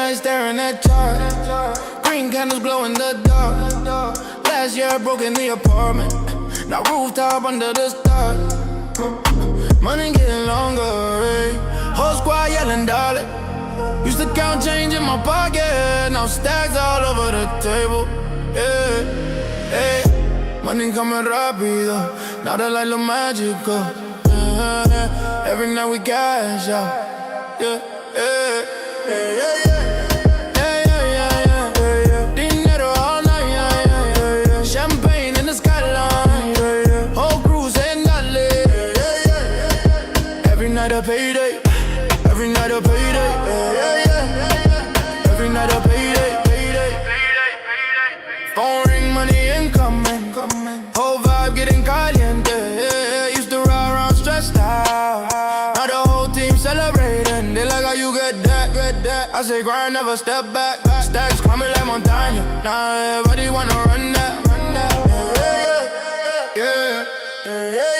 night staring at charts. Green candles glow in the dark. Last year I broke in the apartment. Now rooftop under the stars. Money getting longer, eh? Whole squad yelling dollar. Used to count change in my pocket. Now stacks all over the table. Yeah, hey. Money coming rápido. Now the light look magical. Yeah. Every night we cash out. Yeah, yeah, yeah, yeah, yeah. Payday, every night a payday, yeah, yeah. Every night a payday, payday. Phone ring, money incoming, whole vibe getting caliente, yeah. Used to ride around stressed out, now the whole team celebrating. They like how you get that. I say grind, never step back. Stacks climbing like Montana. Now everybody wanna run that, yeah, yeah, yeah, yeah.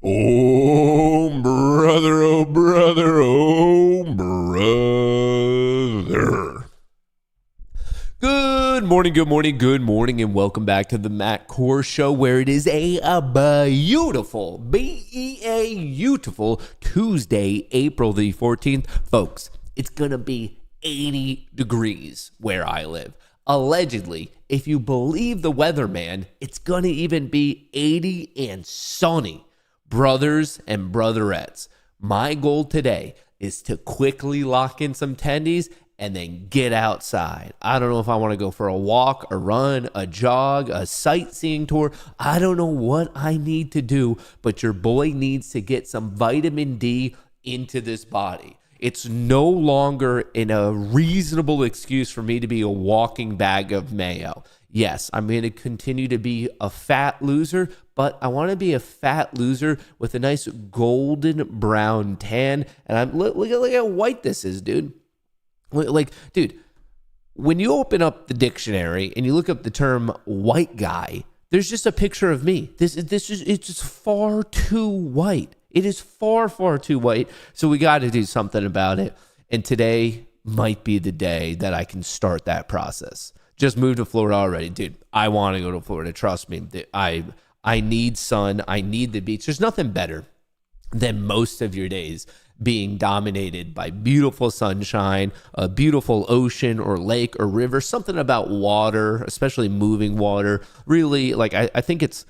Oh, brother, oh, brother, oh, brother. Good morning, and welcome back to the Matt Kohrs Show, where it is a beautiful, beautiful Tuesday, April the 14th. Folks, it's going to be 80 degrees where I live. Allegedly, if you believe the weatherman, it's going to even be 80 and sunny. Brothers and brotherettes, my goal today is to quickly lock in some tendies and then get outside. I don't know if I want to go for a walk, a run, a jog, a sightseeing tour. I don't know what I need to do, but your boy needs to get some vitamin D into this body. It's no longer a reasonable excuse for me to be a walking bag of mayo. Yes, I'm going to continue to be a fat loser, but I want to be a fat loser with a nice golden brown tan. And look at how white this is, dude. Dude, when you open up the dictionary and you look up the term white guy, there's just a picture of me. It's just far too white. It is far, far too white. So we got to do something about it. And today might be the day that I can start that process. Just moved to Florida already. Dude, I want to go to Florida. Trust me. I need sun. I need the beach. There's nothing better than most of your days being dominated by beautiful sunshine, a beautiful ocean or lake or river, something about water, especially moving water. Really, I think it's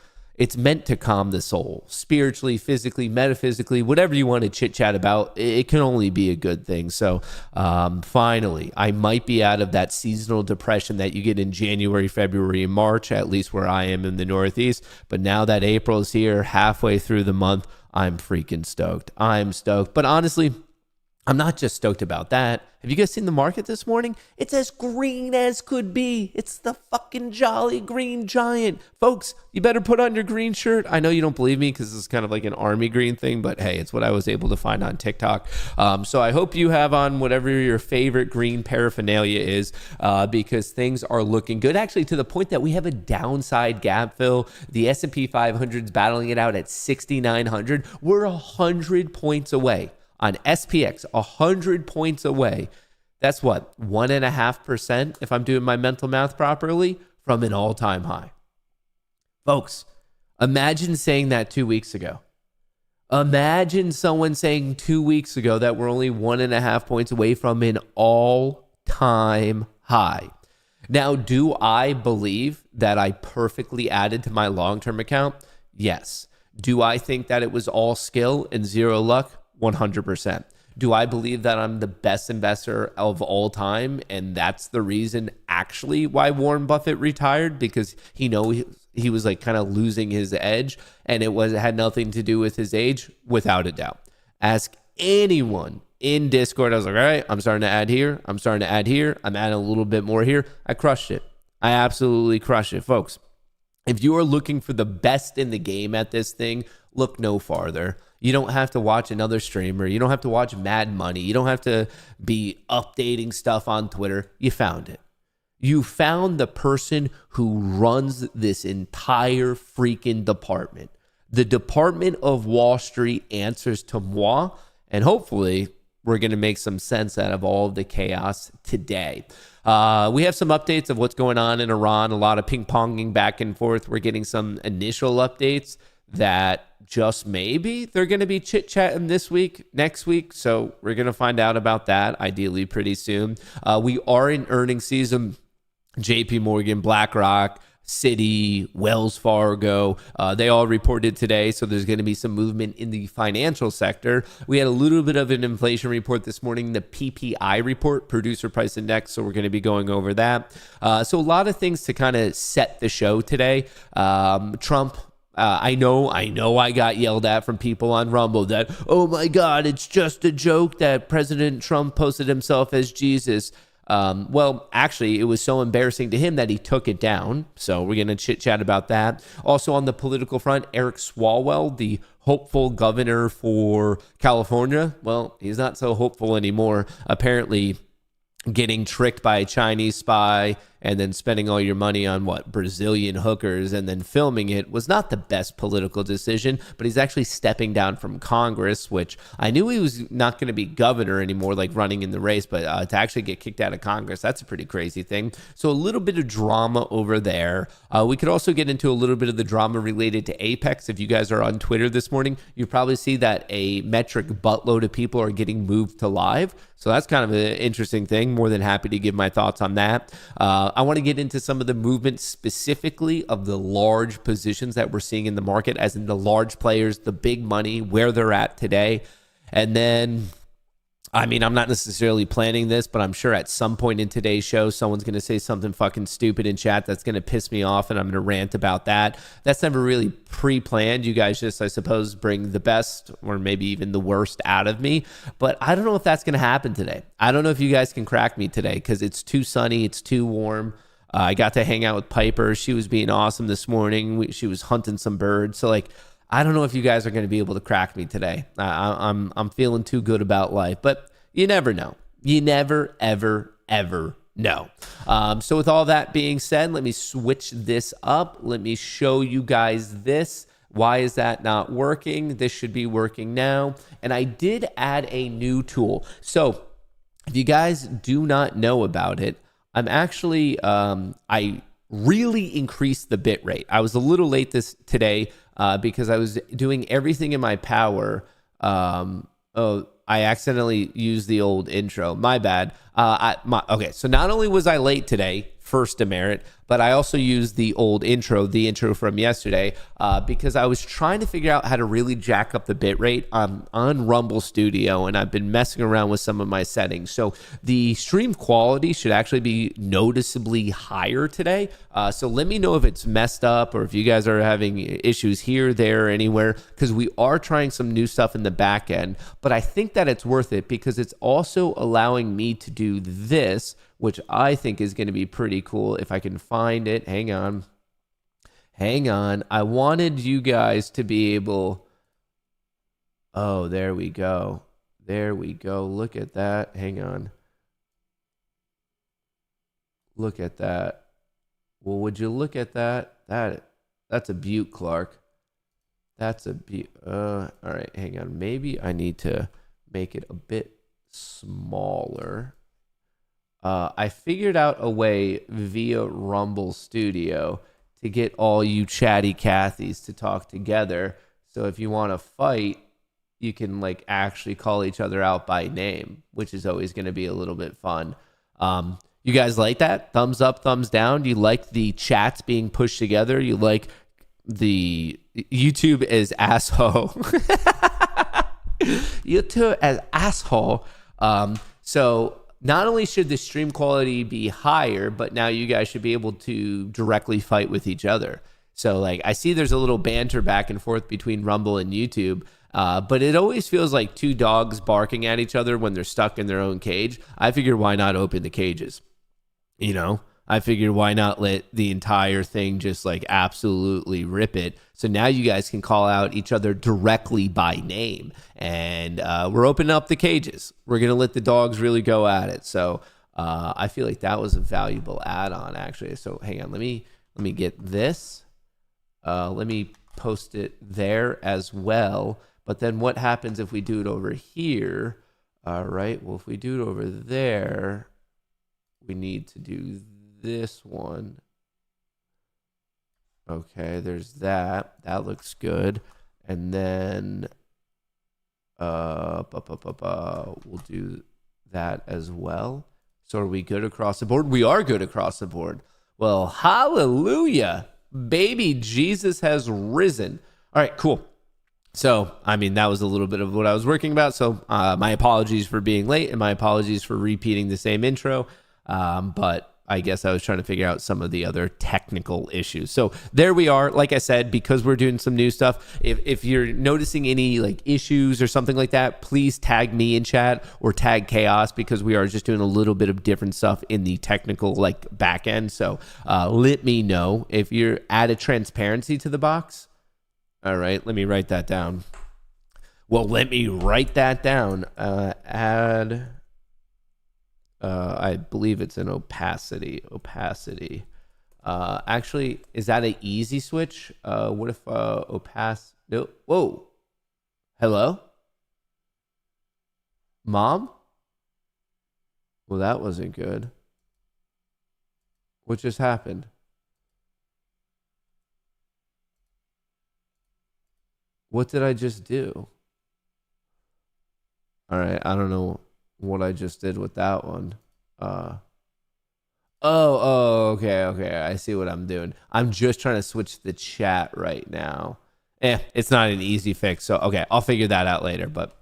meant to calm the soul, spiritually, physically, metaphysically, whatever you want to chit chat about. It can only be a good thing. So finally, I might be out of that seasonal depression that you get in January, February, and March, at least where I am in the Northeast. But now that April is here, halfway through the month, I'm freaking stoked. I'm stoked. But honestly, I'm not just stoked about that. Have you guys seen the market this morning? It's as green as could be. It's the fucking Jolly Green Giant. Folks, you better put on your green shirt. I know you don't believe me because it's kind of like an army green thing, but hey, it's what I was able to find on TikTok. So I hope you have on whatever your favorite green paraphernalia is because things are looking good. Actually, to the point that we have a downside gap fill. The S&P 500 is battling it out at 6,900. We're 100 points away. On SPX, 100 points away. That's what, 1.5%, if I'm doing my mental math properly, from an all-time high. Folks, imagine saying that 2 weeks ago. Imagine someone saying 2 weeks ago that we're only 1.5 points away from an all-time high. Now, do I believe that I perfectly added to my long-term account? Yes. Do I think that it was all skill and zero luck? 100%. Do I believe that I'm the best investor of all time, and that's the reason actually why Warren Buffett retired? Because he was like kind of losing his edge, and it had nothing to do with his age? Without a doubt. Ask anyone in Discord. I was like, all right, I'm starting to add here. I'm starting to add here. I'm adding a little bit more here. I crushed it. I absolutely crushed it, folks. If you are looking for the best in the game at this thing, look no farther. You don't have to watch another streamer. You don't have to watch Mad Money. You don't have to be updating stuff on Twitter. You found it. You found the person who runs this entire freaking department. The Department of Wall Street answers to moi, and hopefully we're going to make some sense out of all of the chaos today. We have some updates of what's going on in Iran, a lot of ping-ponging back and forth. We're getting some initial updates that just maybe they're going to be chit-chatting this week, next week. So we're going to find out about that, ideally pretty soon. We are in earnings season. JP Morgan, BlackRock, Citi, Wells Fargo, they all reported today. So there's going to be some movement in the financial sector. We had a little bit of an inflation report this morning, the PPI report, Producer Price Index. So we're going to be going over that. So a lot of things to kind of set the show today. Trump, I know I got yelled at from people on Rumble that, oh my God, it's just a joke that President Trump posted himself as Jesus. Well, actually, it was so embarrassing to him that he took it down. So we're going to chit chat about that. Also on the political front, Eric Swalwell, the hopeful governor for California. Well, he's not so hopeful anymore. Apparently getting tricked by a Chinese spy and then spending all your money on Brazilian hookers and then filming it was not the best political decision, but he's actually stepping down from Congress, which I knew he was not going to be governor anymore, like running in the race, but to actually get kicked out of Congress, that's a pretty crazy thing. So a little bit of drama over there. We could also get into a little bit of the drama related to Apex. If you guys are on Twitter this morning, you probably see that a metric buttload of people are getting moved to live. So that's kind of an interesting thing. More than happy to give my thoughts on that. I want to get into some of the movement specifically of the large positions that we're seeing in the market, as in the large players, the big money, where they're at today. And then, I mean, I'm not necessarily planning this, but I'm sure at some point in today's show, someone's going to say something fucking stupid in chat that's going to piss me off, and I'm going to rant about that. That's never really pre-planned. You guys just, I suppose, bring the best or maybe even the worst out of me. But I don't know if that's going to happen today. I don't know if you guys can crack me today because it's too sunny. It's too warm. I got to hang out with Piper. She was being awesome this morning. She was hunting some birds. So, I don't know if you guys are going to be able to crack me today. I'm feeling too good about life, but you never know. You never, ever, ever know. So with all that being said, let me switch this up. Let me show you guys this. Why is that not working? This should be working now. And I did add a new tool. So if you guys do not know about it, I'm actually, I really increased the bit rate. I was a little late today because I was doing everything in my power. I accidentally used the old intro. My bad. Okay, so not only was I late today, first demerit, but I also used the old intro, the intro from yesterday, because I was trying to figure out how to really jack up the bit rate on Rumble Studio, and I've been messing around with some of my settings. So the stream quality should actually be noticeably higher today. So let me know if it's messed up or if you guys are having issues here, there, anywhere, because we are trying some new stuff in the back end. But I think that it's worth it because it's also allowing me to do this, which I think is going to be pretty cool if I can find it. Hang on. I wanted you guys to be able... Oh, there we go. Look at that. Hang on. Look at that. Well, would you look at that? That's a beaut, Clark. That's a beaut. All right, hang on. Maybe I need to make it a bit smaller. I figured out a way via Rumble Studio to get all you chatty Cathys to talk together. So if you want to fight, you can like actually call each other out by name, which is always going to be a little bit fun. You guys like that? Thumbs up, thumbs down. Do you like the chats being pushed together? You like the YouTube as asshole? YouTube as asshole. So not only should the stream quality be higher, but now you guys should be able to directly fight with each other. So like I see there's a little banter back and forth between Rumble and YouTube, but it always feels like two dogs barking at each other when they're stuck in their own cage. I figured why not open the cages? You know, I figured why not let the entire thing just like absolutely rip it. So now you guys can call out each other directly by name. And we're opening up the cages. We're going to let the dogs really go at it. So I feel like that was a valuable add-on, actually. So hang on, let me get this. Let me post it there as well. But then what happens if we do it over here? All right, well, if we do it over there, we need to do this one. Okay, there's that. That looks good. And then we'll do that as well. So are we good across the board? We are good across the board. Well, hallelujah. Baby Jesus has risen. All right, cool. So, I mean, that was a little bit of what I was working about. So my apologies for being late and my apologies for repeating the same intro. But I guess I was trying to figure out some of the other technical issues. So there we are. Like I said, because we're doing some new stuff, if you're noticing any like issues or something like that, please tag me in chat or tag Chaos, because we are just doing a little bit of different stuff in the technical like back end. So let me know if you're added transparency to the box. All right, let me write that down. Well, let me write that down. Add... I believe it's an opacity. Actually, is that an easy switch? What if opaque? No. Whoa. Hello? Mom? Well, that wasn't good. What just happened? What did I just do? All right, I don't know what I just did with that one. Okay. I see what I'm doing. I'm just trying to switch the chat right now. It's not an easy fix. So, okay, I'll figure that out later. But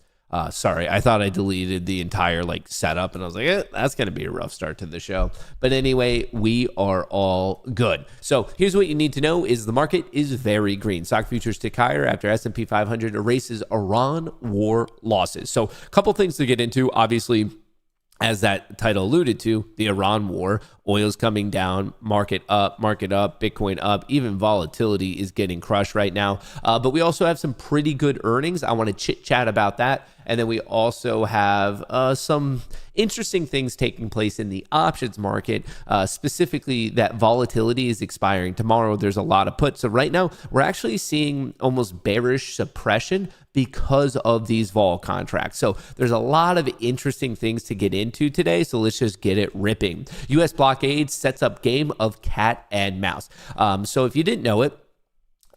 sorry, I thought I deleted the entire like setup, and I was like, that's going to be a rough start to the show. But anyway, we are all good. So here's what you need to know is the market is very green. Stock futures tick higher after S&P 500 erases Iran war losses. So a couple things to get into. Obviously, as that title alluded to, the Iran war, oil's coming down, market up, Bitcoin up, even volatility is getting crushed right now. But we also have some pretty good earnings. I want to chit chat about that. And then we also have some interesting things taking place in the options market, specifically that volatility is expiring tomorrow. There's a lot of puts. So right now, we're actually seeing almost bearish suppression because of these vol contracts. So there's a lot of interesting things to get into today. So let's just get it ripping. U.S. blockade sets up game of cat and mouse. So if you didn't know it,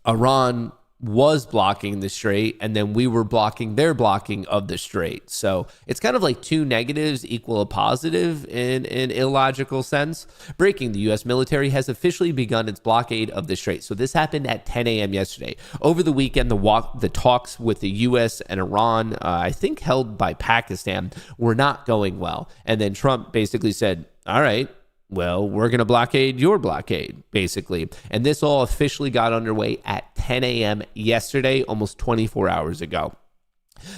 Iran was blocking the strait, and then we were blocking their blocking of the strait. So it's kind of like two negatives equal a positive in an illogical sense. Breaking: the U.S. military has officially begun its blockade of the strait. So this happened at 10 a.m. yesterday. Over the weekend, the talks with the U.S. and Iran, I think held by Pakistan, were not going well. And then Trump basically said, all right, well, we're going to blockade your blockade, basically. And this all officially got underway at 10 a.m. yesterday, almost 24 hours ago.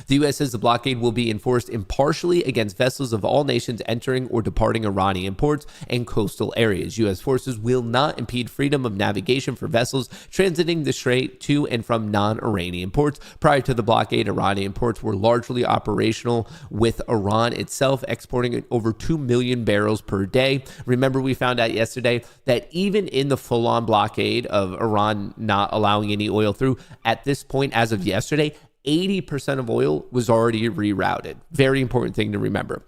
The U.S. says the blockade will be enforced impartially against vessels of all nations entering or departing Iranian ports and coastal areas. U.S. forces will not impede freedom of navigation for vessels transiting the strait to and from non-Iranian ports. Prior to the blockade, Iranian ports were largely operational, with Iran itself exporting over 2 million barrels per day. Remember, we found out yesterday that even in the full-on blockade of Iran not allowing any oil through, at this point, as of yesterday, 80% of oil was already rerouted. Very important thing to remember.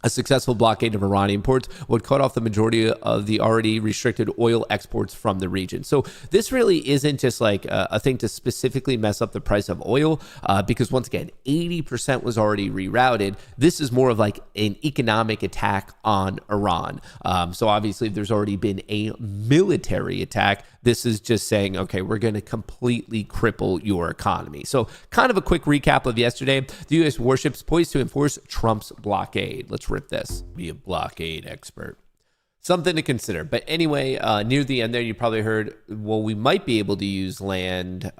A successful blockade of Iranian ports would cut off the majority of the already restricted oil exports from the region. So this really isn't just like a thing to specifically mess up the price of oil, because once again, 80% was already rerouted. This is more of like an economic attack on Iran. So obviously there's already been a military attack. This is just saying, okay, we're going to completely cripple your economy. So kind of a quick recap of yesterday. The U.S. warships poised to enforce Trump's blockade. Let's rip this. Be a blockade expert. Something to consider. But anyway, near the end there, you probably heard, well, we might be able to use land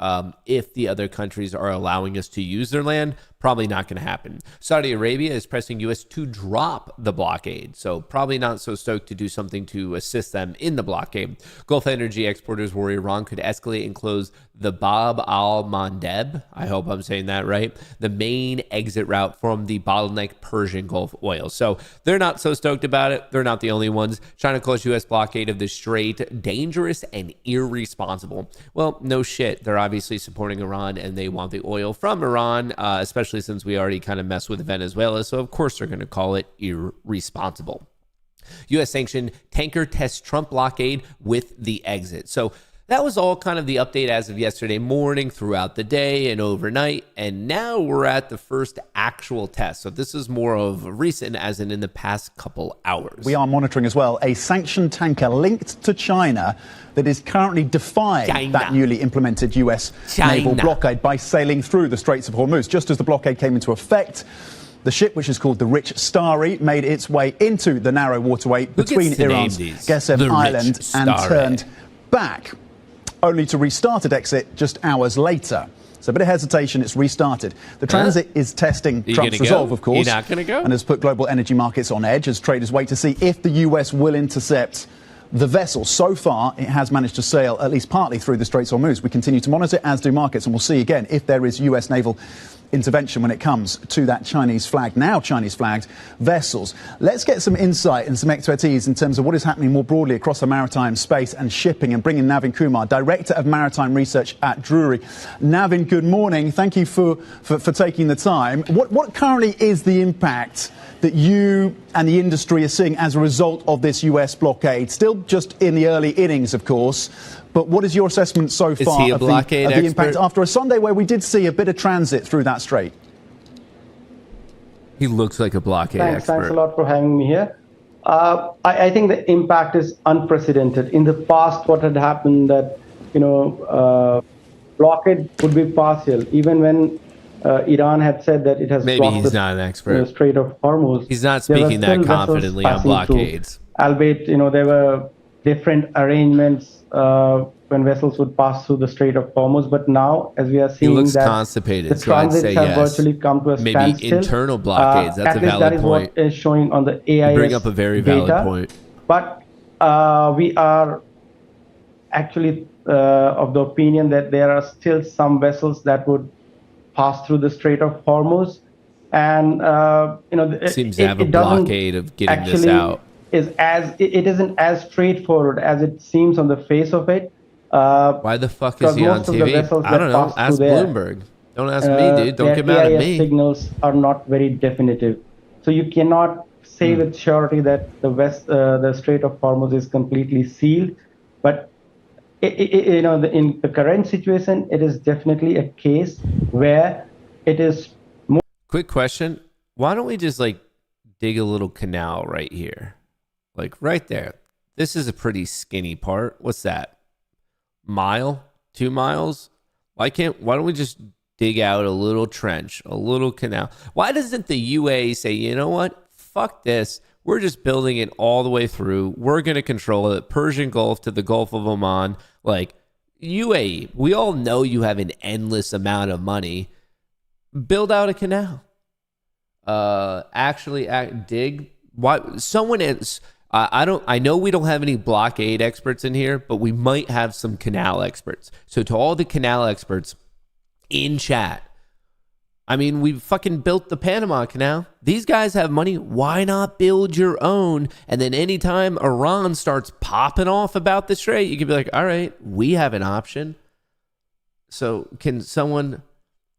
if the other countries are allowing us to use their land. Probably not going to happen. Saudi Arabia is pressing U.S. to drop the blockade, so probably not so stoked to do something to assist them in the blockade. Gulf energy exporters worry Iran could escalate and close the Bab al-Mandeb, I hope I'm saying that right, the main exit route from the bottleneck Persian Gulf oil. So they're not so stoked about it. They're not the only ones. China calls U.S. blockade of the Strait dangerous and irresponsible. Well, no shit. They're obviously supporting Iran, and they want the oil from Iran, especially since we already kind of messed with Venezuela. So of course they're going to call it irresponsible. U.S. sanctioned tanker tests Trump blockade with the exit. So that was all kind of the update as of yesterday morning, throughout the day and overnight. And now we're at the first actual test. So this is more of recent, as in the past couple hours. We are monitoring as well a sanctioned tanker linked to China that is currently defying that newly implemented U.S. naval blockade by sailing through the Straits of Hormuz. Just as the blockade came into effect, the ship, which is called the Rich Starry, made its way into the narrow waterway between Iran's Qasem Island and turned back, only to restart at exit just hours later. So a bit of hesitation, it's restarted. The transit is testing Trump's resolve, of course. You're not going to go? And has put global energy markets on edge as traders wait to see if the US will intercept the vessel. So far, it has managed to sail at least partly through the Straits of Hormuz. We continue to monitor, as do markets, and we'll see again if there is US naval intervention when it comes to that now Chinese flagged vessels. Let's get some insight and some expertise in terms of what is happening more broadly across the maritime space and shipping, and bring in Navin Kumar, Director of Maritime Research at Drury. Navin, good morning. Thank you for taking the time. What currently is the impact that you and the industry are seeing as a result of this US blockade? Still just in the early innings, of course, but what is your assessment so far of the impact after a Sunday where we did see a bit of transit through that strait? He looks like a blockade expert. Thanks a lot for having me here. I think the impact is unprecedented. In the past, what had happened that, blockade would be partial, even when Iran had said that it has blocked the Strait of Hormuz. He's not speaking that confidently on blockades. Albeit, there were different arrangements when vessels would pass through the Strait of Hormuz. But now, as we are seeing, he looks that constipated, the transits have virtually come to a standstill. Maybe internal blockades. That's a valid that is point. What is showing on the AIS you bring up a very valid data. point. But we are actually of the opinion that there are still some vessels that would pass through the Strait of Hormuz, and it seems to have a blockade of getting this out. It isn't as straightforward as it seems on the face of it. Why the fuck is he on TV? I don't know. Ask Bloomberg. Don't ask me, dude. Don't get mad at me. Signals are not very definitive, so you cannot say with surety that the Strait of Hormuz is completely sealed. But in the current situation, it is definitely a case where it is more. Quick question: why don't we just dig a little canal right here, right there? This is a pretty skinny part. What's that? Mile? 2 miles? Why don't we just dig out a little trench, a little canal? Why doesn't the UAE say, you know what? Fuck this. We're just building it all the way through. We're going to control it. Persian Gulf to the Gulf of Oman. UAE, we all know you have an endless amount of money. Build out a canal. Dig. Why? Someone is. I know we don't have any blockade experts in here, but we might have some canal experts. So to all the canal experts in chat, we fucking built the Panama Canal. These guys have money. Why not build your own? And then anytime Iran starts popping off about the strait, you can be like, all right, we have an option. So can someone,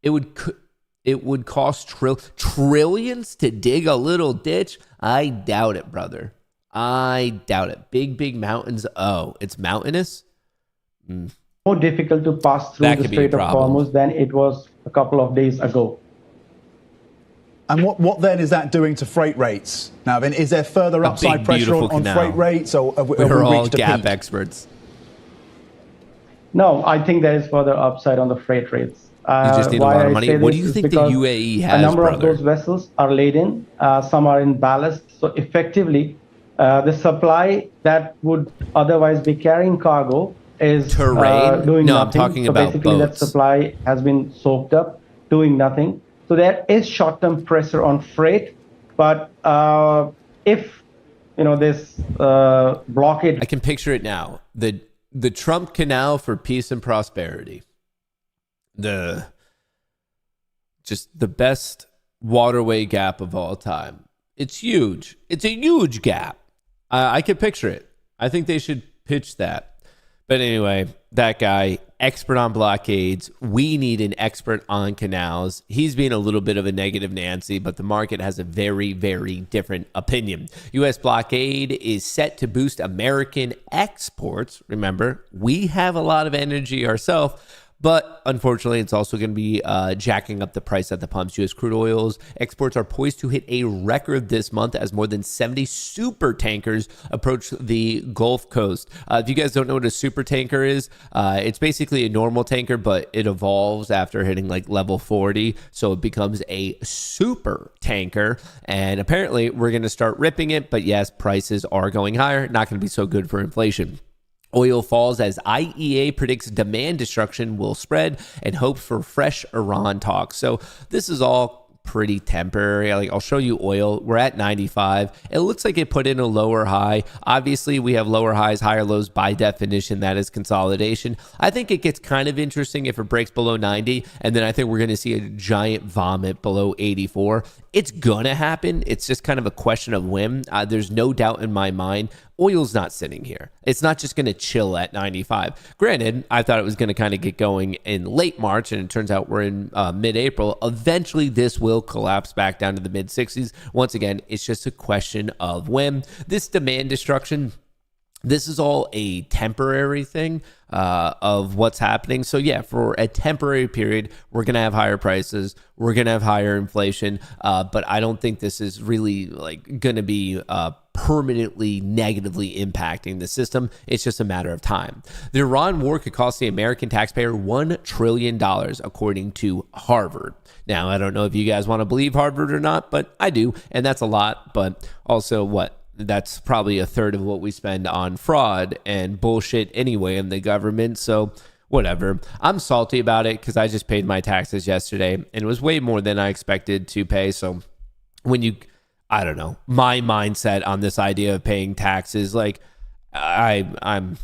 it it would cost trillions to dig a little ditch? I doubt it, brother. I doubt it. Big mountains. Oh, it's mountainous? More difficult to pass through the Strait of Hormuz than it was a couple of days ago. And what then is that doing to freight rates? Now, then, is there further upside pressure on freight rates, or have we all reached a gap peak? experts. No, I think there is further upside on the freight rates. You just need a lot of money. What do you think the UAE has, a number brother? of those vessels are laden, some are in ballast. So effectively, the supply that would otherwise be carrying cargo is doing nothing. I'm talking so about basically boats. That supply has been soaked up, doing nothing. So there is short-term pressure on freight, but if this blockade, I can picture it now. The Trump Canal for peace and prosperity. Just the best waterway gap of all time. It's huge. It's a huge gap. I can picture it. I think they should pitch that. But anyway, that guy, expert on blockades. We need an expert on canals. He's being a little bit of a negative Nancy, but the market has a very, very different opinion. U.S. blockade is set to boost American exports. Remember, we have a lot of energy ourselves, but unfortunately, it's also going to be jacking up the price at the pumps. U.S. crude oils exports are poised to hit a record this month as more than 70 super tankers approach the Gulf Coast. If you guys don't know what a super tanker is, it's basically a normal tanker, but it evolves after hitting like level 40. So it becomes a super tanker. And apparently, we're going to start ripping it. But yes, prices are going higher. Not going to be so good for inflation. Oil falls as IEA predicts demand destruction will spread and hopes for fresh Iran talks. So this is all pretty temporary. I'll show you oil. We're at 95. It looks like it put in a lower high. Obviously, we have lower highs, higher lows. By definition, that is consolidation. I think it gets kind of interesting if it breaks below 90, and then I think we're going to see a giant vomit below 84. It's going to happen. It's just kind of a question of when. There's no doubt in my mind. Oil's not sitting here. It's not just going to chill at 95. Granted, I thought it was going to kind of get going in late March, and it turns out we're in mid-April. Eventually, this will collapse back down to the mid-60s. Once again, it's just a question of when. This demand destruction, this is all a temporary thing of what's happening. So yeah, for a temporary period, we're going to have higher prices. We're going to have higher inflation. But I don't think this is really going to be permanently negatively impacting the system. It's just a matter of time. The Iran war could cost the American taxpayer $1 trillion, according to Harvard. Now, I don't know if you guys want to believe Harvard or not, but I do. And that's a lot. But also that's probably a third of what we spend on fraud and bullshit anyway in the government. So whatever. I'm salty about it because I just paid my taxes yesterday and it was way more than I expected to pay. So I don't know, my mindset on this idea of paying taxes, I'm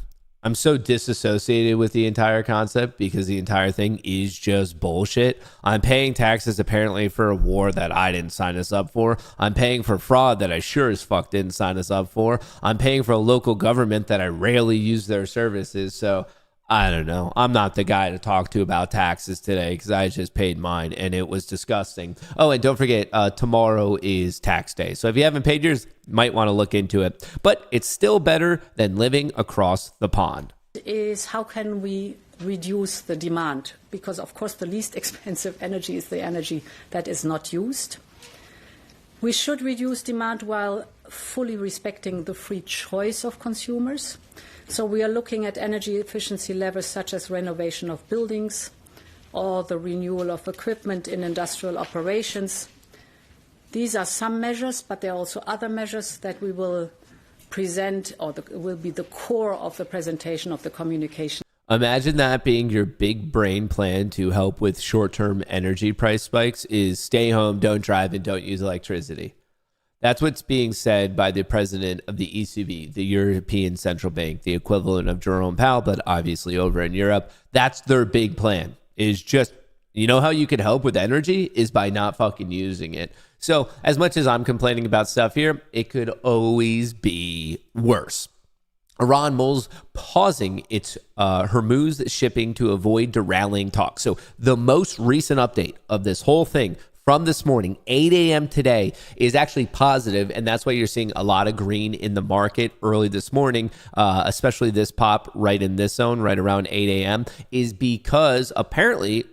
so disassociated with the entire concept because the entire thing is just bullshit. I'm paying taxes apparently for a war that I didn't sign us up for. I'm paying for fraud that I sure as fuck didn't sign us up for. I'm paying for a local government that I rarely use their services. So I don't know. I'm not the guy to talk to about taxes today because I just paid mine and it was disgusting. Oh, and don't forget, tomorrow is tax day. So if you haven't paid yours, you might want to look into it. But it's still better than living across the pond. Is how can we reduce the demand? Because, of course, the least expensive energy is the energy that is not used. We should reduce demand while fully respecting the free choice of consumers. So we are looking at energy efficiency levels such as renovation of buildings or the renewal of equipment in industrial operations. These are some measures, but there are also other measures that we will present or will be the core of the presentation of the communication. Imagine that being your big brain plan to help with short-term energy price spikes is stay home, don't drive, and don't use electricity. That's what's being said by the president of the ECB, the European Central Bank, the equivalent of Jerome Powell, but obviously over in Europe. That's their big plan, is just, you know how you can help with energy is by not fucking using it. So as much as I'm complaining about stuff here, it could always be worse. Iran moves pausing its Hormuz shipping to avoid derailing talks. So the most recent update of this whole thing from this morning, 8 a.m. today, is actually positive, and that's why you're seeing a lot of green in the market early this morning, especially this pop right in this zone, right around 8 a.m., is because apparently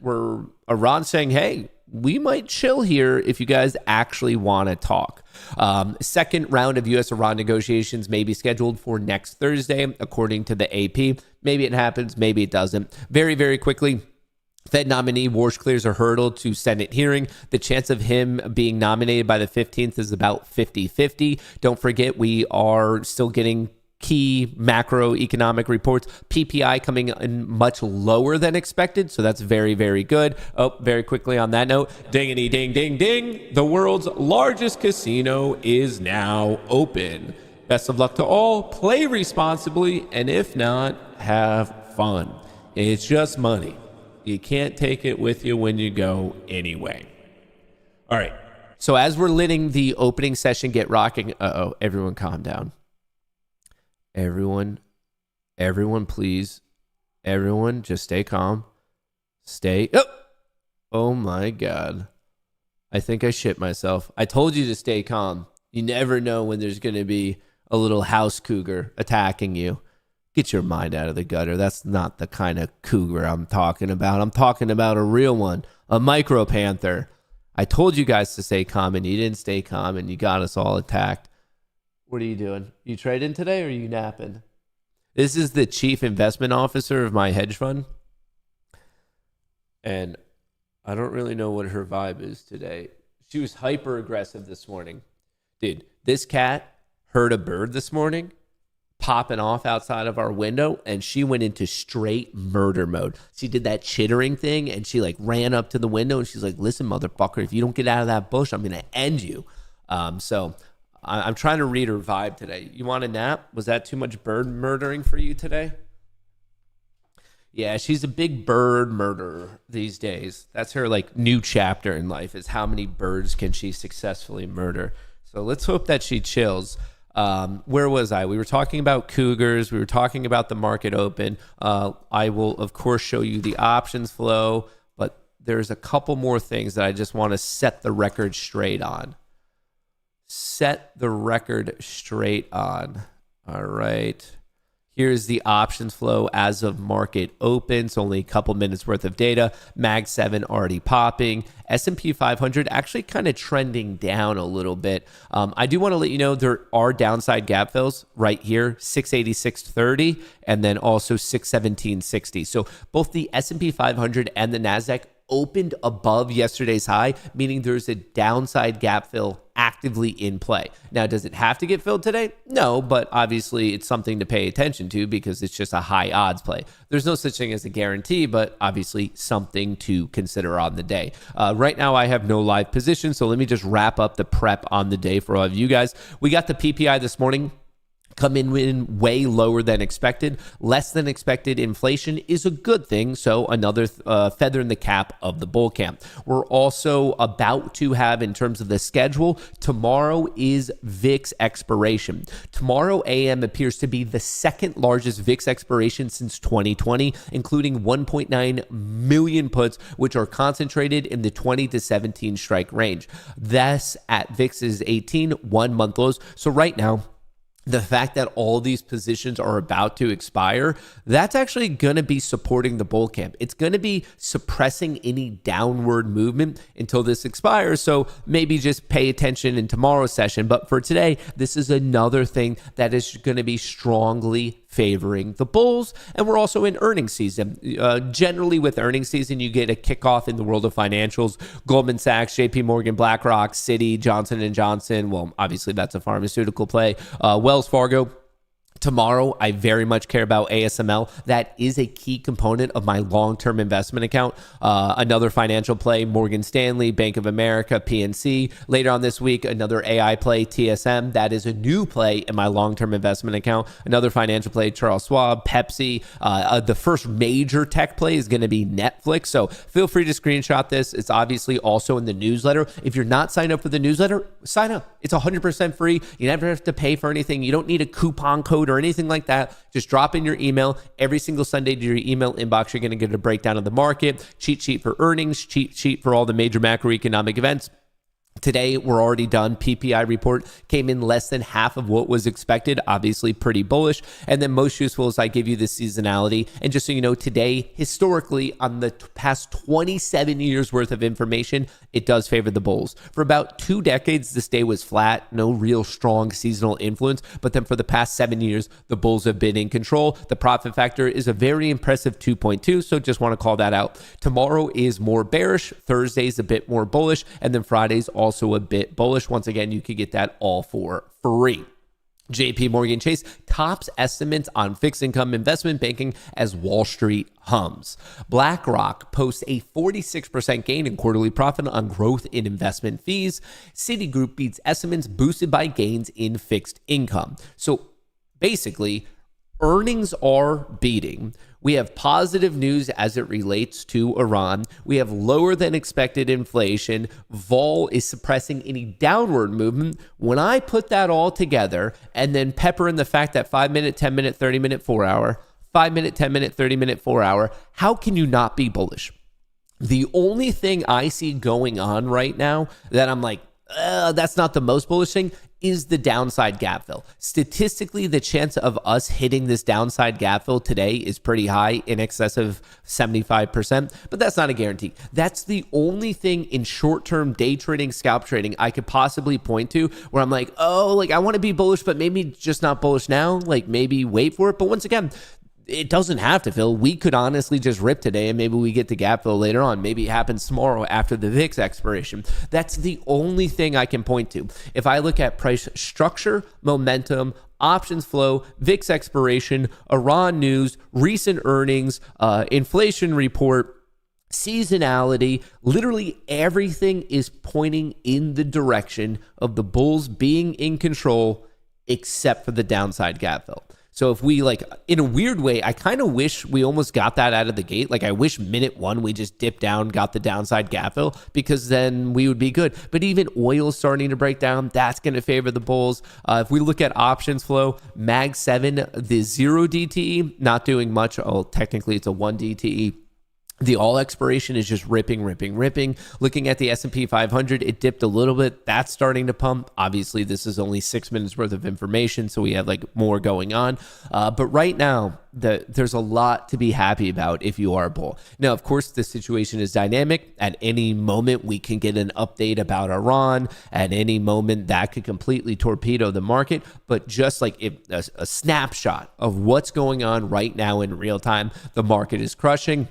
Iran saying, hey, we might chill here if you guys actually want to talk. Second round of U.S.-Iran negotiations may be scheduled for next Thursday, according to the AP. Maybe it happens, maybe it doesn't. Very, very quickly, Fed nominee Warsh clears a hurdle to Senate hearing. The chance of him being nominated by the 15th is about 50-50. Don't forget, we are still getting key macroeconomic reports. PPI coming in much lower than expected, so that's very, very good. Oh, very quickly on that note, dingity ding ding ding, the world's largest casino is now open. Best of luck to all. Play responsibly, and if not, have fun. It's just money. You can't take it with you when you go anyway. All right. So as we're letting the opening session get rocking, everyone calm down. Everyone, please. Everyone, just stay calm. Oh my God. I think I shit myself. I told you to stay calm. You never know when there's going to be a little house cougar attacking you. Get your mind out of the gutter. That's not the kind of cougar I'm talking about. I'm talking about a real one, a micro panther. I told you guys to stay calm, and you didn't stay calm, and you got us all attacked. What are you doing? You trading today, or are you napping? This is the chief investment officer of my hedge fund, and I don't really know what her vibe is today. She was hyper aggressive this morning. Dude, this cat heard a bird this morning popping off outside of our window, and she went into straight murder mode. She did that chittering thing, and she like ran up to the window, and she's like, listen, motherfucker, if you don't get out of that bush, I'm going to end you. So I'm trying to read her vibe today. You want a nap? Was that too much bird murdering for you today? Yeah, she's a big bird murderer these days. That's her like new chapter in life, is how many birds can she successfully murder. So let's hope that she chills. Where was I? We were talking about cougars. We were talking about the market open. I will, of course, show you the options flow, but there's a couple more things that I just want to set the record straight on. All right. Here's the options flow as of market open. It's only a couple minutes worth of data. Mag 7 already popping. S&P 500 actually kind of trending down a little bit. I do want to let you know there are downside gap fills right here, 686.30 and then also 617.60. So both the S&P 500 and the NASDAQ opened above yesterday's high, meaning there's a downside gap fill actively in play. Now, does it have to get filled today? No, but obviously it's something to pay attention to because it's just a high odds play. There's no such thing as a guarantee, but obviously something to consider on the day. Right now, I have no live position, so let me just wrap up the prep on the day for all of you guys. We got the PPI this morning. Come in way lower than expected. Less than expected inflation is a good thing, so another feather in the cap of the bull camp. We're also about to have, in terms of the schedule, tomorrow is VIX expiration. Tomorrow AM appears to be the second largest VIX expiration since 2020, including 1.9 million puts, which are concentrated in the 20 to 17 strike range. That's at VIX's 18 1-month lows. So right now, the fact that all these positions are about to expire, that's actually going to be supporting the bull camp. It's going to be suppressing any downward movement until this expires. So maybe just pay attention in tomorrow's session. But for today, this is another thing that is going to be strongly favoring the bulls. And we're also in earnings season. Generally with earnings season, you get a kickoff in the world of financials. Goldman Sachs, JP Morgan, BlackRock, Citi, Johnson & Johnson. Well, obviously that's a pharmaceutical play. Wells Fargo. Tomorrow, I very much care about ASML. That is a key component of my long-term investment account. Another financial play, Morgan Stanley, Bank of America, PNC. Later on this week, another AI play, TSM. That is a new play in my long-term investment account. Another financial play, Charles Schwab, Pepsi. The first major tech play is going to be Netflix. So feel free to screenshot this. It's obviously also in the newsletter. If you're not signed up for the newsletter, sign up. It's 100% free. You never have to pay for anything. You don't need a coupon code or anything like that, just drop in your email. Every single Sunday to your email inbox, you're going to get a breakdown of the market, cheat sheet for earnings, cheat sheet for all the major macroeconomic events. Today, we're already done. PPI report came in less than half of what was expected. Obviously, pretty bullish. And then most useful is I give you the seasonality. And just so you know, today, historically, on the past 27 years worth of information, it does favor the bulls. For about 2 decades, this day was flat, no real strong seasonal influence. But then for the past 7 years, the bulls have been in control. The profit factor is a very impressive 2.2. So just want to call that out. Tomorrow is more bearish. Thursday's a bit more bullish. And then Friday's also a bit bullish. Once again, you could get that all for free. JP Morgan Chase tops estimates on fixed income investment banking as Wall Street hums. BlackRock posts a 46% gain in quarterly profit on growth in investment fees. Citigroup beats estimates boosted by gains in fixed income. So basically, earnings are beating. We have positive news as it relates to Iran. We have lower than expected inflation. Vol is suppressing any downward movement. When I put that all together and then pepper in the fact that 5-minute, 10-minute, 30-minute, 4-hour, 5-minute, 10-minute, 30-minute, 4-hour, how can you not be bullish? The only thing I see going on right now that I'm like, that's not the most bullish thing is the downside gap fill. Statistically, the chance of us hitting this downside gap fill today is pretty high, in excess of 75%, but that's not a guarantee. That's the only thing in short-term day trading, scalp trading I could possibly point to where I'm like, oh, like I want to be bullish, but maybe just not bullish now, like maybe wait for it. But once again, it doesn't have to fill. We could honestly just rip today and maybe we get the gap fill later on. Maybe it happens tomorrow after the VIX expiration. That's the only thing I can point to. If I look at price structure, momentum, options flow, VIX expiration, Iran news, recent earnings, inflation report, seasonality, literally everything is pointing in the direction of the bulls being in control except for the downside gap fill. So if we like, in a weird way, I kind of wish we almost got that out of the gate. Like I wish minute one, we just dipped down, got the downside gap fill, because then we would be good. But even oil is starting to break down. That's going to favor the bulls. If we look at options flow, Mag 7, the 0 DTE, not doing much. Oh, technically it's a 1 DTE. The all expiration is just ripping. Looking at the S&P 500, it dipped a little bit. That's starting to pump. Obviously, this is only 6 minutes worth of information, so we have like more going on. But right now, there's a lot to be happy about if you are a bull. Now, of course, the situation is dynamic. At any moment, we can get an update about Iran. At any moment, that could completely torpedo the market. But just like a snapshot of what's going on right now in real time, the market is crushing.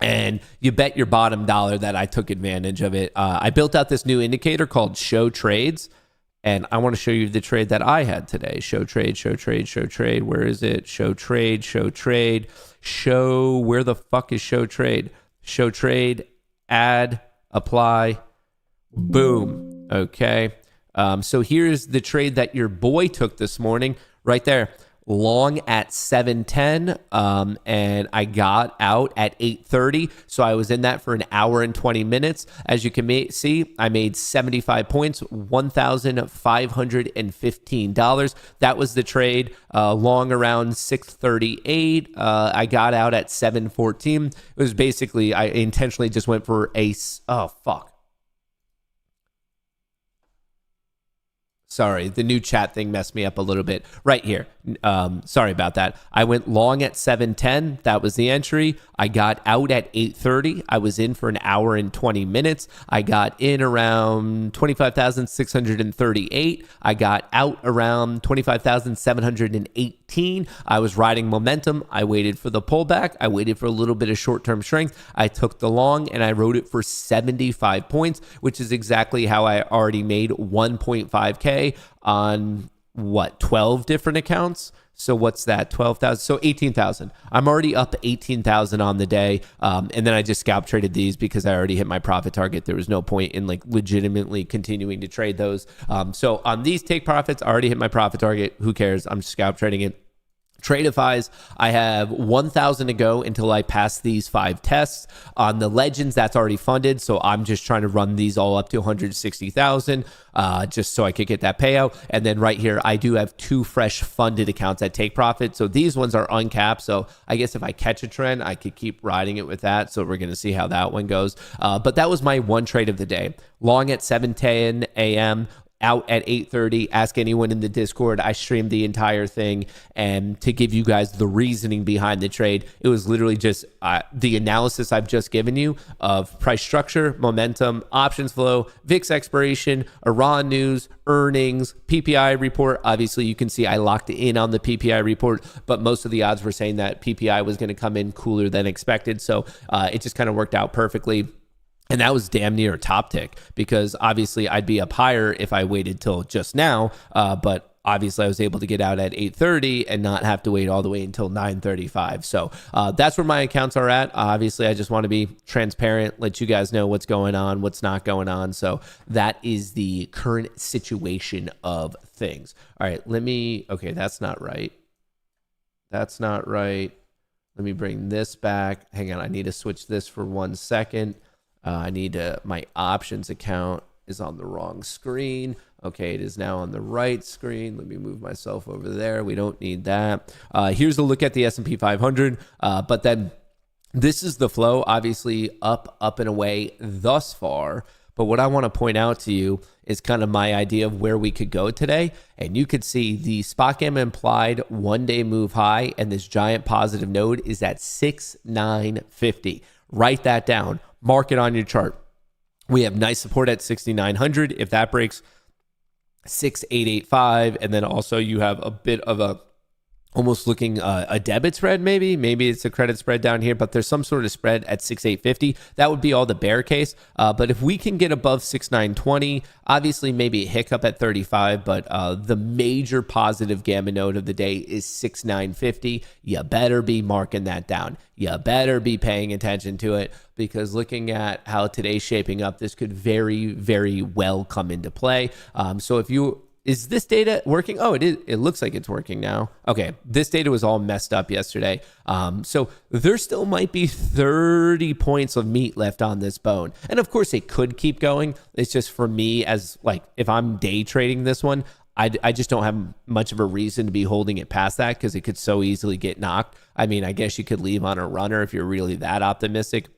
And you bet your bottom dollar that I took advantage of it. I built out this new indicator called Show Trades. And I want to show you the trade that I had today. Show trade. Where is it? Show trade. Where the fuck is show trade? Show trade, add, apply, boom. Okay. So here's the trade that your boy took this morning right there. Long at 7:10, and I got out at 8:30, so I was in that for an hour and 20 minutes. As you can see, I made 75 points, $1,515. That was the trade. Long around 6:38. I got out at 7:14. It was basically, I intentionally just went for oh fuck. Sorry, the new chat thing messed me up a little bit right here. Sorry about that. I went long at 7:10. That was the entry. I got out at 8:30. I was in for an hour and 20 minutes. I got in around 25,638. I got out around 25,718. I was riding momentum. I waited for the pullback. I waited for a little bit of short-term strength. I took the long and I rode it for 75 points, which is exactly how I already made 1.5K on 12 different accounts. So what's that? 12,000. So 18,000. I'm already up 18,000 on the day. And then I just scalp traded these because I already hit my profit target. There was no point in like legitimately continuing to trade those. So on these take profits, I already hit my profit target. Who cares? I'm just scalp trading it. Tradeify's, I have 1,000 to go until I pass these 5 tests. On the Legends, that's already funded, so I'm just trying to run these all up to 160,000, just so I could get that payout. And then right here, I do have 2 fresh funded accounts that take profit. So these ones are uncapped. So I guess if I catch a trend, I could keep riding it with that. So we're going to see how that one goes. But that was my one trade of the day. Long at 7:10 a.m., out at 8:30. Ask anyone in the Discord. I streamed the entire thing, and to give you guys the reasoning behind the trade, it was literally just the analysis I've just given you of price structure, momentum, options flow, VIX expiration, Iran news, earnings, PPI report. Obviously, you can see I locked in on the PPI report, but most of the odds were saying that PPI was going to come in cooler than expected. So it just kind of worked out perfectly. And that was damn near a top tick, because obviously I'd be up higher if I waited till just now. But obviously I was able to get out at 8:30 and not have to wait all the way until 9:35. So that's where my accounts are at. Obviously, I just want to be transparent, let you guys know what's going on, what's not going on. So that is the current situation of things. All right, okay, that's not right. That's not right. Let me bring this back. Hang on, I need to switch this for 1 second. My options account is on the wrong screen. Okay, it is now on the right screen. Let me move myself over there. We don't need that. Here's a look at the S&P 500. But then this is the flow, obviously up and away thus far. But what I want to point out to you is kind of my idea of where we could go today. And you could see the spot gamma implied 1-day move high, and this giant positive node is at 6,950. Write that down. Mark it on your chart. We have nice support at 6,900. If that breaks, 6,885. And then also you have a bit of a almost looking a debit spread, maybe it's a credit spread down here, but there's some sort of spread at 6,850. That would be all the bear case. But if we can get above 6,920, obviously maybe a hiccup at 35, but the major positive gamma node of the day is 6,950. You better be marking that down. You better be paying attention to it, because looking at how today's shaping up, this could very, very well come into play. Is this data working? Oh, it is. It looks like it's working now. Okay, this data was all messed up yesterday. So there still might be 30 points of meat left on this bone. And of course, it could keep going. It's just for me, as like, if I'm day trading this one, I just don't have much of a reason to be holding it past that, because it could so easily get knocked. I mean, I guess you could leave on a runner if you're really that optimistic.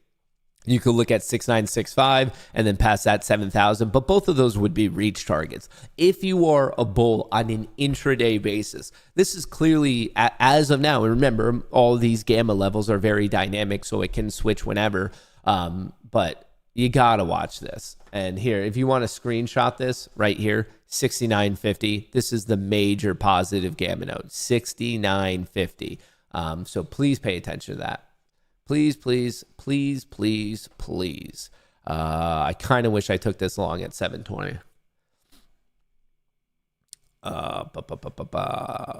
You could look at 6,965 and then pass that 7,000, but both of those would be reach targets. If you are a bull on an intraday basis, this is clearly, as of now, and remember, all these gamma levels are very dynamic, so it can switch whenever, but you gotta watch this. And here, if you want to screenshot this right here, 6,950, this is the major positive gamma node, 6,950. So please pay attention to that. Please, please, please, please, please. I kind of wish I took this long at 720.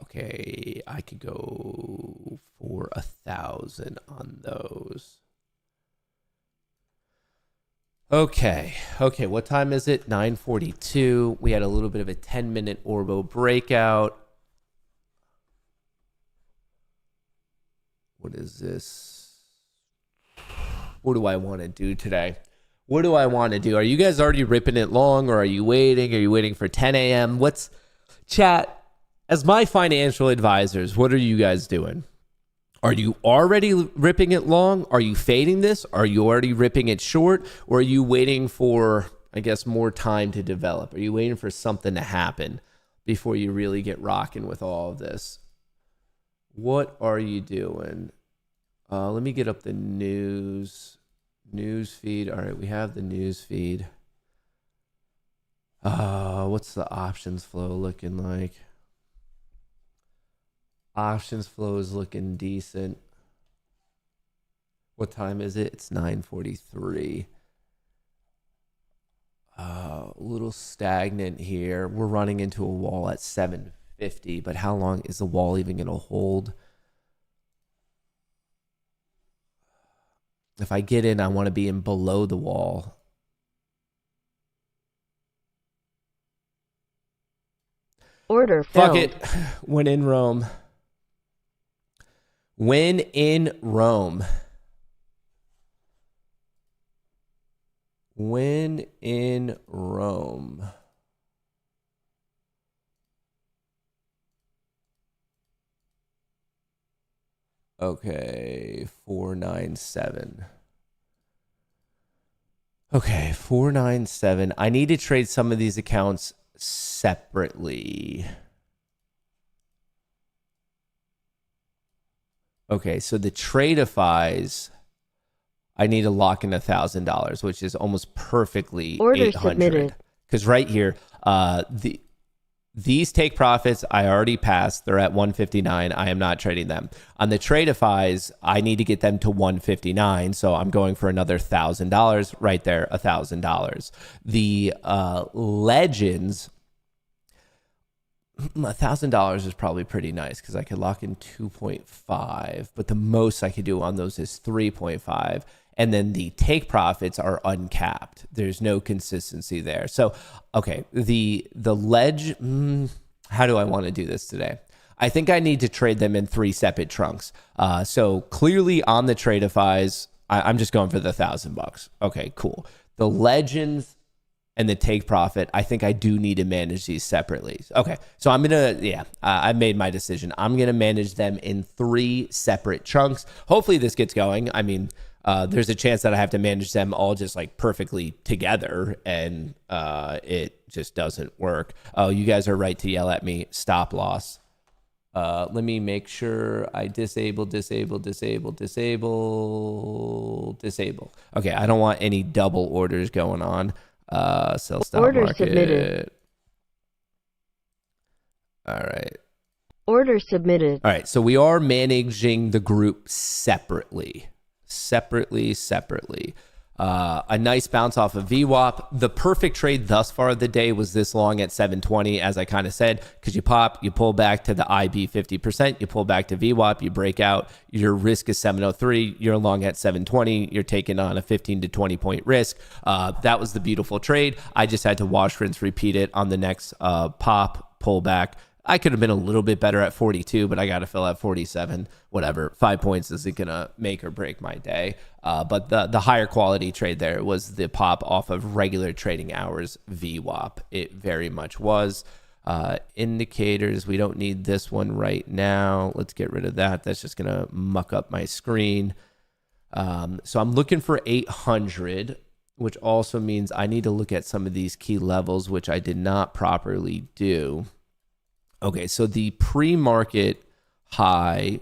Okay, I could go for 1,000 on those. Okay, what time is it? 9:42. We had a little bit of a 10-minute Orbo breakout. What is this? What do I want to do today? What do I want to do? Are you guys already ripping it long, or are you waiting? Are you waiting for 10 a.m.? Chat, as my financial advisors, what are you guys doing? Are you already ripping it long? Are you fading this? Are you already ripping it short? Or are you waiting for, I guess, more time to develop? Are you waiting for something to happen before you really get rocking with all of this? What are you doing? Let me get up the news feed. All right, we have the news feed. What's the options flow looking like? Options flow is looking decent. What time is it? It's 9:43. A little stagnant here. We're running into a wall at 750, but how long is the wall even going to hold? If I get in, I want to be in below the wall. Order Fuck filled. it. When in Rome. When in Rome. When in Rome. Okay, 497. Okay, 497. I need to trade some of these accounts separately. Okay, so the tradeifys, I need to lock in $1,000, which is almost perfectly Order 800. submitted. Because right here, these take profits I already passed. They're at 159. I am not trading them. On the tradeifys, I need to get them to 159. So I'm going for another $1,000 right there, $1,000. The legends, $1,000 is probably pretty nice because I could lock in 2.5, but the most I could do on those is 3.5. And then the take profits are uncapped. There's no consistency there. So, okay, the ledge, how do I want to do this today? I think I need to trade them in 3 separate trunks. So clearly on the tradeifys, I'm just going for the $1,000. Okay, cool. The legends and the take profit, I think I do need to manage these separately. Okay, so I'm gonna, I made my decision. I'm gonna manage them in 3 separate chunks. Hopefully this gets going. I mean, there's a chance that I have to manage them all just like perfectly together and it just doesn't work. Oh, you guys are right to yell at me. Stop loss. Let me make sure I disable. Okay, I don't want any double orders going on. Sell stop Order market. submitted. All right. Order submitted. All right, so we are managing the group separately. Separately. A nice bounce off of VWAP. The perfect trade thus far of the day was this long at 720, as I kind of said, because you pop, you pull back to the IB 50%, you pull back to VWAP, you break out, your risk is 703, you're long at 720, you're taking on a 15 to 20 point risk. That was the beautiful trade. I just had to wash, rinse, repeat it on the next pop, pull back. I could have been a little bit better at 42, but I got to fill at 47. Whatever. 5 points isn't going to make or break my day. But the higher quality trade there was the pop off of regular trading hours VWAP. It very much was. Indicators, we don't need this one right now. Let's get rid of that. That's just going to muck up my screen. So I'm looking for 800, which also means I need to look at some of these key levels, which I did not properly do. Okay, so the pre-market high,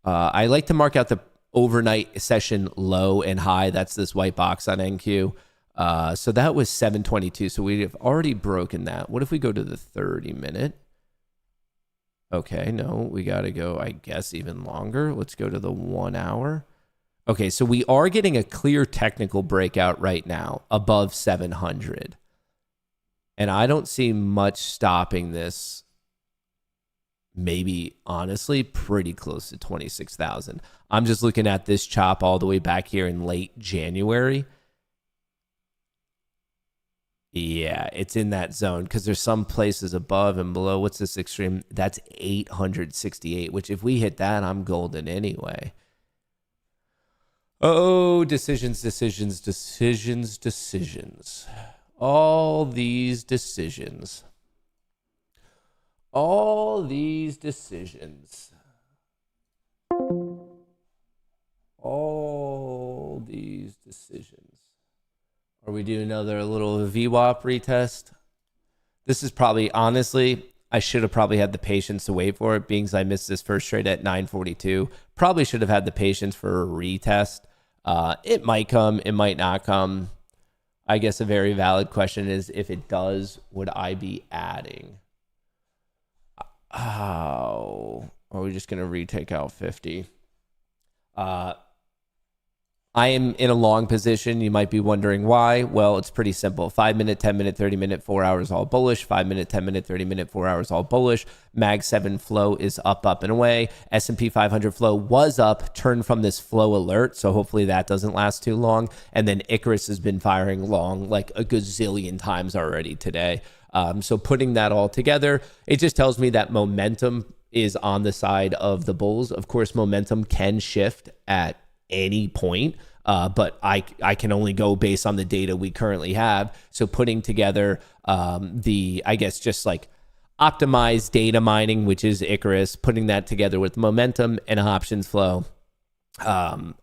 I like to mark out the overnight session low and high. That's this white box on NQ. So that was 722. So we have already broken that. What if we go to the 30 minute? Okay, no, we got to go, I guess, even longer. Let's go to the 1 hour. Okay, so we are getting a clear technical breakout right now above 700. And I don't see much stopping this. Maybe, honestly, pretty close to 26,000. I'm just looking at this chop all the way back here in late January. Yeah, it's in that zone because there's some places above and below. What's this extreme? That's 868, which if we hit that, I'm golden anyway. Oh, decisions. All these decisions. Are we doing another little VWAP retest? This is probably, honestly, I should have probably had the patience to wait for it, being as I missed this first trade at 942. Probably should have had the patience for a retest. It might come, it might not come. I guess a very valid question is, if it does, would I be adding? Oh, are we just going to retake out 50? I am in a long position. You might be wondering why. Well, it's pretty simple. 5 minute, 10 minute, 30 minute, 4 hours all bullish. 5 minute, 10 minute, 30 minute, 4 hours all bullish. Mag 7 flow is up and away. S&P 500 flow was up, turned from this flow alert. So hopefully that doesn't last too long. And then Icarus has been firing long like a gazillion times already today. So putting that all together, it just tells me that momentum is on the side of the bulls. Of course, momentum can shift at any point, but I can only go based on the data we currently have. So putting together I guess just like optimized data mining, which is Icarus, putting that together with momentum and options flow, I'm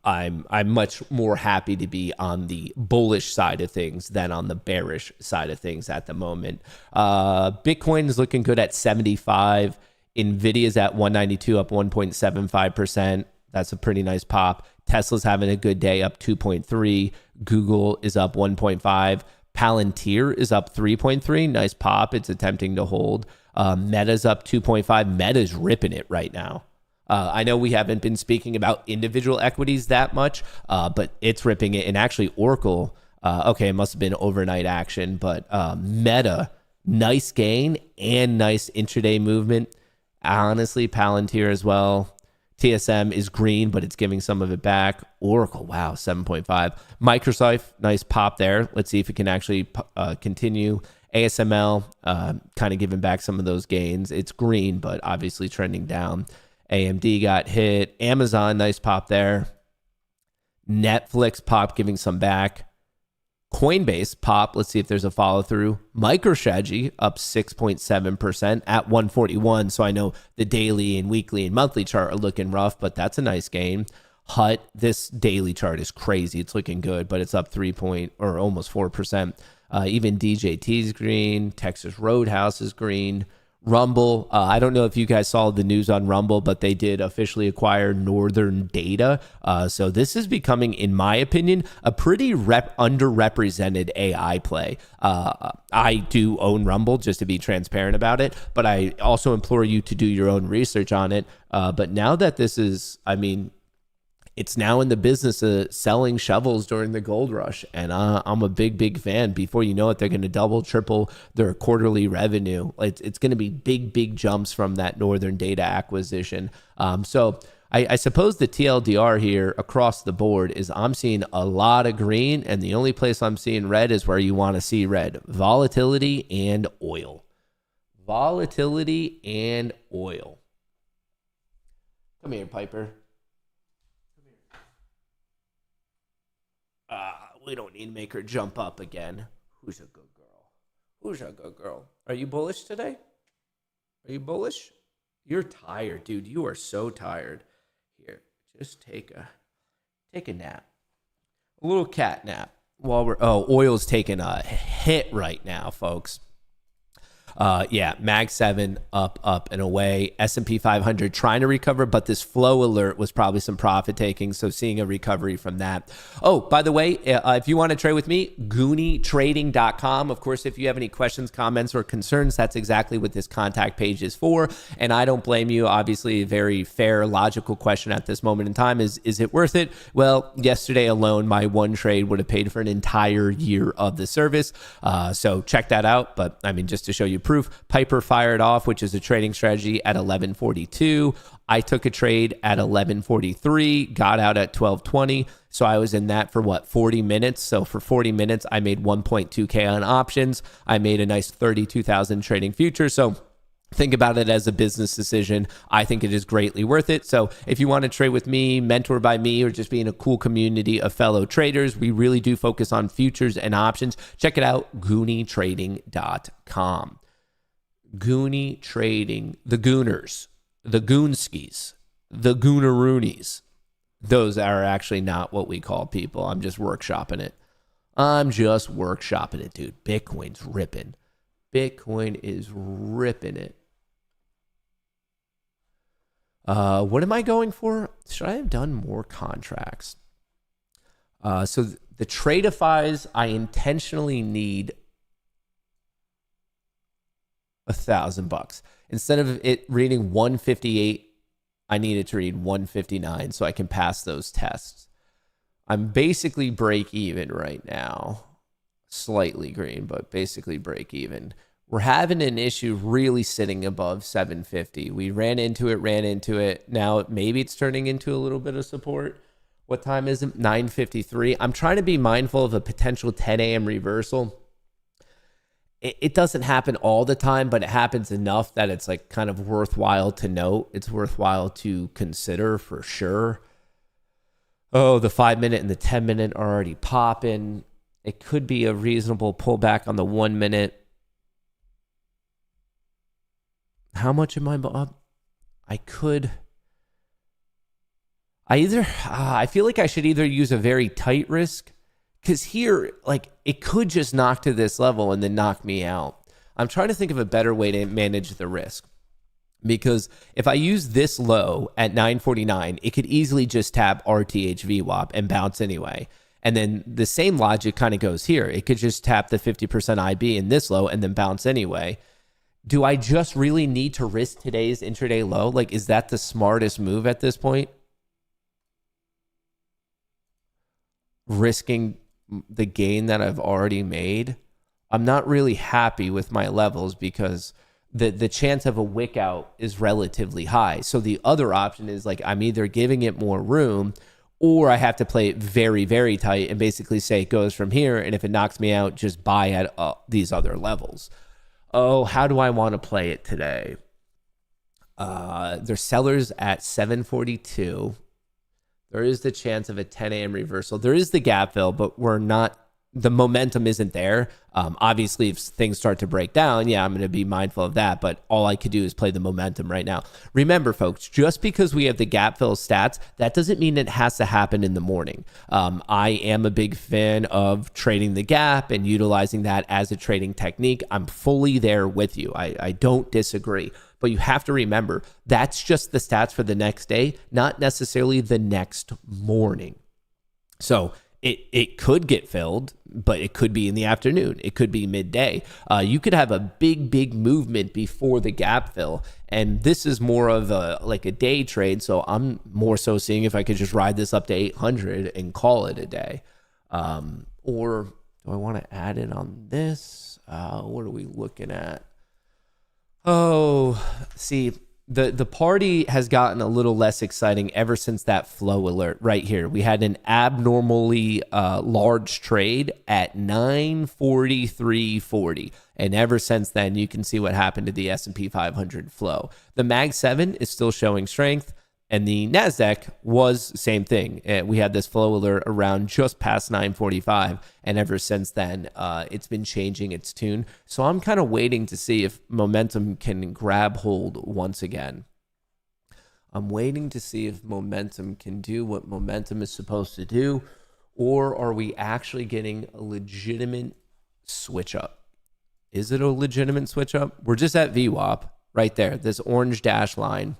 much more happy to be on the bullish side of things than on the bearish side of things at the moment. Bitcoin is looking good at 75. Nvidia's at 192, up 1.75%. That's a pretty nice pop. Tesla's having a good day, up 2.3. Google is up 1.5. Palantir is up 3.3. Nice pop. It's attempting to hold. Meta's up 2.5. Meta's ripping it right now. I know we haven't been speaking about individual equities that much, but it's ripping it. And actually, Oracle, okay, it must have been overnight action, but Meta, nice gain and nice intraday movement. Honestly, Palantir as well. TSM is green, but it's giving some of it back. Oracle, wow, 7.5. Microsoft, nice pop there. Let's see if it can actually continue. ASML, kind of giving back some of those gains. It's green, but obviously trending down. AMD got hit. Amazon, nice pop there. Netflix pop, giving some back. Coinbase pop, let's see if there's a follow through. MicroStrategy up 6.7% at 141. So I know the daily and weekly and monthly chart are looking rough, but that's a nice gain. HUT, this daily chart is crazy. It's looking good, but it's up 3 or almost 4%. Even DJT's green. Texas Roadhouse is green. Rumble, I don't know if you guys saw the news on Rumble, but they did officially acquire Northern Data. So this is becoming, in my opinion, a pretty underrepresented AI play. I do own Rumble, just to be transparent about it, but I also implore you to do your own research on it. But now that this is, I mean, it's now in the business of selling shovels during the gold rush. And I'm a big fan. Before you know it, they're going to double, triple their quarterly revenue. It's going to be big jumps from that Northern Data acquisition. So I suppose the TLDR here across the board is I'm seeing a lot of green, and the only place I'm seeing red is where you want to see red. Volatility and oil. Volatility and oil. Come here, Piper. We don't need to make her jump up again. Who's a good girl? Who's a good girl? Are you bullish today? Are you bullish? You're tired, dude. You are so tired. Here, just take a nap. A little cat nap while oil's taking a hit right now, folks. Mag 7 up and away. S&P 500 trying to recover, but this flow alert was probably some profit taking, so seeing a recovery from that. Oh, by the way, if you want to trade with me, GoonieTrading.com. Of course, if you have any questions, comments, or concerns, that's exactly what this contact page is for, and I don't blame you. Obviously, a very fair, logical question at this moment in time is it worth it? Well, yesterday alone, my one trade would have paid for an entire year of the service, so check that out. But I mean, just to show you proof, Piper fired off, which is a trading strategy, at 11:42. I took a trade at 11:43, got out at 12:20. So I was in that for 40 minutes. So for 40 minutes, I made 1.2K on options. I made a nice 32,000 trading futures. So think about it as a business decision. I think it is greatly worth it. So if you want to trade with me, mentored by me, or just be in a cool community of fellow traders, we really do focus on futures and options. Check it out, GoonieTrading.com. Goonie Trading, the Gooners, the Goonskis, the Goonaroonies. Those are actually not what we call people. I'm just workshopping it. Dude. Bitcoin's ripping. Bitcoin is ripping it. What am I going for? Should I have done more contracts? So the Tradeifys, I intentionally need $1,000. Instead of it reading 158, I need it to read 159 so I can pass those tests. I'm basically break even right now. Slightly green, but basically break even. We're having an issue really sitting above 750. We ran into it. Now maybe it's turning into a little bit of support. What time is it? 9:53. I'm trying to be mindful of a potential 10 a.m. reversal. it doesn't happen all the time, but it happens enough that it's like kind of worthwhile to note. It's worthwhile to consider for sure. Oh, the 5 minute and the 10 minute are already popping. It could be a reasonable pullback on the 1 minute. How much am I up? I feel like I should either use a very tight risk, because here, like, it could just knock to this level and then knock me out. I'm trying to think of a better way to manage the risk, because if I use this low at 949, it could easily just tap RTH VWAP and bounce anyway. And then the same logic kind of goes here. It could just tap the 50% IB in this low and then bounce anyway. Do I just really need to risk today's intraday low? Like, is that the smartest move at this point? Risking the gain that I've already made? I'm not really happy with my levels because the chance of a wick out is relatively high. So the other option is, like, I'm either giving it more room, or I have to play it very, very tight and basically say it goes from here, and if it knocks me out, just buy at these other levels. Oh, how do I want to play it today? There's sellers at 742. There is the chance of a 10 a.m. reversal. There is the gap fill, but the momentum isn't there. Obviously, if things start to break down, yeah, I'm going to be mindful of that, but all I could do is play the momentum right now. Remember, folks, just because we have the gap fill stats, that doesn't mean it has to happen in the morning. I am a big fan of trading the gap and utilizing that as a trading technique. I'm fully there with you. I don't disagree. But you have to remember, that's just the stats for the next day, not necessarily the next morning. So it could get filled, but it could be in the afternoon. It could be midday. You could have a big movement before the gap fill. And this is more of a day trade. So I'm more so seeing if I could just ride this up to 800 and call it a day. Or do I want to add it on this? What are we looking at? Oh, see, the party has gotten a little less exciting ever since that flow alert right here. We had an abnormally large trade at 943.40. And ever since then, you can see what happened to the S&P 500 flow. The Mag 7 is still showing strength. And the NASDAQ was same thing. We had this flow alert around just past 945. And ever since then, it's been changing its tune. So I'm kind of waiting to see if momentum can grab hold once again. I'm waiting to see if momentum can do what momentum is supposed to do. Or are we actually getting a legitimate switch up? Is it a legitimate switch up? We're just at VWAP right there. This orange dash line.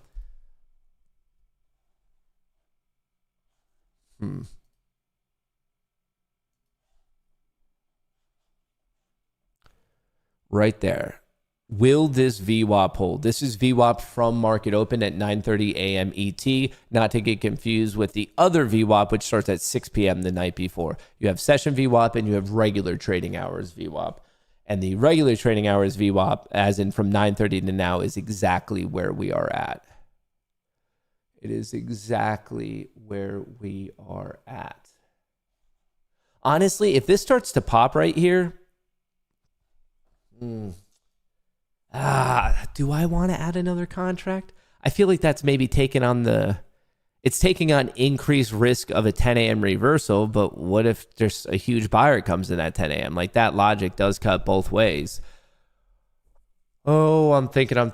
Right there. Will this VWAP hold? This is VWAP from market open at 9:30 a.m. ET, not to get confused with the other VWAP, which starts at 6 p.m. the night before. You have session VWAP and you have regular trading hours VWAP. And the regular trading hours VWAP, as in from 9:30 to now, is exactly where we are at. It is exactly where we are at. Honestly, if this starts to pop right here, do I want to add another contract? I feel like that's maybe taking on increased risk of a 10 a.m. reversal, but what if there's a huge buyer comes in at 10 a.m.? Like, that logic does cut both ways. Oh, I'm thinking. You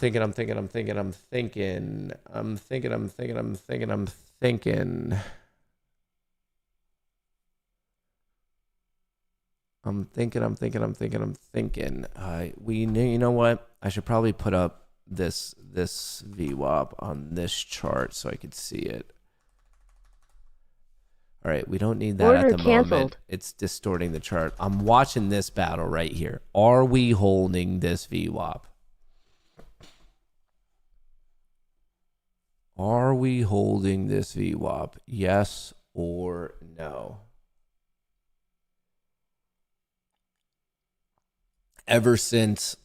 know what? I should probably put up this VWAP on this chart so I could see it. All right, we don't need that Order at the canceled. moment. It's distorting the chart. I'm watching this battle right here. Are we holding this VWAP? Are we holding this VWAP? Yes or no? Ever since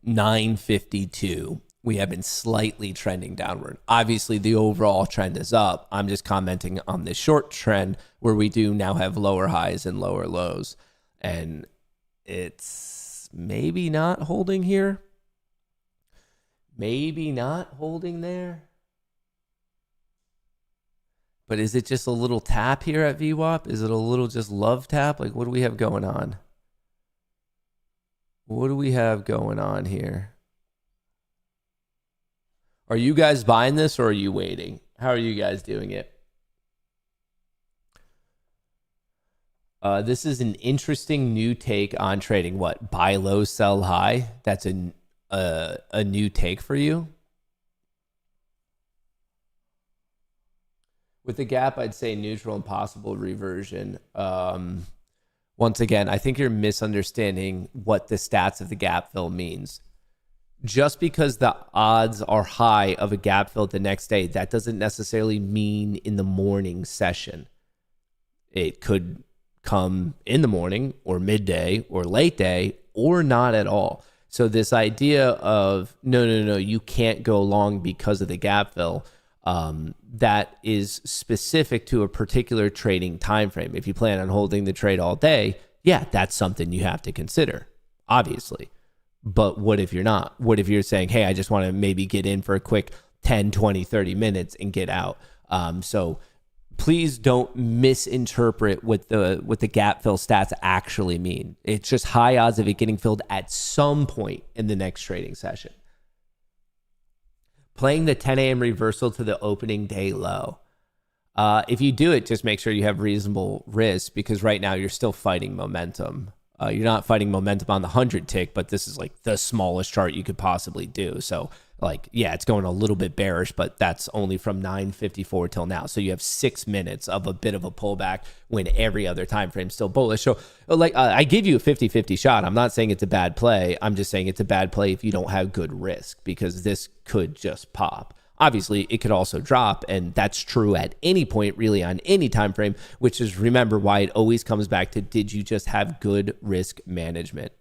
952, we have been slightly trending downward. Obviously, the overall trend is up. I'm just commenting on this short trend where we do now have lower highs and lower lows. And it's maybe not holding here. Maybe not holding there. But is it just a little tap here at VWAP? Is it a little just love tap? Like, what do we have going on? What do we have going on here? Are you guys buying this or are you waiting? How are you guys doing it? This is an interesting new take on trading. What? Buy low, sell high? That's a new take for you? With the gap, I'd say neutral and possible reversion. Once again, I think you're misunderstanding what the stats of the gap fill means. Just because the odds are high of a gap fill the next day, that doesn't necessarily mean in the morning session. It could come in the morning or midday or late day or not at all. So this idea of no, you can't go long because of the gap fill, that is specific to a particular trading time frame. If you plan on holding the trade all day, yeah, that's something you have to consider, obviously. But what if you're not? What if you're saying, hey, I just want to maybe get in for a quick 10, 20, 30 minutes and get out? So please don't misinterpret what the gap fill stats actually mean. It's just high odds of it getting filled at some point in the next trading session. Playing the 10 a.m. reversal to the opening day low. If you do it, just make sure you have reasonable risk, because right now you're still fighting momentum. You're not fighting momentum on the 100 tick, but this is like the smallest chart you could possibly do. So like, yeah, it's going a little bit bearish, but that's only from 9:54 till now. So you have 6 minutes of a bit of a pullback when every other time frame is still bullish. So like, I give you a 50-50 shot. I'm not saying it's a bad play. I'm just saying it's a bad play if you don't have good risk, because this could just pop. Obviously, it could also drop, and that's true at any point, really, on any time frame, which is, remember, why it always comes back to, did you just have good risk management?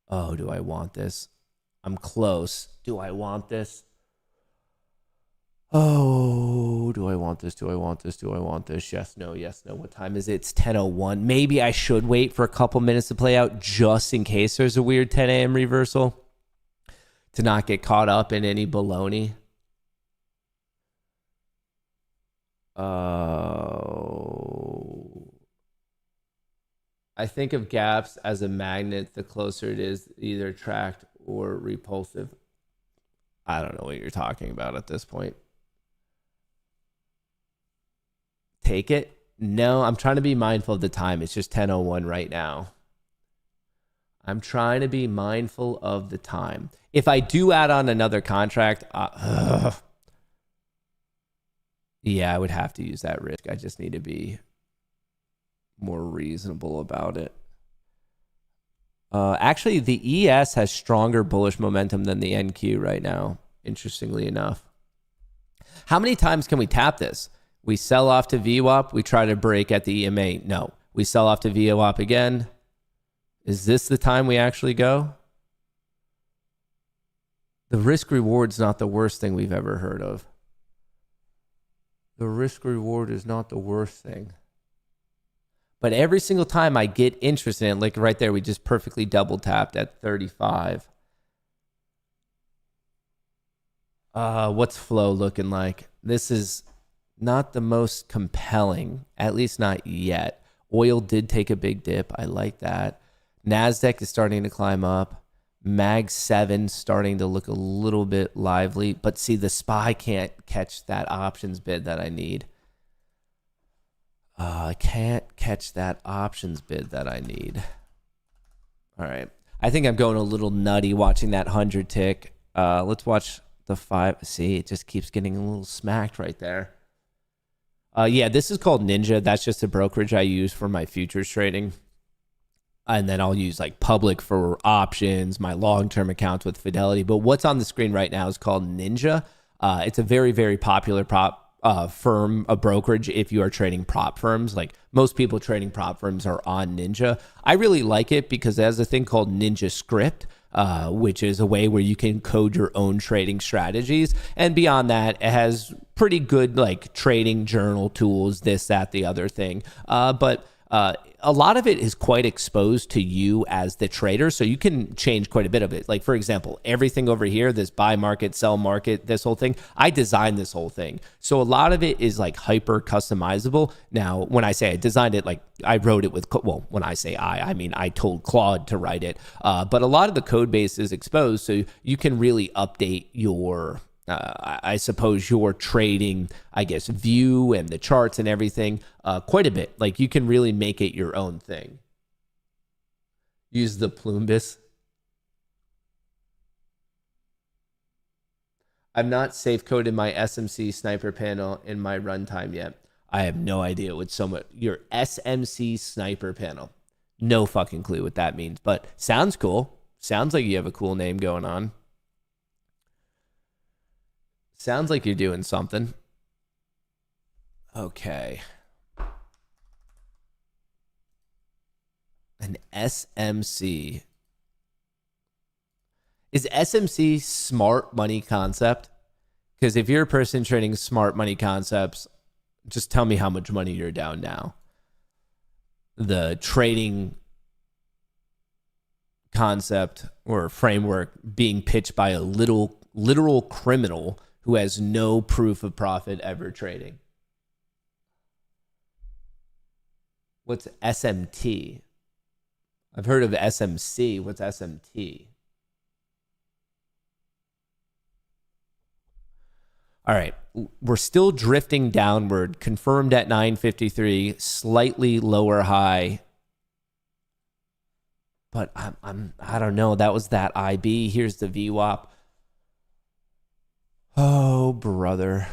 Oh, do I want this? I'm close. Do I want this? Oh, do I want this? Do I want this? Do I want this? Yes, no, yes, no. What time is it? It's 10:01. Maybe I should wait for a couple minutes to play out just in case there's a weird 10 a.m. reversal, to not get caught up in any baloney. I think of gaps as a magnet. The closer it is, either attract or repulsive. I don't know what you're talking about at this point. Take it? No, I'm trying to be mindful of the time. It's just 10:01 right now. I'm trying to be mindful of the time. If I do add on another contract, yeah, I would have to use that risk. I just need to be more reasonable about it. Actually, the ES has stronger bullish momentum than the NQ right now, interestingly enough. How many times can we tap this? We sell off to VWAP. We try to break at the EMA. No. We sell off to VWAP again. Is this the time we actually go? The risk reward's not the worst thing we've ever heard of. The risk reward is not the worst thing. But every single time I get interested in it, like right there, we just perfectly double tapped at 35. What's flow looking like? This is not the most compelling, at least not yet. Oil did take a big dip. I like that. NASDAQ is starting to climb up. Mag 7 starting to look a little bit lively. But see, the SPY can't catch that options bid that I need. I can't catch that options bid that I need. All right. I think I'm going a little nutty watching that 100 tick. Let's watch the 5. See, it just keeps getting a little smacked right there. Yeah, this is called Ninja. That's just a brokerage I use for my futures trading. And then I'll use like public for options, my long-term accounts with Fidelity. But what's on the screen right now is called Ninja. It's a very, very popular firm, a brokerage if you are trading prop firms. Like most people trading prop firms are on Ninja. I really like it because it has a thing called Ninja Script, which is a way where you can code your own trading strategies. And beyond that, it has pretty good like trading journal tools, this, that, the other thing. But a lot of it is quite exposed to you as the trader, so you can change quite a bit of it. Like, for example, everything over here, this buy market, sell market, this whole thing, I designed this whole thing. So a lot of it is like hyper customizable. Now, when I say I designed it, like I wrote it with, well, when I say I mean I told Claude to write it. But a lot of the code base is exposed, so you can really update your I suppose your trading, I guess, view and the charts and everything quite a bit. Like you can really make it your own thing. Use the Plumbus. I've not safe coded my SMC sniper panel in my runtime yet. I have no idea what your SMC sniper panel. No fucking clue what that means, but sounds cool. Sounds like you have a cool name going on. Sounds like you're doing something. Okay. An SMC. Is SMC smart money concept? Because if you're a person trading smart money concepts, just tell me how much money you're down now. The trading concept or framework being pitched by a literal criminal who has no proof of profit ever trading. What's SMT? I've heard of SMC. What's SMT? All right, we're still drifting downward. Confirmed at 953, slightly lower high. But I don't know. That was that IB. Here's the VWAP. Oh, brother.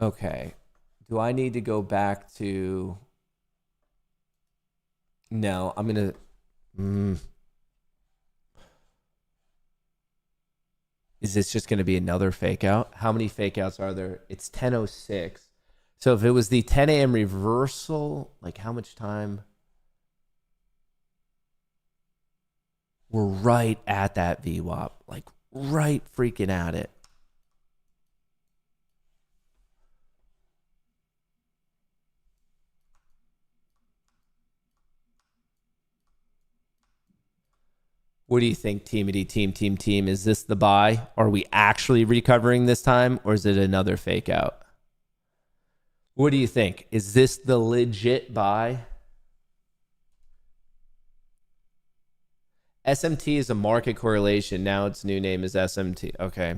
Okay. Do I need to go back to... No, I'm going to... Is this just going to be another fake out? How many fake outs are there? It's 10:06. So if it was the 10 a.m. reversal, like how much time? We're right at that VWAP. Like right freaking at it. What do you think, teamity team? Is this the buy? Are we actually recovering this time, or is it another fake out? What do you think? Is this the legit buy? SMT is a market correlation. Now its new name is SMT. Okay.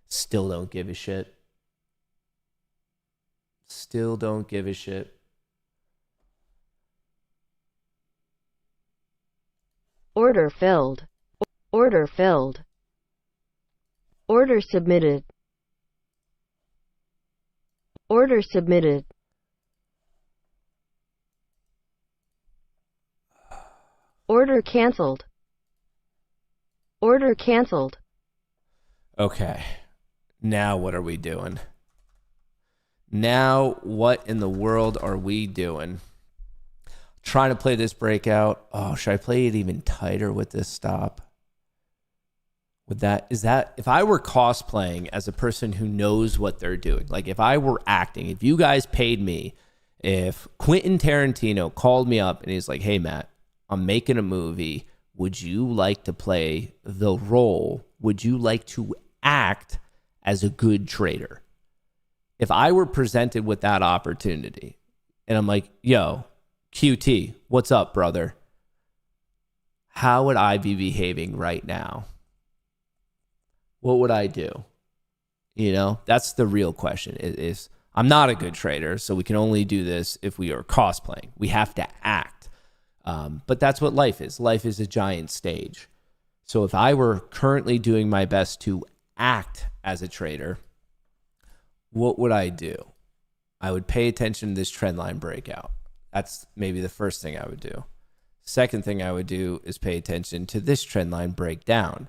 Still don't give a shit. Still don't give a shit. Order filled. Order filled. Order submitted. Order submitted. Order canceled. Order canceled. Okay. Now what are we doing? Now what in the world are we doing? Trying to play this breakout. Oh, should I play it even tighter with this stop? If I were cosplaying as a person who knows what they're doing, like if I were acting, if you guys paid me, if Quentin Tarantino called me up and he's like, hey, Matt, I'm making a movie. Would you like to play the role? Would you like to act as a good trader? If I were presented with that opportunity and I'm like, yo, QT, what's up, brother? How would I be behaving right now? What would I do? You know, that's the real question. Is I'm not a good trader, so we can only do this if we are cosplaying. We have to act. But that's what life is. Life is a giant stage. So if I were currently doing my best to act as a trader, what would I do? I would pay attention to this trendline breakout. That's maybe the first thing I would do. Second thing I would do is pay attention to this trendline breakdown.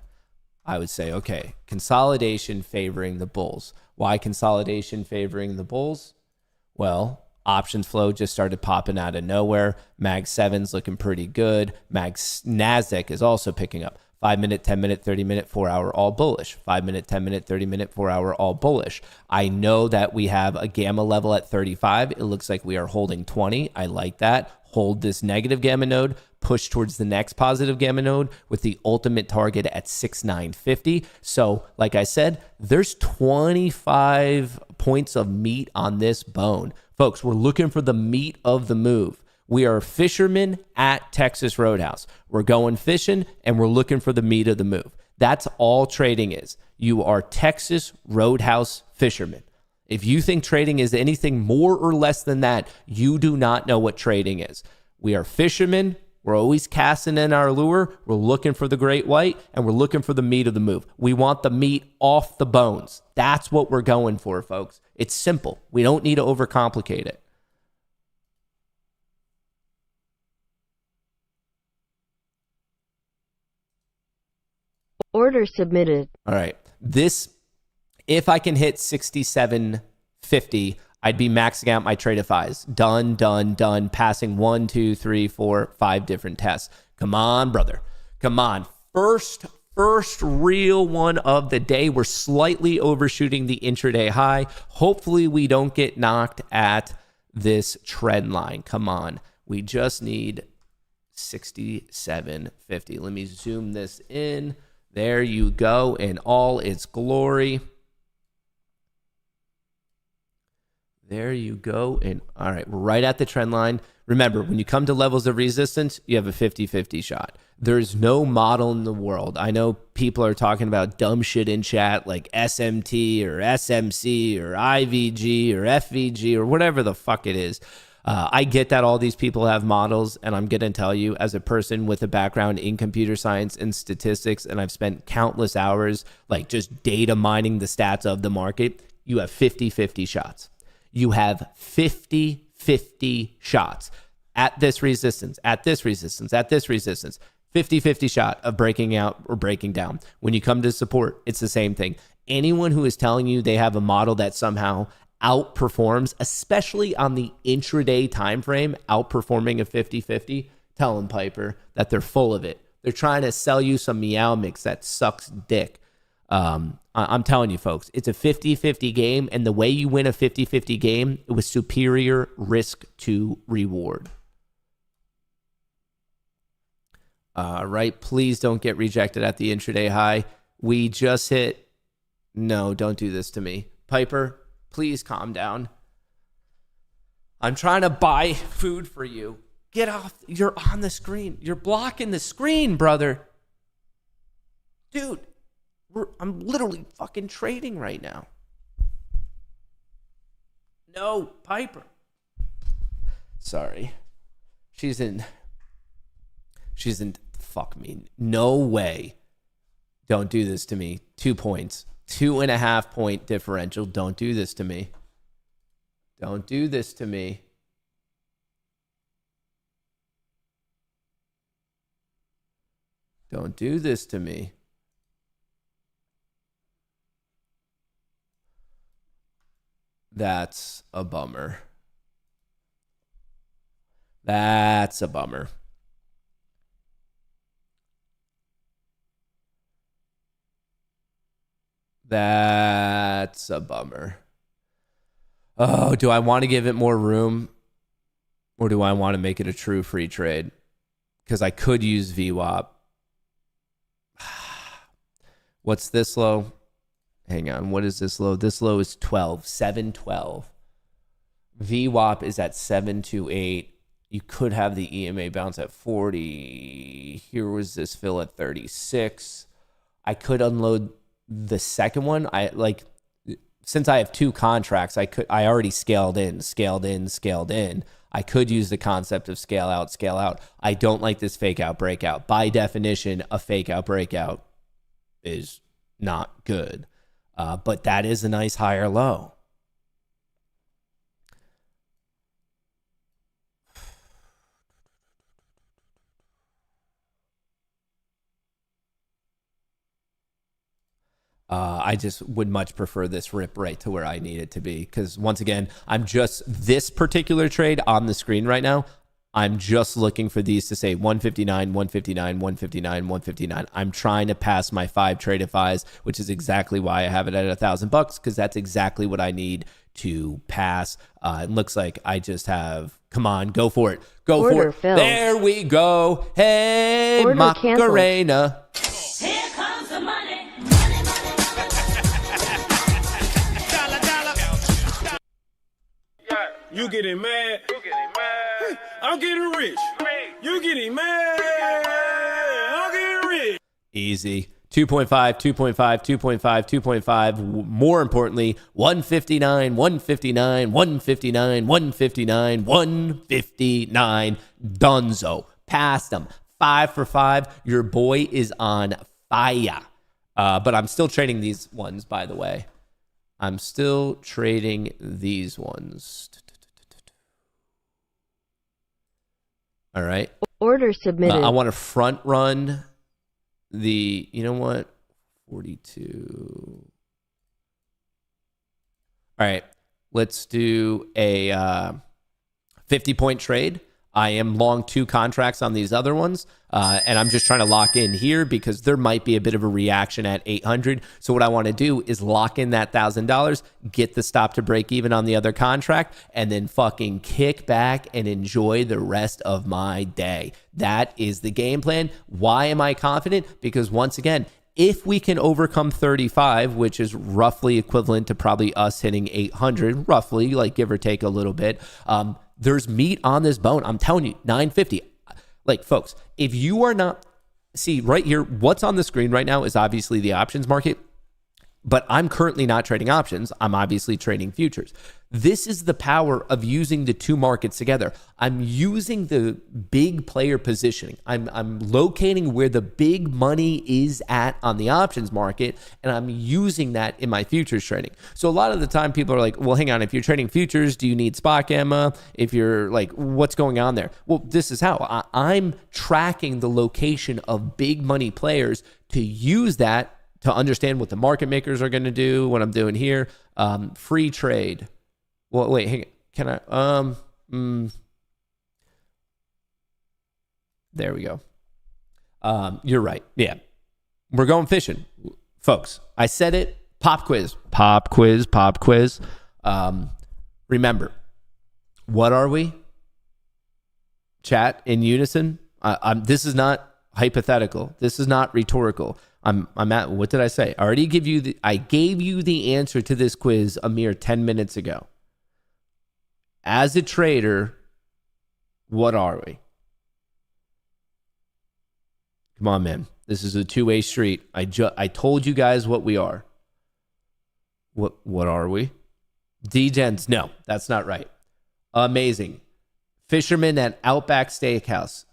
I would say, okay, consolidation favoring the bulls. Why consolidation favoring the bulls? Well, options flow just started popping out of nowhere. Mag 7's looking pretty good. Nasdaq is also picking up. 5 minute, 10 minute, 30 minute, 4 hour, all bullish. 5 minute, 10 minute, 30 minute, 4 hour, all bullish. I know that we have a gamma level at 35. It looks like we are holding 20. I like that. Hold this negative gamma node, push towards the next positive gamma node with the ultimate target at 6950. So like I said, there's 25 points of meat on this bone. Folks, we're looking for the meat of the move. We are fishermen at Texas Roadhouse. We're going fishing and we're looking for the meat of the move. That's all trading is. You are Texas Roadhouse fishermen. If you think trading is anything more or less than that, you do not know what trading is. We are fishermen. We're always casting in our lure. We're looking for the great white and we're looking for the meat of the move. We want the meat off the bones. That's what we're going for, folks. It's simple. We don't need to overcomplicate it. Order submitted. All right. This, if I can hit 6750, I'd be maxing out my trade FIs. Done, done, done. Passing 1, 2, 3, 4, 5 different tests. Come on, brother. Come on. First real one of the day. We're slightly overshooting the intraday high. Hopefully we don't get knocked at this trend line. Come on. We just need 6750. Let me zoom this in. There you go in all its glory. There you go. And all right, we're right at the trend line. Remember, when you come to levels of resistance, you have a 50-50 shot. There's no model in the world. I know people are talking about dumb shit in chat like SMT or SMC or IVG or FVG or whatever the fuck it is. I get that all these people have models, and I'm going to tell you, as a person with a background in computer science and statistics, and I've spent countless hours like just data mining the stats of the market, you have 50-50 shots. You have 50-50 shots at this resistance, at this resistance, at this resistance. 50-50 shot of breaking out or breaking down. When you come to support, it's the same thing. Anyone who is telling you they have a model that somehow outperforms, especially on the intraday time frame, outperforming a 50-50, tell them, Piper, that they're full of it. They're trying to sell you some meow mix that sucks dick. I'm telling you, folks, it's a 50-50 game, and the way you win a 50-50 game, it was superior risk to reward. Right, please don't get rejected at the intraday high. We just hit... No, don't do this to me. Piper, please calm down. I'm trying to buy food for you. Get off. You're on the screen. You're blocking the screen, brother. Dude, I'm literally fucking trading right now. No, Piper. Sorry. She's in, fuck me. No way. Don't do this to me. 2 points. 2.5 point differential. Don't do this to me. Don't do this to me. Don't do this to me. That's a bummer. That's a bummer. That's a bummer. Oh, do I want to give it more room? Or do I want to make it a true free trade? Because I could use VWAP. What's this low? Hang on. What is this low? This low is 12. 712. VWAP is at 728. You could have the EMA bounce at 40. Here was this fill at 36. I could unload the second one. Since I have 2 contracts, I already scaled in. I could use the concept of scale out. I don't like this fake out breakout. By definition, a fake out breakout is not good. But that is a nice higher low. I just would much prefer this rip right to where I need it to be. Because once again, I'm just this particular trade on the screen right now. I'm just looking for these to say 159, 159, 159, 159. I'm trying to pass my 5 traded FIs, which is exactly why I have it at $1,000, because that's exactly what I need to pass. It looks like I just have, come on, go for it. Go Order for it. filled. There we go. Hey, Order Macarena. Here comes the money. You getting mad? I'm getting rich. You getting mad? I'm getting rich. Easy. 2.5, 2.5, 2.5, 2.5. More importantly, 159, 159, 159, 159, 159. Dunzo. Passed them. 5 for 5. Your boy is on fire. But I'm still trading these ones, by the way. I'm still trading these ones. All right. Order submitted. I want to front run the, you know what? 42. All right. Let's do a 50-point trade. I am long 2 contracts on these other ones, and I'm just trying to lock in here because there might be a bit of a reaction at 800. So what I want to do is lock in that $1,000, get the stop to break even on the other contract, and then fucking kick back and enjoy the rest of my day. That is the game plan. Why am I confident? Because once again, if we can overcome 35, which is roughly equivalent to probably us hitting 800, roughly, like give or take a little bit, there's meat on this bone. I'm telling you, 950. Like, folks, if you are not, see right here, what's on the screen right now is obviously the options market, but I'm currently not trading options. I'm obviously trading futures. This is the power of using the 2 markets together. I'm using the big player positioning. I'm locating where the big money is at on the options market, and I'm using that in my futures trading. So a lot of the time people are like, well, hang on, if you're trading futures, do you need spot gamma? If you're like, what's going on there? Well, this is how I'm tracking the location of big money players to use that to understand what the market makers are going to do, what I'm doing here. Free trade. Well, wait, hang on. Can I? There we go. You're right. Yeah. We're going fishing. Folks, I said it. Pop quiz. Pop quiz. Pop quiz. Remember, what are we? Chat in unison. This is not hypothetical. This is not rhetorical. I'm at, what did I say? I gave you the answer to this quiz a mere 10 minutes ago. As a trader, what are we? Come on, man. This is a 2-way street. I told you guys what we are. What are we? D-Gens. No, that's not right. Amazing. Fishermen at Outback Steakhouse.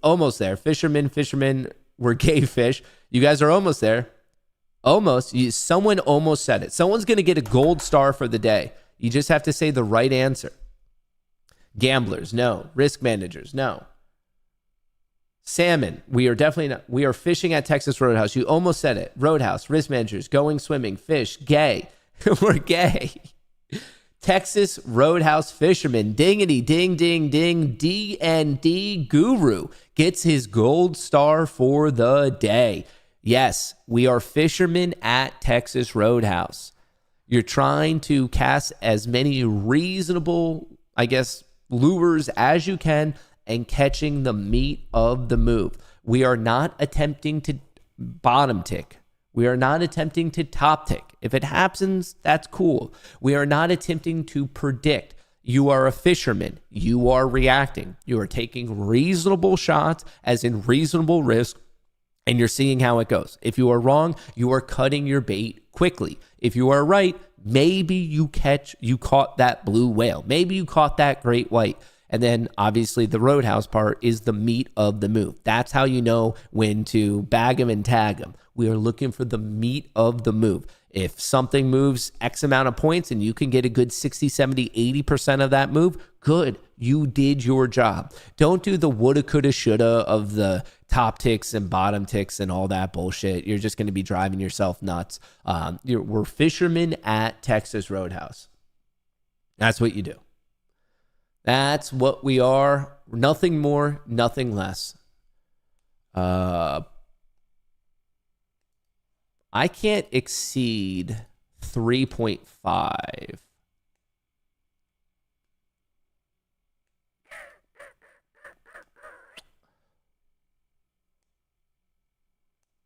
Almost there. Fishermen. We're gay fish. You guys are almost there. Almost. Someone almost said it. Someone's going to get a gold star for the day. You just have to say the right answer. Gamblers, no. Risk managers, no. Salmon, we are definitely not. We are fishing at Texas Roadhouse. You almost said it. Roadhouse, risk managers, going swimming, fish, gay. We're gay. Texas Roadhouse fisherman, dingity, ding, ding, ding, D&D guru gets his gold star for the day. Yes, we are fishermen at Texas Roadhouse. You're trying to cast as many reasonable, I guess, lures as you can and catching the meat of the move. We are not attempting to bottom tick. We are not attempting to top tick. If it happens, that's cool. We are not attempting to predict. You are a fisherman. You are reacting. You are taking reasonable shots, as in reasonable risk, and you're seeing how it goes. If you are wrong, you are cutting your bait quickly. If you are right, maybe you caught that blue whale. Maybe you caught that great white. And then obviously the Roadhouse part is the meat of the move. That's how you know when to bag them and tag them. We are looking for the meat of the move. If something moves X amount of points and you can get a good 60, 70, 80% of that move, good. You did your job. Don't do the woulda, coulda, shoulda of the top ticks and bottom ticks and all that bullshit. You're just going to be driving yourself nuts. We're fishermen at Texas Roadhouse. That's what you do. That's what we are. Nothing more, nothing less. I can't exceed 3.5.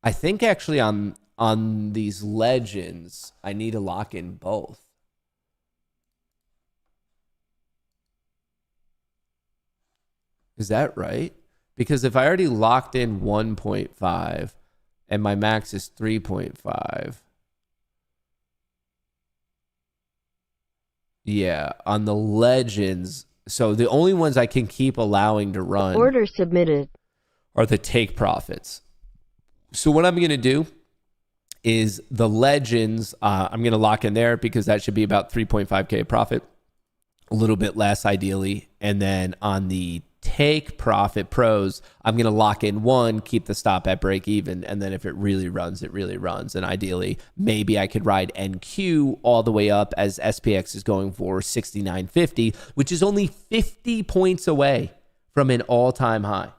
I think actually on these legends, I need to lock in both. Is that right? Because if I already locked in 1.5 and my max is 3.5, yeah, on the legends, so the only ones I can keep allowing to run Order submitted. are the take profits. So what I'm going to do is the legends, I'm going to lock in there because that should be about 3.5K profit, a little bit less ideally. And then on the take profit pros, I'm going to lock in one, keep the stop at break even. And then if it really runs, it really runs. And ideally, maybe I could ride NQ all the way up as SPX is going for 69.50, which is only 50 points away from an all-time high.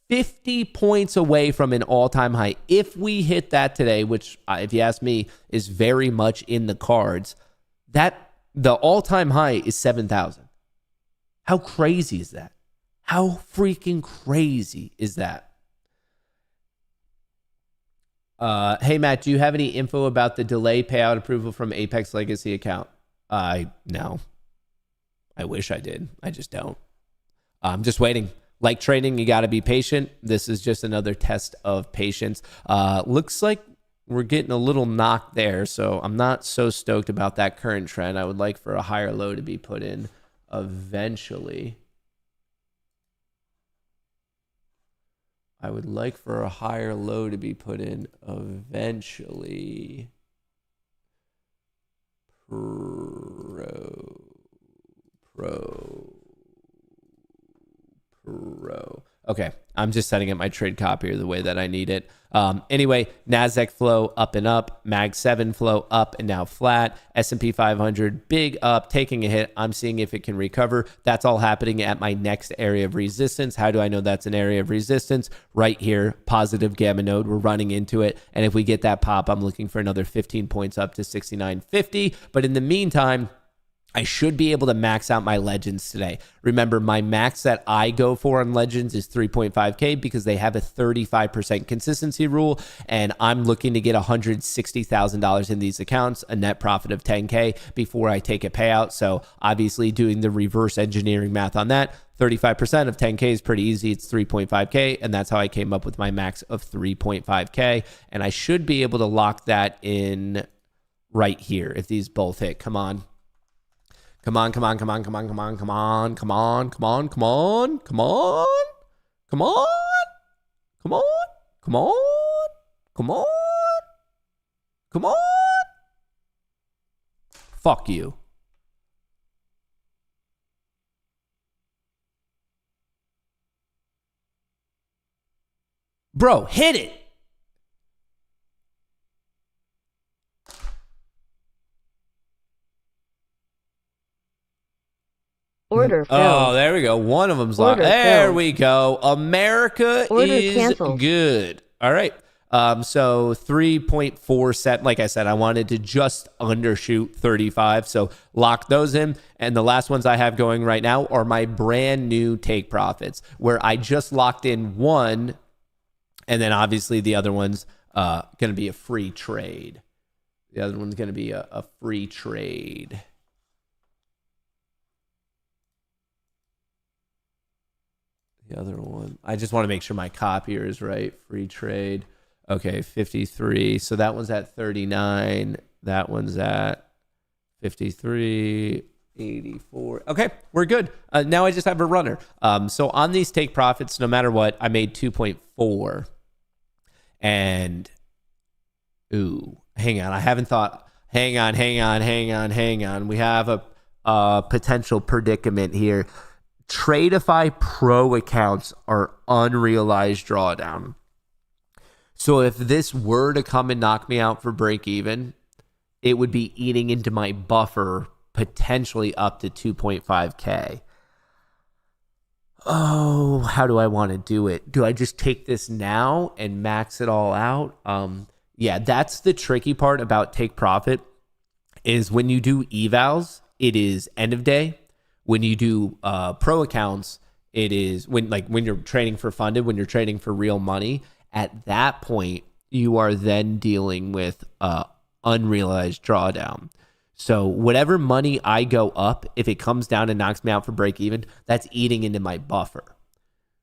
50 points away from an all-time high. If we hit that today, which if you ask me is very much in the cards, that the all-time high is 7,000. How crazy is that? How freaking crazy is that? Hey Matt, do you have any info about the delay payout approval from Apex Legacy account? No. I wish I did. I just don't. I'm just waiting. Like trading, you got to be patient. This is just another test of patience. Looks like we're getting a little knock there, so I'm not so stoked about that current trend. I would like for a higher low to be put in eventually. I would like for a higher low to be put in eventually. Pro. Okay, I'm just setting up my trade copier the way that I need it. Anyway, NASDAQ flow up and up, MAG 7 flow up and now flat, S&P 500 big up, taking a hit. I'm seeing if it can recover. That's all happening at my next area of resistance. How do I know that's an area of resistance? Right here, positive gamma node. We're running into it. And if we get that pop, I'm looking for another 15 points up to 69.50. But in the meantime, I should be able to max out my legends today. Remember, my max that I go for on legends is 3.5K because they have a 35% consistency rule, and I'm looking to get $160,000 in these accounts, a net profit of 10K before I take a payout. So obviously doing the reverse engineering math on that, 35% of 10K is pretty easy. It's 3.5K, and that's how I came up with my max of 3.5K. And I should be able to lock that in right here if these both hit. Come on. Come on, come on, come on, come on, come on, come on, come on, come on, come on, come on, come on, come on, come on, come on, come on. Fuck you. Bro, hit it. Order filled. Oh, there we go. One of them's locked. There we go. America is canceled. Good. All right. So 3.47. Like I said, I wanted to just undershoot 35. So lock those in. And the last ones I have going right now are my brand new take profits, where I just locked in one. And then obviously the other one's going to be a free trade. The other one's going to be a free trade. The other one, I just want to make sure my copier is right. Free trade. Okay, 53. So that one's at 39. That one's at 53, 84. Okay, we're good. Now I just have a runner. So on these take profits, no matter what, I made 2.4. And, ooh, hang on. I haven't thought. Hang on. We have a potential predicament here. Tradeify Pro accounts are unrealized drawdown. So if this were to come and knock me out for break even, it would be eating into my buffer potentially up to 2.5K. Oh, how do I want to do it? Do I just take this now and max it all out? Yeah, that's the tricky part about take profit is when you do evals, it is end of day. When you do pro accounts, it is when you're trading for funded, when you're trading for real money. At that point, you are then dealing with unrealized drawdown. So whatever money I go up, if it comes down and knocks me out for break even, that's eating into my buffer.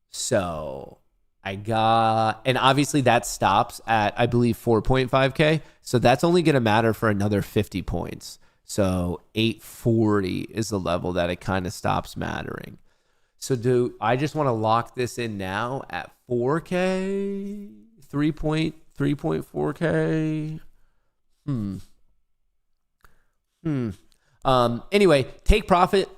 So and obviously that stops at, I believe, 4.5K. So that's only going to matter for another 50 points. So 840 is the level that it kind of stops mattering. So I just want to lock this in now at 4K, 3.4K. Anyway, take profit.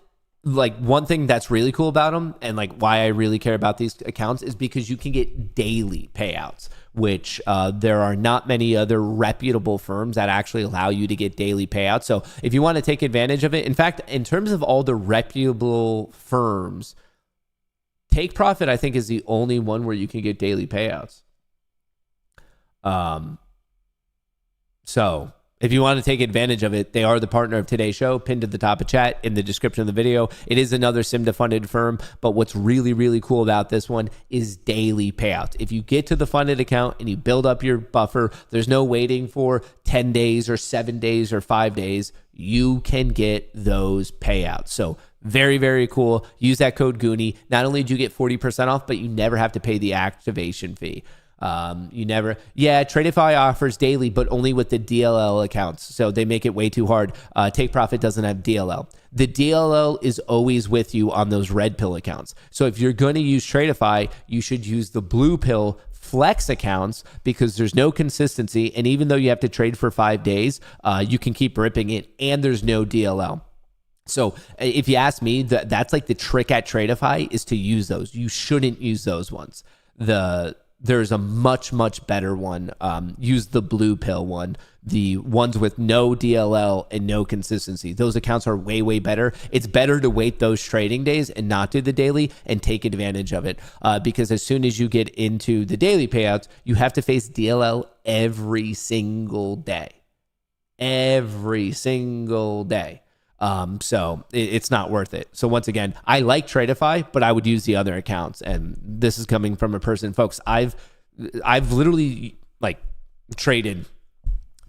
Like one thing that's really cool about them and like why I really care about these accounts is because you can get daily payouts, which there are not many other reputable firms that actually allow you to get daily payouts. So if you want to take advantage of it, in fact, in terms of all the reputable firms, Take Profit, I think, is the only one where you can get daily payouts. So if you want to take advantage of it, they are the partner of today's show, pinned at the top of chat in the description of the video. It is another SIMDA funded firm, but what's really, really cool about this one is daily payouts. If you get to the funded account and you build up your buffer, there's no waiting for 10 days or 7 days or 5 days. You can get those payouts. So very, very cool. Use that code Goonie. Not only do you get 40% off, but you never have to pay the activation fee. Tradeify offers daily, but only with the DLL accounts. So they make it way too hard. Take Profit doesn't have DLL. The DLL is always with you on those red pill accounts. So if you're going to use Tradeify, you should use the blue pill flex accounts because there's no consistency. And even though you have to trade for 5 days, you can keep ripping it and there's no DLL. So if you ask me, that's like the trick at Tradeify is to use those. You shouldn't use those ones. There's a much, much better one. Use the blue pill one. The ones with no DLL and no consistency. Those accounts are way, way better. It's better to wait those trading days and not do the daily and take advantage of it. Because as soon as you get into the daily payouts, you have to face DLL every single day. Every single day. So it's not worth it. So once again, I like Tradeify, but I would use the other accounts. And this is coming from a person, folks. I've literally like traded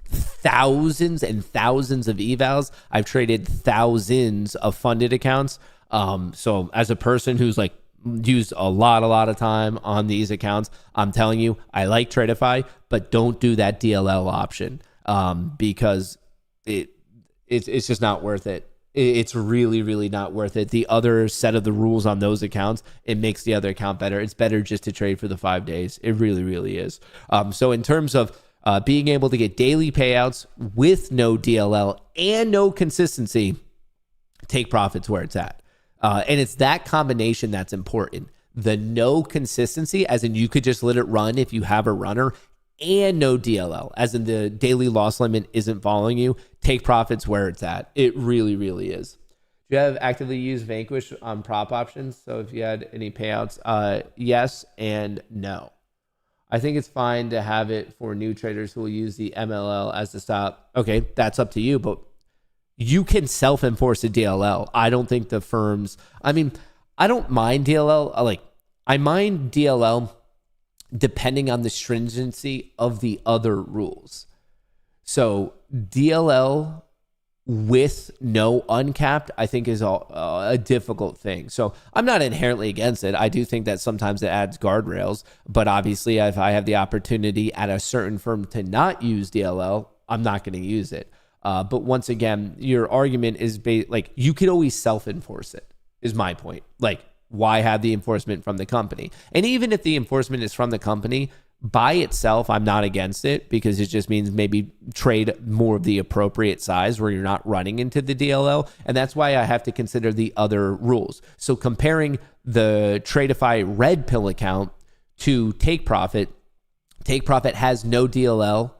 thousands and thousands of evals. I've traded thousands of funded accounts. So as a person who's like used a lot of time on these accounts, I'm telling you, I like Tradeify, but don't do that DLL option, because it's just not worth it. It's really, really not worth it. The other set of the rules on those accounts, it makes the other account better. It's better just to trade for the 5 days. It really, really is. So in terms of being able to get daily payouts with no DLL and no consistency, Take Profit's where it's at. And it's that combination that's important. The no consistency, as in you could just let it run if you have a runner, and no DLL, as in the daily loss limit isn't following you. Take Profit's where it's at. It really, really is. Do you have actively used Vanquish on prop options? So if you had any payouts, yes and no. I think it's fine to have it for new traders who will use the MLL as the stop. Okay, that's up to you, but you can self-enforce a DLL. I don't think the firms, I don't mind DLL. I mind DLL depending on the stringency of the other rules. So DLL with no uncapped, I think is a difficult thing. So I'm not inherently against it. I do think that sometimes it adds guardrails, but obviously if I have the opportunity at a certain firm to not use DLL, I'm not going to use it. But once again, your argument is you could always self-enforce it, is my point. Why have the enforcement from the company? And even if the enforcement is from the company, by itself, I'm not against it because it just means maybe trade more of the appropriate size where you're not running into the DLL. And that's why I have to consider the other rules. So comparing the Tradeify red pill account to Take Profit has no DLL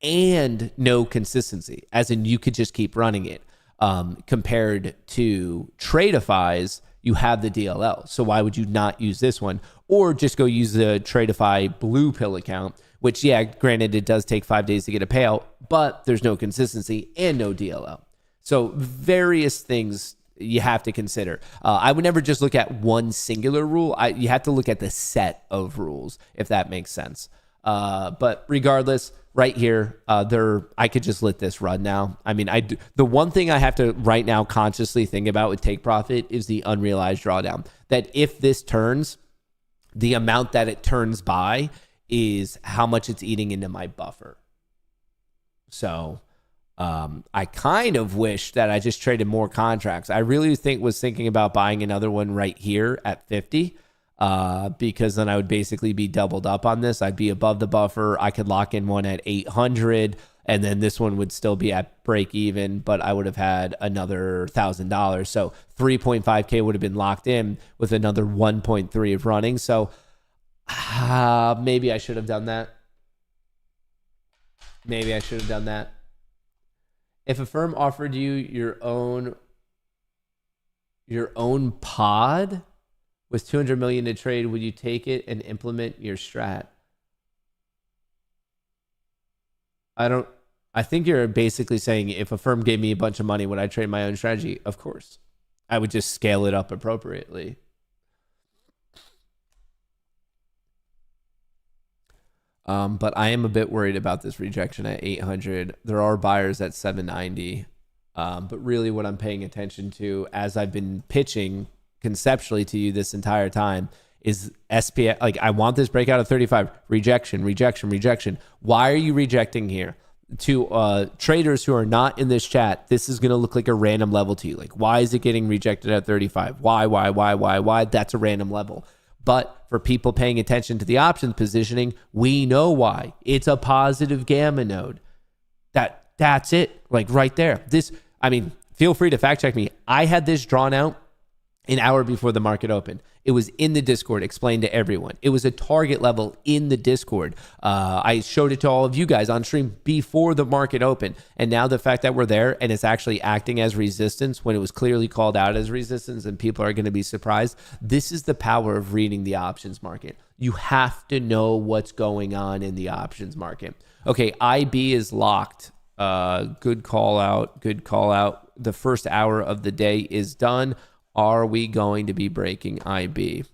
and no consistency, as in you could just keep running it. Compared to Tradeify's, you have the DLL. So why would you not use this one? Or just go use the Tradeify Blue Pill account, which, yeah, granted, it does take 5 days to get a payout, but there's no consistency and no DLL. So various things you have to consider. I would never just look at one singular rule. You have to look at the set of rules, if that makes sense. But regardless, right here, I could just let this run now. I mean, the one thing I have to right now consciously think about with take profit is the unrealized drawdown. That if this turns, the amount that it turns by is how much it's eating into my buffer. So I kind of wish that I just traded more contracts. I really was thinking about buying another one right here at 50. Because then I would basically be doubled up on this. I'd be above the buffer. I could lock in one at 800, and then this one would still be at break even, but I would have had another $1,000. So 3.5K would have been locked in with another 1.3 of running. So maybe I should have done that. If a firm offered you your own pod with 200 million to trade, would you take it and implement your strat? I think you're basically saying if a firm gave me a bunch of money, would I trade my own strategy? Of course. I would just scale it up appropriately. But I am a bit worried about this rejection at 800. There are buyers at 790. But really what I'm paying attention to as I've been pitching conceptually to you this entire time is SPX. Like, I want this breakout of 35. Rejection. Why are you rejecting here? To traders who are not in this chat, this is going to look like a random level to you. Like, why is it getting rejected at 35? Why? That's a random level. But for people paying attention to the options positioning, we know why. It's a positive gamma node. That's it. Like, right there. Feel free to fact check me. I had this drawn out an hour before the market opened. It was in the Discord, explained to everyone. It was a target level in the Discord. I showed it to all of you guys on stream before the market opened. And now the fact that we're there and it's actually acting as resistance when it was clearly called out as resistance and people are going to be surprised. This is the power of reading the options market. You have to know what's going on in the options market. Okay, IB is locked. Good call out. The first hour of the day is done. Are we going to be breaking IB?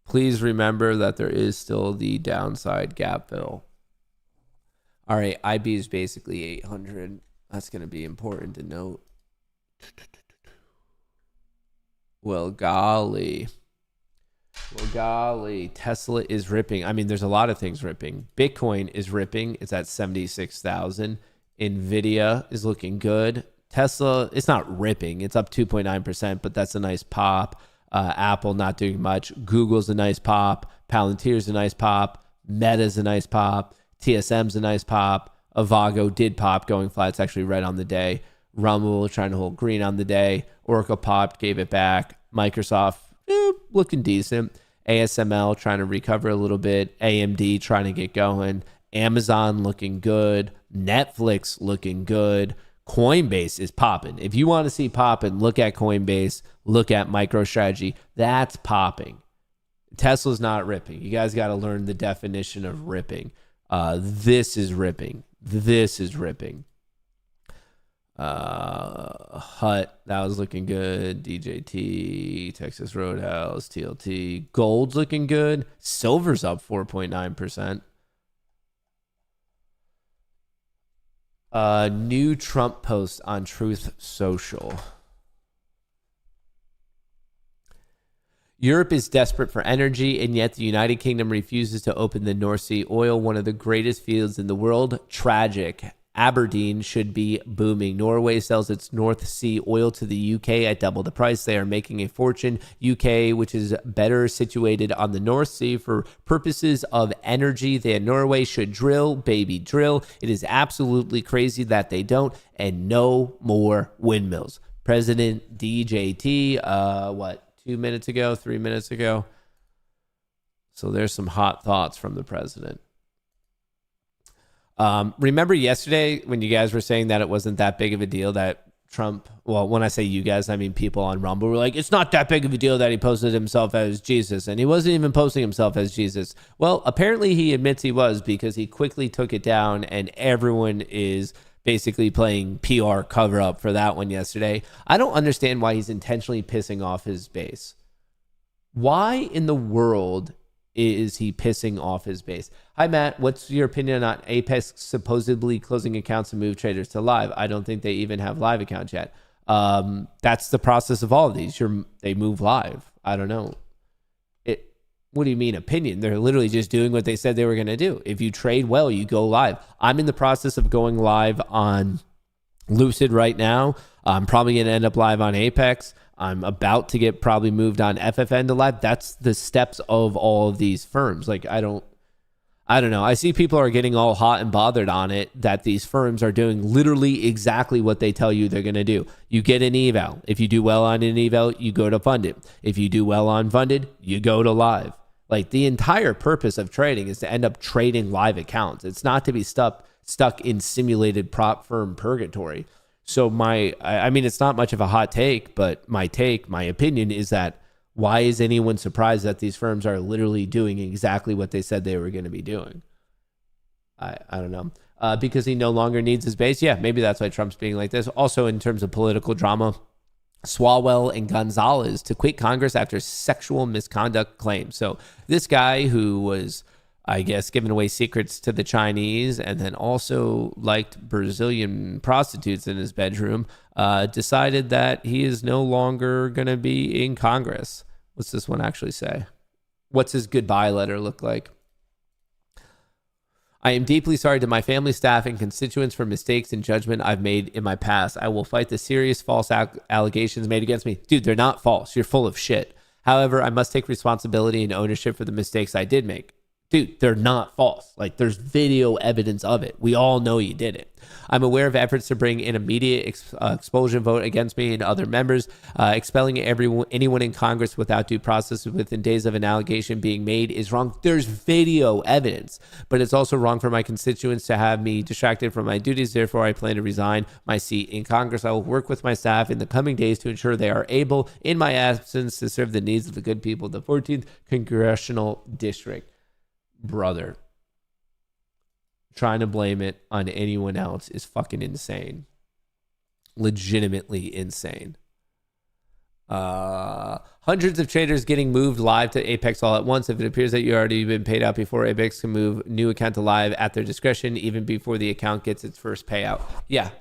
Please remember that there is still the downside gap fill. All right, IB is basically 800. That's going to be important to note. Well, golly. Tesla is ripping. I mean, there's a lot of things ripping. Bitcoin is ripping. It's at 76,000. Nvidia is looking good. Tesla, it's not ripping. It's up 2.9%, but that's a nice pop. Apple not doing much. Google's a nice pop. Palantir's a nice pop. Meta's a nice pop. TSM's a nice pop. Avago did pop, going flat. It's actually red on the day. Rumble trying to hold green on the day. Oracle popped, gave it back. Microsoft, looking decent. ASML trying to recover a little bit. AMD trying to get going. Amazon looking good. Netflix looking good. Coinbase is popping. If you want to see popping, look at Coinbase. Look at MicroStrategy. That's popping. Tesla's not ripping. You guys got to learn the definition of ripping. This is ripping. Hut, that was looking good. DJT, Texas Roadhouse, TLT. Gold's looking good. Silver's up 4.9%. New Trump post on Truth Social. Europe is desperate for energy, and yet the United Kingdom refuses to open the North Sea oil, one of the greatest fields in the world. Tragic. Aberdeen should be booming. Norway sells its North Sea oil to the UK at double the price. They are making a fortune. UK, which is better situated on the North Sea for purposes of energy than Norway, should drill, baby, drill. It is absolutely crazy that they don't. And no more windmills. President DJT, 3 minutes ago? So there's some hot thoughts from the president. Remember yesterday when you guys were saying that it wasn't that big of a deal that Trump, well, when I say you guys, I mean people on Rumble were like, it's not that big of a deal that he posted himself as Jesus, and he wasn't even posting himself as Jesus. Well, apparently he admits he was, because he quickly took it down, and everyone is basically playing PR cover up for that one yesterday. I don't understand why he's intentionally pissing off his base. Why in the world is he pissing off his base? Hi, Matt. What's your opinion on Apex supposedly closing accounts and move traders to live? I don't think they even have live accounts yet. That's the process of all of these. They move live. I don't know. What do you mean opinion? They're literally just doing what they said they were going to do. If you trade well, you go live. I'm in the process of going live on Lucid right now. I'm probably going to end up live on Apex. I'm about to get probably moved on FFN to live. That's the steps of all of these firms. Like, I don't know. I see people are getting all hot and bothered on it that these firms are doing literally exactly what they tell you they're going to do. You get an eval. If you do well on an eval, you go to funded. If you do well on funded, you go to live. Like, the entire purpose of trading is to end up trading live accounts. It's not to be stuck in simulated prop firm purgatory. So I mean, it's not much of a hot take, but my opinion is that why is anyone surprised that these firms are literally doing exactly what they said they were going to be doing? I don't know. Because he no longer needs his base. Yeah, maybe that's why Trump's being like this. Also, in terms of political drama, Swalwell and Gonzalez to quit Congress after sexual misconduct claims. So this guy who was, I guess, giving away secrets to the Chinese and then also liked Brazilian prostitutes in his bedroom, decided that he is no longer going to be in Congress. What's this one actually say? What's his goodbye letter look like? I am deeply sorry to my family, staff, and constituents for mistakes and judgment I've made in my past. I will fight the serious false allegations made against me. Dude, they're not false. You're full of shit. However, I must take responsibility and ownership for the mistakes I did make. Dude, they're not false. Like, there's video evidence of it. We all know you did it. I'm aware of efforts to bring an immediate expulsion vote against me and other members. Expelling anyone in Congress without due process within days of an allegation being made is wrong. There's video evidence, but it's also wrong for my constituents to have me distracted from my duties. Therefore, I plan to resign my seat in Congress. I will work with my staff in the coming days to ensure they are able, in my absence, to serve the needs of the good people of the 14th Congressional District. Brother, trying to blame it on anyone else is fucking insane. Legitimately insane. Hundreds of traders getting moved live to Apex all at once. If it appears that you already been paid out before, Apex can move new account to live at their discretion, even before the account gets its first payout. Yeah,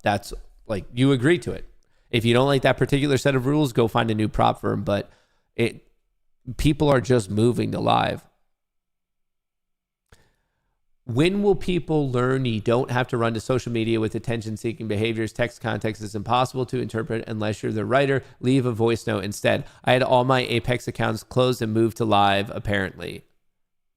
that's like, you agree to it. If you don't like that particular set of rules, go find a new prop firm. But people are just moving to live. When will people learn you don't have to run to social media with attention-seeking behaviors? Text context is impossible to interpret unless you're the writer. Leave a voice note instead. I had all my Apex accounts closed and moved to live, apparently.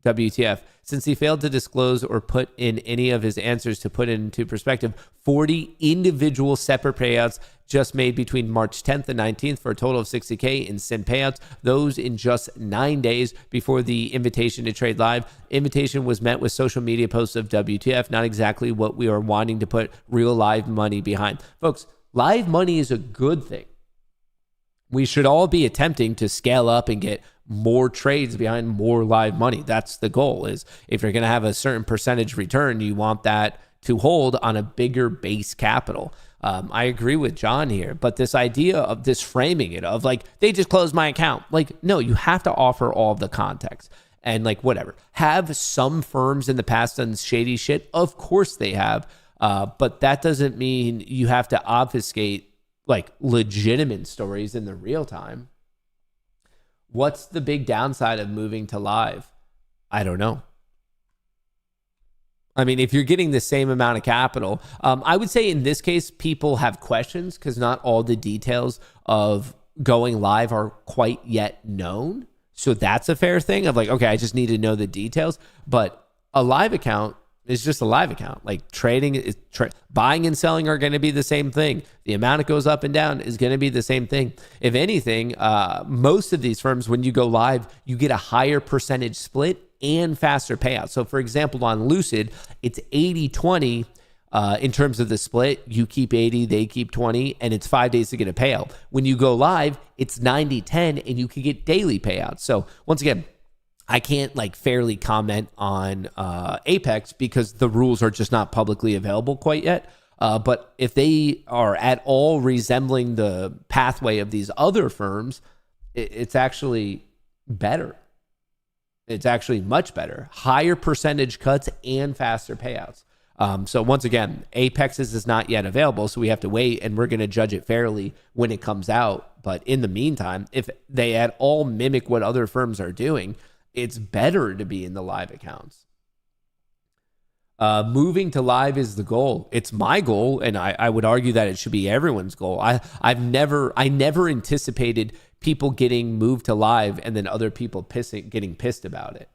WTF. Since he failed to disclose or put in any of his answers to put into perspective, 40 individual separate payouts just made between March 10th and 19th for a total of $60K in SIM payouts, those in just 9 days before the invitation to trade live. Invitation was met with social media posts of WTF, not exactly what we are wanting to put real live money behind. Folks, live money is a good thing. We should all be attempting to scale up and get more trades behind more live money. That's the goal. Is if you're going to have a certain percentage return, you want that to hold on a bigger base capital. I agree with John here, but this idea of this framing it of like, they just closed my account. Like, no, you have to offer all of the context and like, whatever. Have some firms in the past done shady shit? Of course they have. But that doesn't mean you have to obfuscate like legitimate stories in the real time. What's the big downside of moving to live? I don't know. I mean, if you're getting the same amount of capital, I would say in this case, people have questions because not all the details of going live are quite yet known. So that's a fair thing of like, okay, I just need to know the details. But a live account is just a live account. Like trading is buying and selling are going to be the same thing. The amount it goes up and down is going to be the same thing. If anything, most of these firms, when you go live, you get a higher percentage split and faster payouts. So for example, on Lucid, it's 80-20 in terms of the split. You keep 80, they keep 20, and it's 5 days to get a payout. When you go live, it's 90-10, and you can get daily payouts. So once again, I can't like fairly comment on Apex because the rules are just not publicly available quite yet. But if they are at all resembling the pathway of these other firms, it's actually better. It's actually much better. Higher percentage cuts and faster payouts. So once again, Apex's is not yet available, so we have to wait, and we're going to judge it fairly when it comes out. But in the meantime, if they at all mimic what other firms are doing, it's better to be in the live accounts. Moving to live is the goal. It's my goal, and I would argue that it should be everyone's goal. I never anticipated people getting moved to live and then other people getting pissed about it.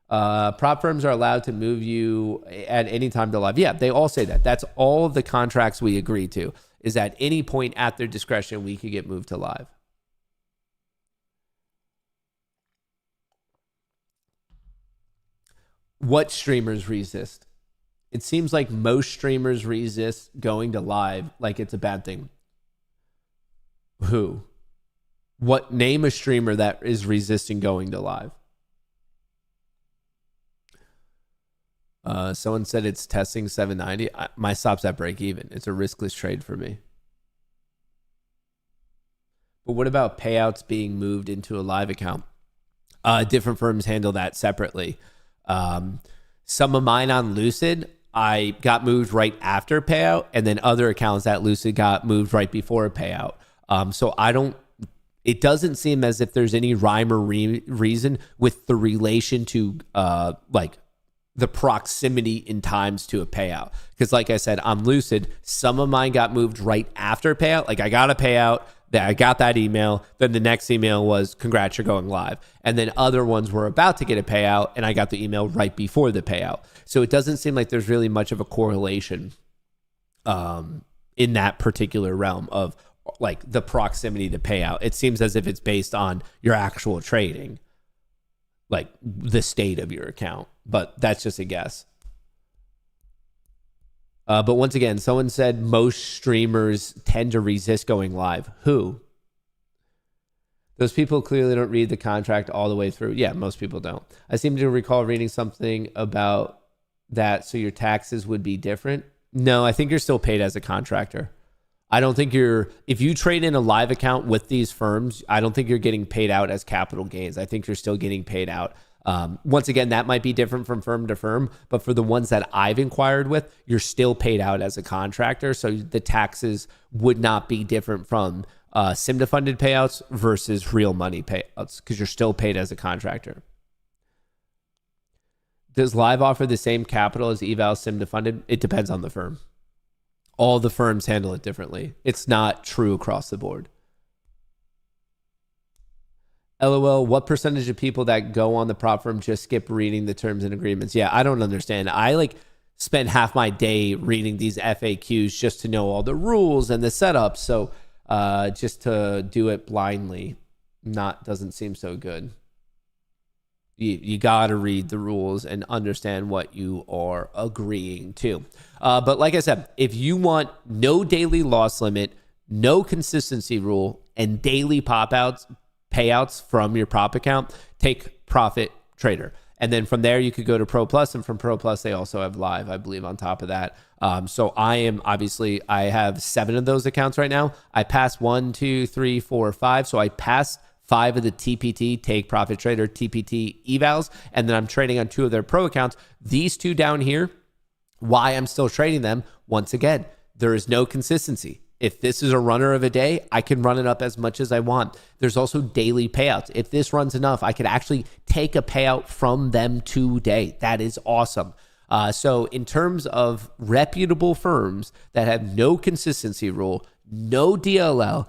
Prop firms are allowed to move you at any time to live. Yeah, they all say that. That's all of the contracts we agree to, is at any point at their discretion, we could get moved to live. What streamers resist? It seems like most streamers resist going to live like it's a bad thing. Who? What? Name a streamer that is resisting going to live. Someone said it's testing 790. My stop's at break even. It's a riskless trade for me. But what about payouts being moved into a live account? Different firms handle that separately. Some of mine on Lucid, I got moved right after payout, and then other accounts at Lucid got moved right before a payout. So it doesn't seem as if there's any rhyme or reason with the relation to like the proximity in times to a payout. Because like I said, on Lucid, some of mine got moved right after payout. Like I got a payout, that I got that email, then the next email was, congrats, you're going live. And then other ones were about to get a payout, and I got the email right before the payout. So it doesn't seem like there's really much of a correlation in that particular realm of like the proximity to payout. It seems as if it's based on your actual trading, like the state of your account. But that's just a guess. But once again, someone said most streamers tend to resist going live. Who? Those people clearly don't read the contract all the way through. Yeah, most people don't. I seem to recall reading something about that, so your taxes would be different. No, I think you're still paid as a contractor. I don't think if you trade in a live account with these firms, I don't think you're getting paid out as capital gains. I think you're still getting paid out. Once again, that might be different from firm to firm, but for the ones that I've inquired with, you're still paid out as a contractor. So the taxes would not be different from SIMDA funded payouts versus real money payouts because you're still paid as a contractor. Does Live offer the same capital as eval SIMDA funded? It depends on the firm. All the firms handle it differently. It's not true across the board. LOL, what percentage of people that go on the prop firm just skip reading the terms and agreements? Yeah, I don't understand. I spend half my day reading these FAQs just to know all the rules and the setup. So just to do it blindly doesn't seem so good. You got to read the rules and understand what you are agreeing to. But like I said, if you want no daily loss limit, no consistency rule, and daily payouts from your prop account, take Profit Trader. And then from there, you could go to Pro Plus. And from Pro Plus, they also have Live, I believe, on top of that. So I have 7 of those accounts right now. I passed 1, 2, 3, 4, 5. So I passed 5 of the TPT, Take Profit Trader, TPT evals. And then I'm trading on 2 of their Pro accounts. These 2 down here, why I'm still trading them, once again, there is no consistency. If this is a runner of a day, I can run it up as much as I want. There's also daily payouts. If this runs enough, I could actually take a payout from them today. That is awesome. So in terms of reputable firms that have no consistency rule, no DLL,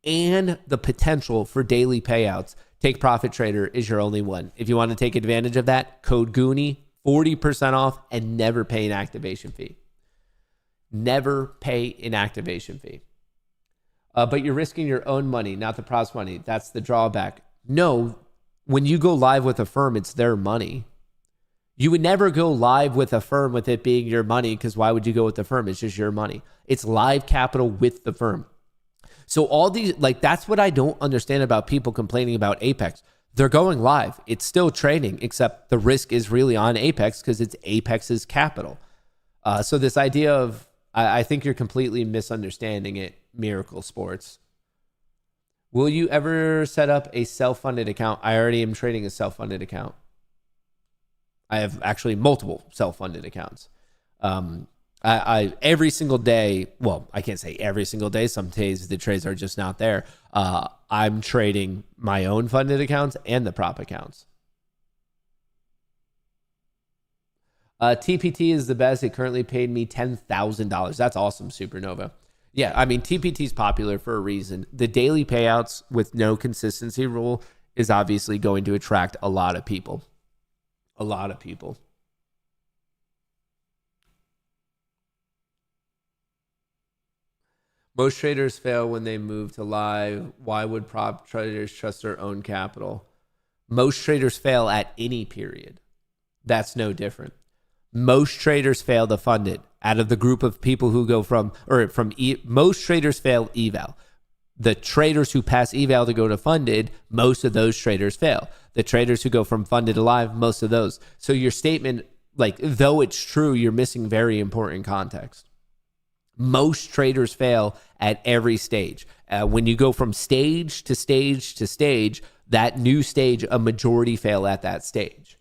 and the potential for daily payouts, Take Profit Trader is your only one. If you want to take advantage of that, code Goonie, 40% off, and never pay an activation fee. Never pay an activation fee. But you're risking your own money, not the prop's money. That's the drawback. No, when you go live with a firm, it's their money. You would never go live with a firm with it being your money, because why would you go with the firm? It's just your money. It's live capital with the firm. So all these, like, that's what I don't understand about people complaining about Apex. They're going live. It's still trading, except the risk is really on Apex because it's Apex's capital. So this idea of, I think you're completely misunderstanding it, Miracle Sports. Will you ever set up a self-funded account? I already am trading a self-funded account. I have actually multiple self-funded accounts. I every single day, well, I can't say every single day. Some days the trades are just not there. I'm trading my own funded accounts and the prop accounts. TPT is the best. It currently paid me $10,000. That's awesome, Supernova. Yeah, I mean, TPT is popular for a reason. The daily payouts with no consistency rule is obviously going to attract a lot of people. A lot of people. Most traders fail when they move to live. Why would prop traders trust their own capital? Most traders fail at any period. That's no different. Most traders fail to fund it. Out of the group of people who go most traders fail eval. The traders who pass eval to go to funded, most of those traders fail. The traders who go from funded to live, most of those. So your statement, like, though it's true, you're missing very important context. Most traders fail at every stage. When you go from stage to stage to stage, that new stage, a majority fail at that stage.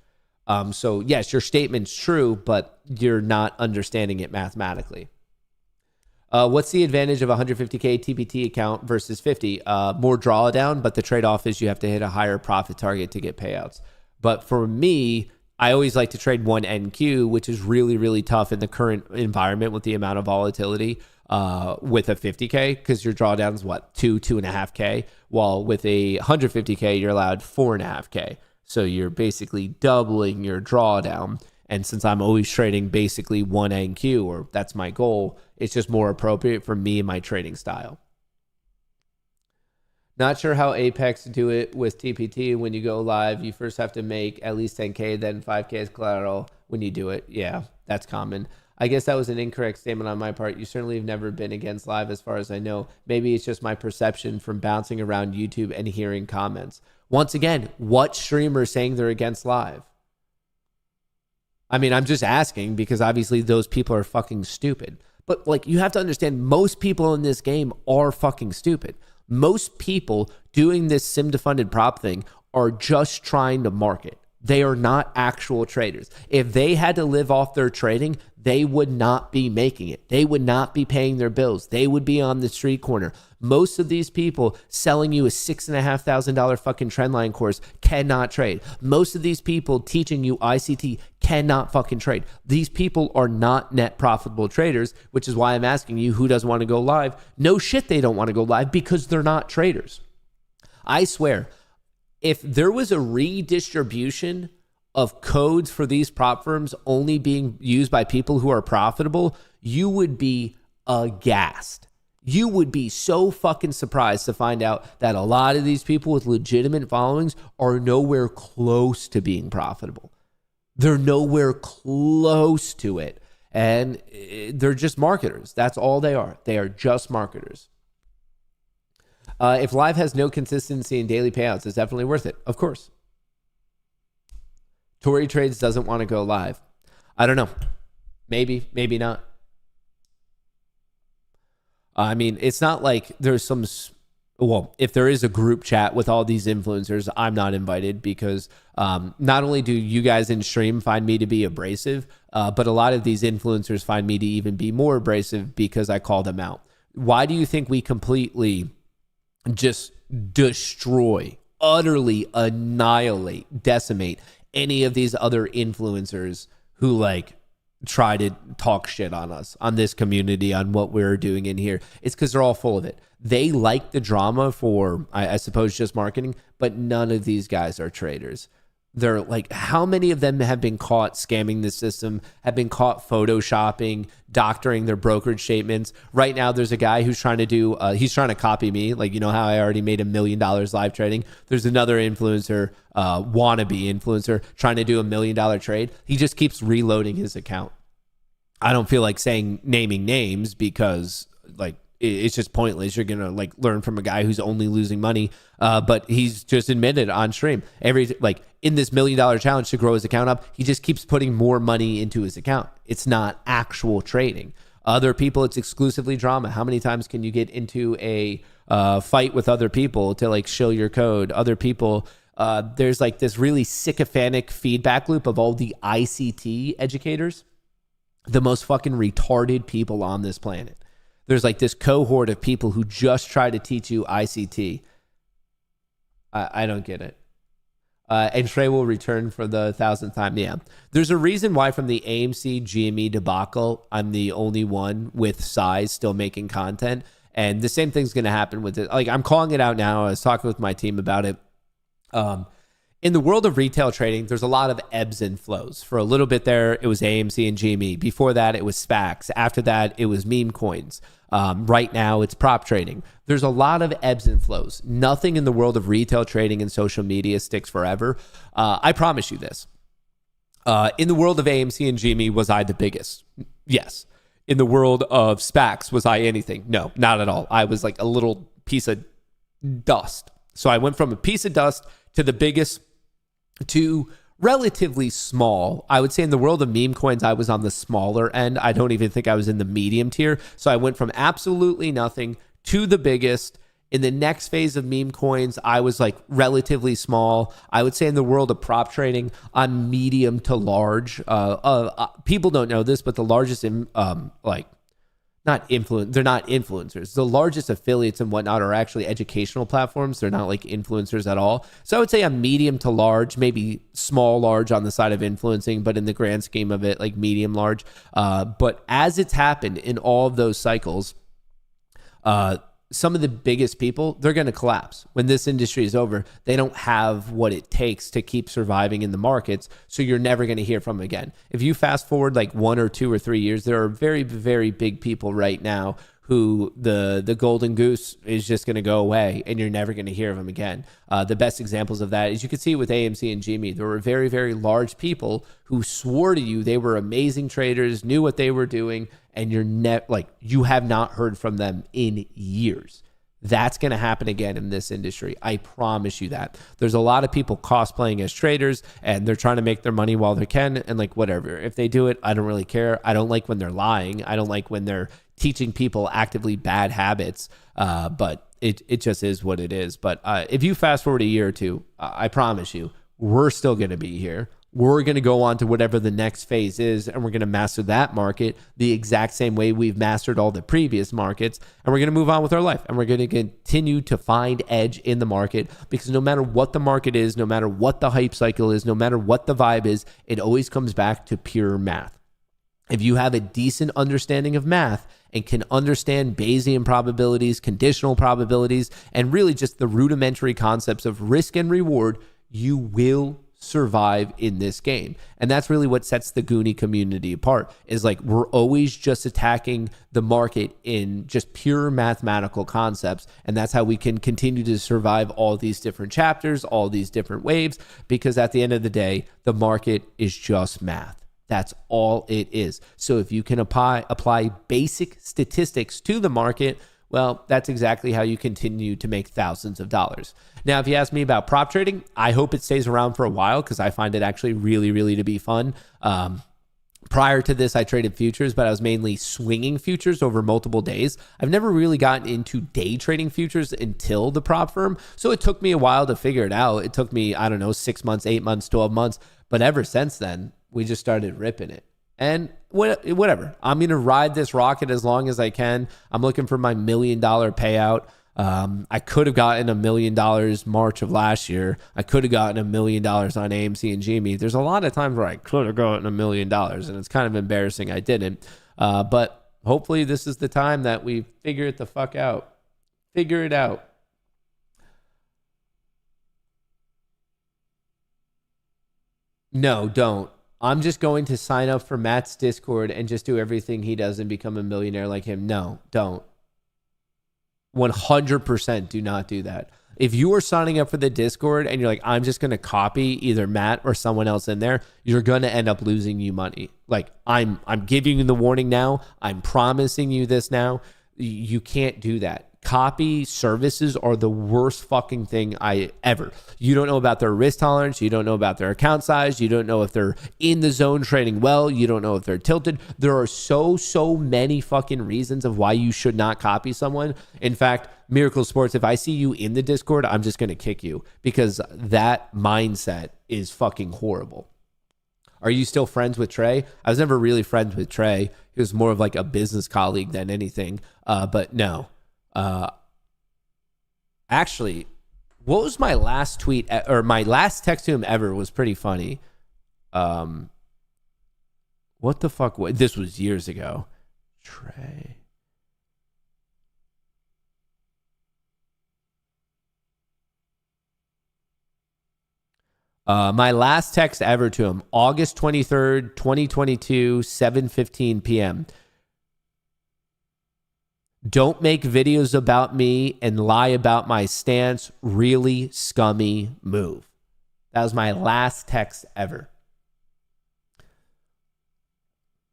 So yes, your statement's true, but you're not understanding it mathematically. What's the advantage of a 150K TPT account versus 50? More drawdown, but the trade-off is you have to hit a higher profit target to get payouts. But for me, I always like to trade one NQ, which is really, really tough in the current environment with the amount of volatility with a 50K, because your drawdown is what, 2.5K, while with a 150K, you're allowed 4.5K. So you're basically doubling your drawdown. And since I'm always trading basically one NQ, or that's my goal, it's just more appropriate for me and my trading style. Not sure how Apex do it with TPT. When you go live, you first have to make at least 10K, then 5K as collateral when you do it. Yeah, that's common. I guess that was an incorrect statement on my part. You certainly have never been against live as far as I know. Maybe it's just my perception from bouncing around YouTube and hearing comments. Once again, what streamer is saying they're against live? I mean, I'm just asking because obviously those people are fucking stupid. But like, you have to understand, most people in this game are fucking stupid. Most people doing this sim to funded prop thing are just trying to market. They are not actual traders. If they had to live off their trading, they would not be making it. They would not be paying their bills. They would be on the street corner. Most of these people selling you a $6,500 fucking trendline course cannot trade. Most of these people teaching you ICT cannot fucking trade. These people are not net profitable traders, which is why I'm asking you, who doesn't want to go live? No shit, they don't want to go live because they're not traders. I swear, if there was a redistribution of codes for these prop firms only being used by people who are profitable, you would be aghast. You would be so fucking surprised to find out that a lot of these people with legitimate followings are nowhere close to being profitable. They're nowhere close to it. And they're just marketers. That's all they are. They are just marketers. If live has no consistency in daily payouts, it's definitely worth it. Of course. Tory Trades doesn't want to go live. I don't know. Maybe, maybe not. I mean, it's not like there's some, well, if there is a group chat with all these influencers, I'm not invited because not only do you guys in stream find me to be abrasive, but a lot of these influencers find me to even be more abrasive because I call them out. Why do you think we completely just destroy, utterly annihilate, decimate any of these other influencers who like try to talk shit on us, on this community, on what we're doing in here? It's because they're all full of it. They like the drama for, I suppose, just marketing, but none of these guys are traders. They're like, how many of them have been caught scamming the system, have been caught photoshopping, doctoring their brokerage statements? Right now, there's a guy who's trying to do, he's trying to copy me. Like, you know how I already made $1 million live trading? There's another influencer, wannabe influencer, trying to do $1 million trade. He just keeps reloading his account. I don't feel like naming names because like, it's just pointless. You're gonna like learn from a guy who's only losing money, but he's just admitted on stream in this $1 million challenge to grow his account up, he just keeps putting more money into his account. It's not actual trading. Other people, it's exclusively drama. How many times can you get into a fight with other people to like show your code? Other people, there's like this really sycophantic feedback loop of all the ICT educators, the most fucking retarded people on this planet. There's like this cohort of people who just try to teach you ICT. I don't get it. And Trey will return for the 1,000th time. Yeah. There's a reason why from the AMC GME debacle, I'm the only one with size still making content. And the same thing's going to happen with it. Like, I'm calling it out now. I was talking with my team about it. In the world of retail trading, there's a lot of ebbs and flows. For a little bit there, it was AMC and GME. Before that, it was SPACs. After that, it was meme coins. Right now, it's prop trading. There's a lot of ebbs and flows. Nothing in the world of retail trading and social media sticks forever. I promise you this. In the world of AMC and GME, was I the biggest? Yes. In the world of SPACs, was I anything? No, not at all. I was like a little piece of dust. So I went from a piece of dust to the biggest to relatively small. I would say in the world of meme coins, I was on the smaller end. I don't even think I was in the medium tier. So I went from absolutely nothing to the biggest. In the next phase of meme coins, I was like relatively small. I would say in the world of prop trading, on medium to large. People don't know this, but the largest they're not influencers. The largest affiliates and whatnot are actually educational platforms. They're not like influencers at all. So I would say I'm medium to large, maybe small, large on the side of influencing, but in the grand scheme of it, like medium, large. But as it's happened in all of those cycles, some of the biggest people, they're going to collapse. When this industry is over, they don't have what it takes to keep surviving in the markets. So you're never going to hear from them again. If you fast forward like 1 or 2 or 3 years, there are very, very big people right now who the golden goose is just going to go away and you're never going to hear of them again. The best examples of that is you could see with AMC and GME. There were very, very large people who swore to you they were amazing traders, knew what they were doing, and you have not heard from them in years. That's going to happen again in this industry. I promise you that. There's a lot of people cosplaying as traders and they're trying to make their money while they can and like whatever. If they do it, I don't really care. I don't like when they're lying. I don't like when they're teaching people actively bad habits. But it just is what it is. But if you fast forward a year or two, I promise you, we're still going to be here. We're going to go on to whatever the next phase is, and we're going to master that market the exact same way we've mastered all the previous markets, and we're going to move on with our life, and we're going to continue to find edge in the market, because no matter what the market is, no matter what the hype cycle is, no matter what the vibe is, it always comes back to pure math. If you have a decent understanding of math and can understand Bayesian probabilities, conditional probabilities, and really just the rudimentary concepts of risk and reward, you will survive in this game. And that's really what sets the Goonie community apart, is like we're always just attacking the market in just pure mathematical concepts. And that's how we can continue to survive all these different chapters, all these different waves, because at the end of the day, the market is just math. That's all it is. So if you can apply basic statistics to the market, well, that's exactly how you continue to make thousands of dollars. Now, if you ask me about prop trading, I hope it stays around for a while because I find it actually really, really to be fun. Prior to this, I traded futures, but I was mainly swinging futures over multiple days. I've never really gotten into day trading futures until the prop firm. So it took me a while to figure it out. It took me, 6 months, 8 months, 12 months. But ever since then, we just started ripping it. And whatever, I'm going to ride this rocket as long as I can. I'm looking for my $1 million payout. I could have gotten $1 million March of last year. I could have gotten $1 million on AMC and GME. There's a lot of times where I could have gotten $1 million, and it's kind of embarrassing I didn't. But hopefully this is the time that we figure it the fuck out. Figure it out. No, don't. I'm just going to sign up for Matt's Discord and just do everything he does and become a millionaire like him. No, don't. 100% do not do that. If you are signing up for the Discord and you're like, I'm just going to copy either Matt or someone else in there, you're going to end up losing you money. Like, I'm giving you the warning now. I'm promising you this now. You can't do that. Copy services are the worst fucking thing ever. You don't know about their risk tolerance. You don't know about their account size. You don't know if they're in the zone trading well. You don't know if they're tilted. There are so many fucking reasons of why you should not copy someone. In fact, Miracle Sports, if I see you in the Discord, I'm just going to kick you because that mindset is fucking horrible. Are you still friends with Trey? I was never really friends with Trey. He was more of like a business colleague than anything. But no. Actually, what was my last tweet or my last text to him ever was pretty funny. What the fuck? This was years ago. Trey. My last text ever to him, August 23rd, 2022, 7:15 p.m. Don't make videos about me and lie about my stance. Really scummy move. That was my last text ever.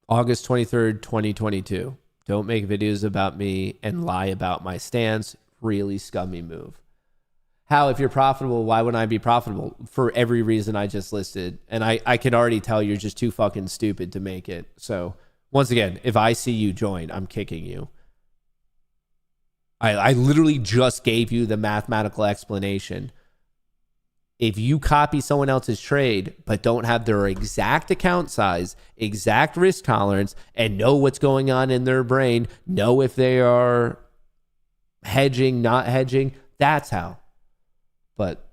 August 23rd, 2022. Don't make videos about me and lie about my stance. Really scummy move. How, if you're profitable, why wouldn't I be profitable? For every reason I just listed. And I can already tell you're just too fucking stupid to make it. So, once again, if I see you join, I'm kicking you. I literally just gave you the mathematical explanation. If you copy someone else's trade, but don't have their exact account size, exact risk tolerance, and know what's going on in their brain, know if they are hedging, not hedging, that's how. But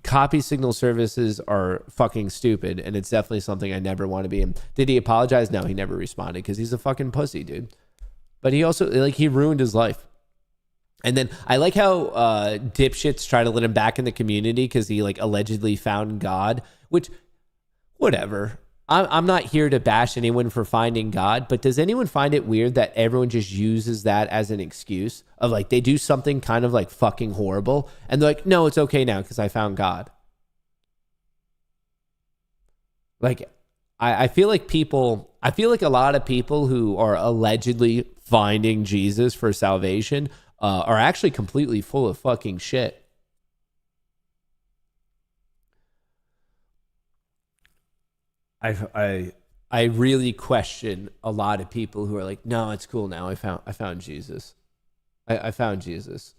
copy signal services are fucking stupid, and it's definitely something I never want to be in. Did he apologize? No, he never responded because he's a fucking pussy, dude. But he also, he ruined his life. And then I like how dipshits try to let him back in the community because he, allegedly found God, which, whatever. I'm not here to bash anyone for finding God, but does anyone find it weird that everyone just uses that as an excuse of, they do something kind of, fucking horrible, and they're like, no, it's okay now because I found God. I feel like a lot of people who are allegedly finding Jesus for salvation are actually completely full of fucking shit. I really question a lot of people who are like, no, it's cool now. I found Jesus. I found Jesus.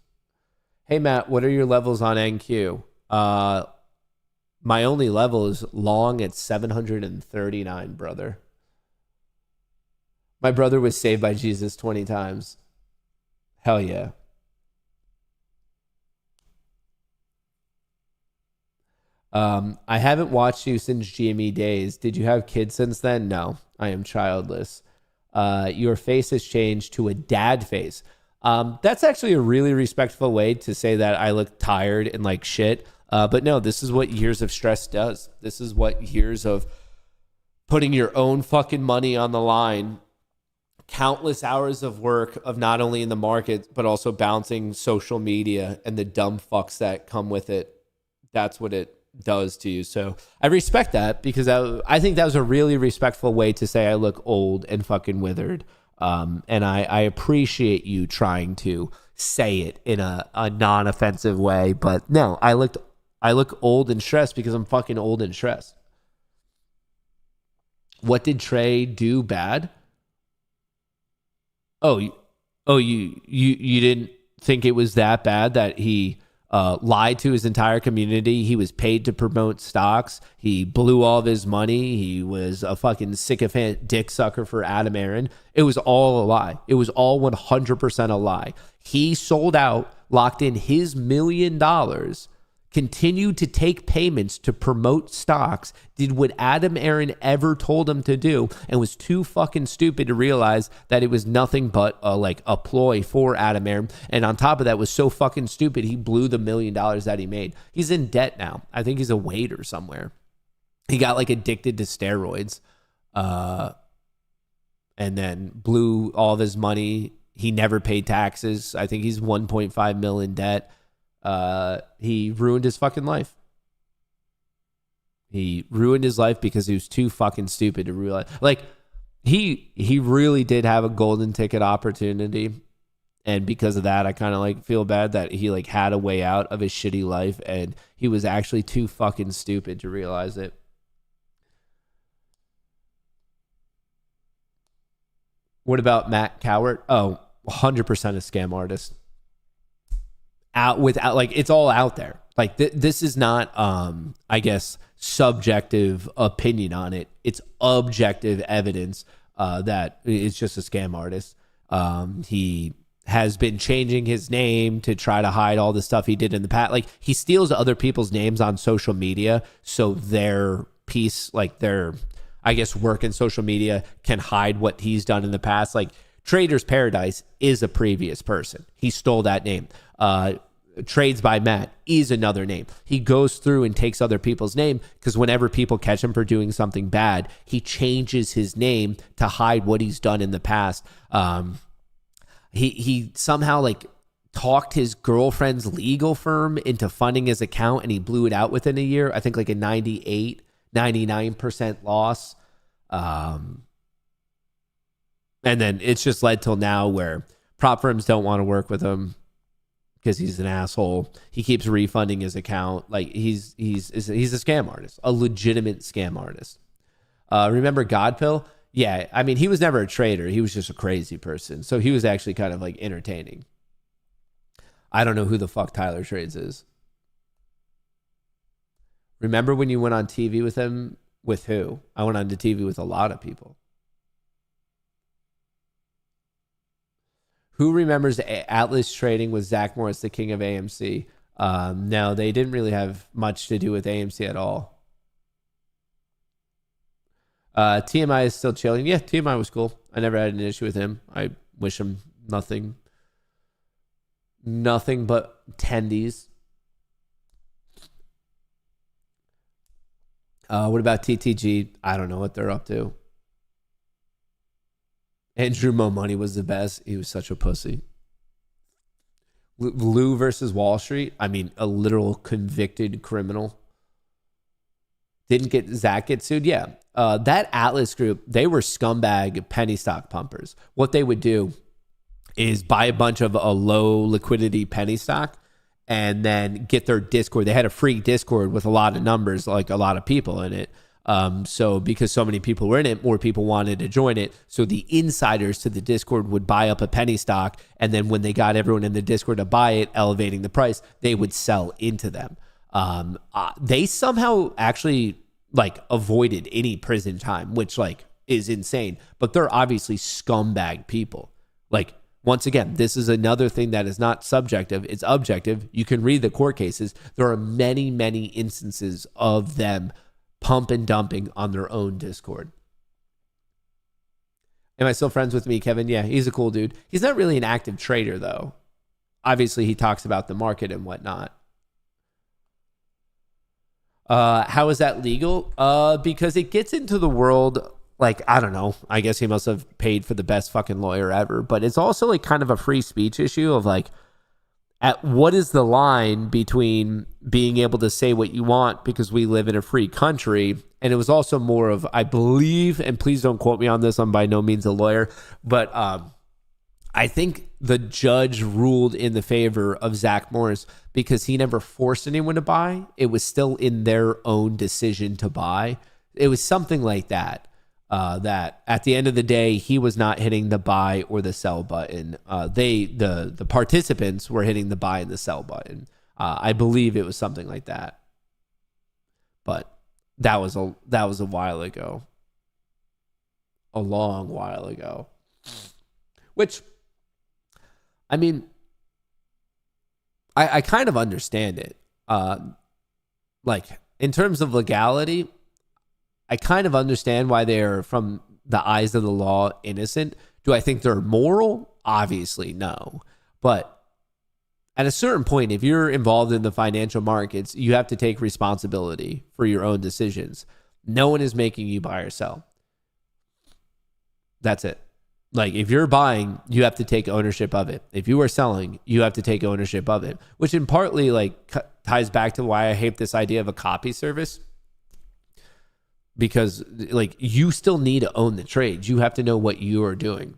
Hey Matt, what are your levels on NQ? My only level is long at 739, brother. My brother was saved by Jesus 20 times. Hell yeah. I haven't watched you since GME days. Did you have kids since then? No, I am childless. Your face has changed to a dad face. That's actually a really respectful way to say that I look tired and like shit. But no, this is what years of stress does. This is what years of putting your own fucking money on the line, countless hours of work of not only in the market, but also balancing social media and the dumb fucks that come with it. That's what it does to you. So I respect that because I think that was a really respectful way to say I look old and fucking withered. And I appreciate you trying to say it in a non-offensive way. But no, I look old and stressed because I'm fucking old and stressed. What did Trey do bad? Oh, you didn't think it was that bad that he lied to his entire community? He was paid to promote stocks. He blew all of his money. He was a fucking sycophant dick sucker for Adam Aaron. It was all a lie. It was all 100% a lie. He sold out, locked in his $1 million, continued to take payments to promote stocks, did what Adam Aaron ever told him to do, and was too fucking stupid to realize that it was nothing but a ploy for Adam Aaron. And on top of that, was so fucking stupid, he blew the $1 million that he made. He's in debt now. I think he's a waiter somewhere. He got like addicted to steroids, and then blew all of his money. He never paid taxes. I think he's 1.5 million in debt. He ruined his fucking life. He ruined his life because he was too fucking stupid to realize. Like, he really did have a golden ticket opportunity. And because of that, I kind of like feel bad that he like had a way out of his shitty life, and he was actually too fucking stupid to realize it. What about Matt Cowart? Oh, 100% a scam artist. Without like, it's all out there. Like this is not, I guess, subjective opinion on it. It's objective evidence that it's just a scam artist. He has been changing his name to try to hide all the stuff he did in the past. Like, he steals other people's names on social media, so their piece, like their, I guess, work in social media can hide what he's done in the past. Like, Trader's Paradise is a previous person. He stole that name. Trades by Matt is another name. He goes through and takes other people's name because whenever people catch him for doing something bad, he changes his name to hide what he's done in the past. He somehow like talked his girlfriend's legal firm into funding his account, and he blew it out within a year. I think like a 99% loss. And then it's just led till now where prop firms don't want to work with him because he's an asshole. He keeps refunding his account. Like, he's a scam artist, a legitimate scam artist. Remember Godpill? Yeah, I mean, he was never a trader. He was just a crazy person. So he was actually kind of like entertaining. I don't know who the fuck Tyler Trades is. Remember when you went on TV with him? With who? I went on to TV with a lot of people. Who remembers Atlas Trading with Zach Morris, the king of AMC? No, they didn't really have much to do with AMC at all. TMI is still chilling. Yeah, TMI was cool. I never had an issue with him. I wish him nothing but tendies. What about TTG? I don't know what they're up to. Andrew Mo Money was the best. He was such a pussy. Lou versus Wall Street. I mean, a literal convicted criminal. Didn't get Zach get sued? Yeah. That Atlas group, they were scumbag penny stock pumpers. What they would do is buy a bunch of a low liquidity penny stock and then get their Discord. They had a free Discord with a lot of numbers, like a lot of people in it. So because so many people were in it, more people wanted to join it. So the insiders to the Discord would buy up a penny stock, and then when they got everyone in the Discord to buy it, elevating the price, they would sell into them. They somehow actually like avoided any prison time, which like is insane, but they're obviously scumbag people. Like, once again, this is another thing that is not subjective, it's objective. You can read the court cases. There are many, many instances of them pump and dumping on their own Discord. Am I still friends with me, Kevin? Yeah, he's a cool dude. He's not really an active trader, though. Obviously, he talks about the market and whatnot. How is that legal? Because it gets into the world, like, I don't know. I guess he must have paid for the best fucking lawyer ever. But it's also like kind of a free speech issue of like, at what is the line between being able to say what you want because we live in a free country? And it was also more of, I believe, and please don't quote me on this, I'm by no means a lawyer, but I think the judge ruled in the favor of Zach Morris because he never forced anyone to buy. It was still in their own decision to buy. It was something like that. That at the end of the day, he was not hitting the buy or the sell button. The participants were hitting the buy and the sell button. I believe it was something like that. But that was a while ago. A long while ago. Which, I mean, I kind of understand it. like in terms of legality, I kind of understand why they're, from the eyes of the law, innocent. Do I think they're moral? Obviously, no. But at a certain point, if you're involved in the financial markets, you have to take responsibility for your own decisions. No one is making you buy or sell. That's it. Like, if you're buying, you have to take ownership of it. If you are selling, you have to take ownership of it, which in partly like ties back to why I hate this idea of a copy service. Because like, you still need to own the trades. You have to know what you are doing.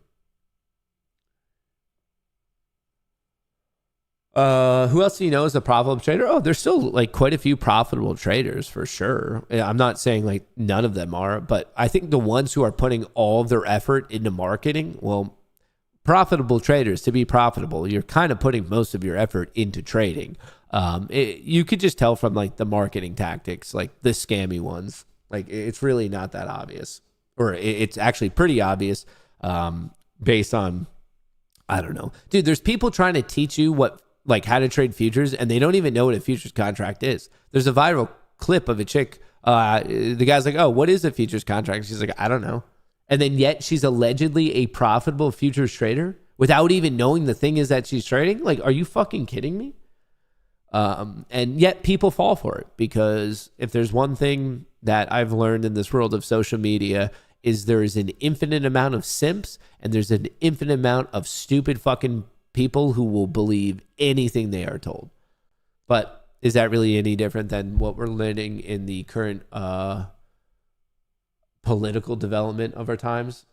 Who else do you know is a profitable trader? Oh, there's still like quite a few profitable traders for sure. I'm not saying like none of them are, but I think the ones who are putting all of their effort into marketing, well, profitable traders, to be profitable, you're kind of putting most of your effort into trading. You could just tell from like the marketing tactics, like the scammy ones. Like, it's really not that obvious, or it's actually pretty obvious based on, I don't know. Dude, there's people trying to teach you how to trade futures, and they don't even know what a futures contract is. There's a viral clip of a chick. The guy's like, oh, what is a futures contract? She's like, I don't know. And then yet she's allegedly a profitable futures trader without even knowing the thing is that she's trading. Like, are you fucking kidding me? And yet people fall for it, because if there's one thing that I've learned in this world of social media, is there is an infinite amount of simps, and there's an infinite amount of stupid fucking people who will believe anything they are told. But is that really any different than what we're learning in the current political development of our times?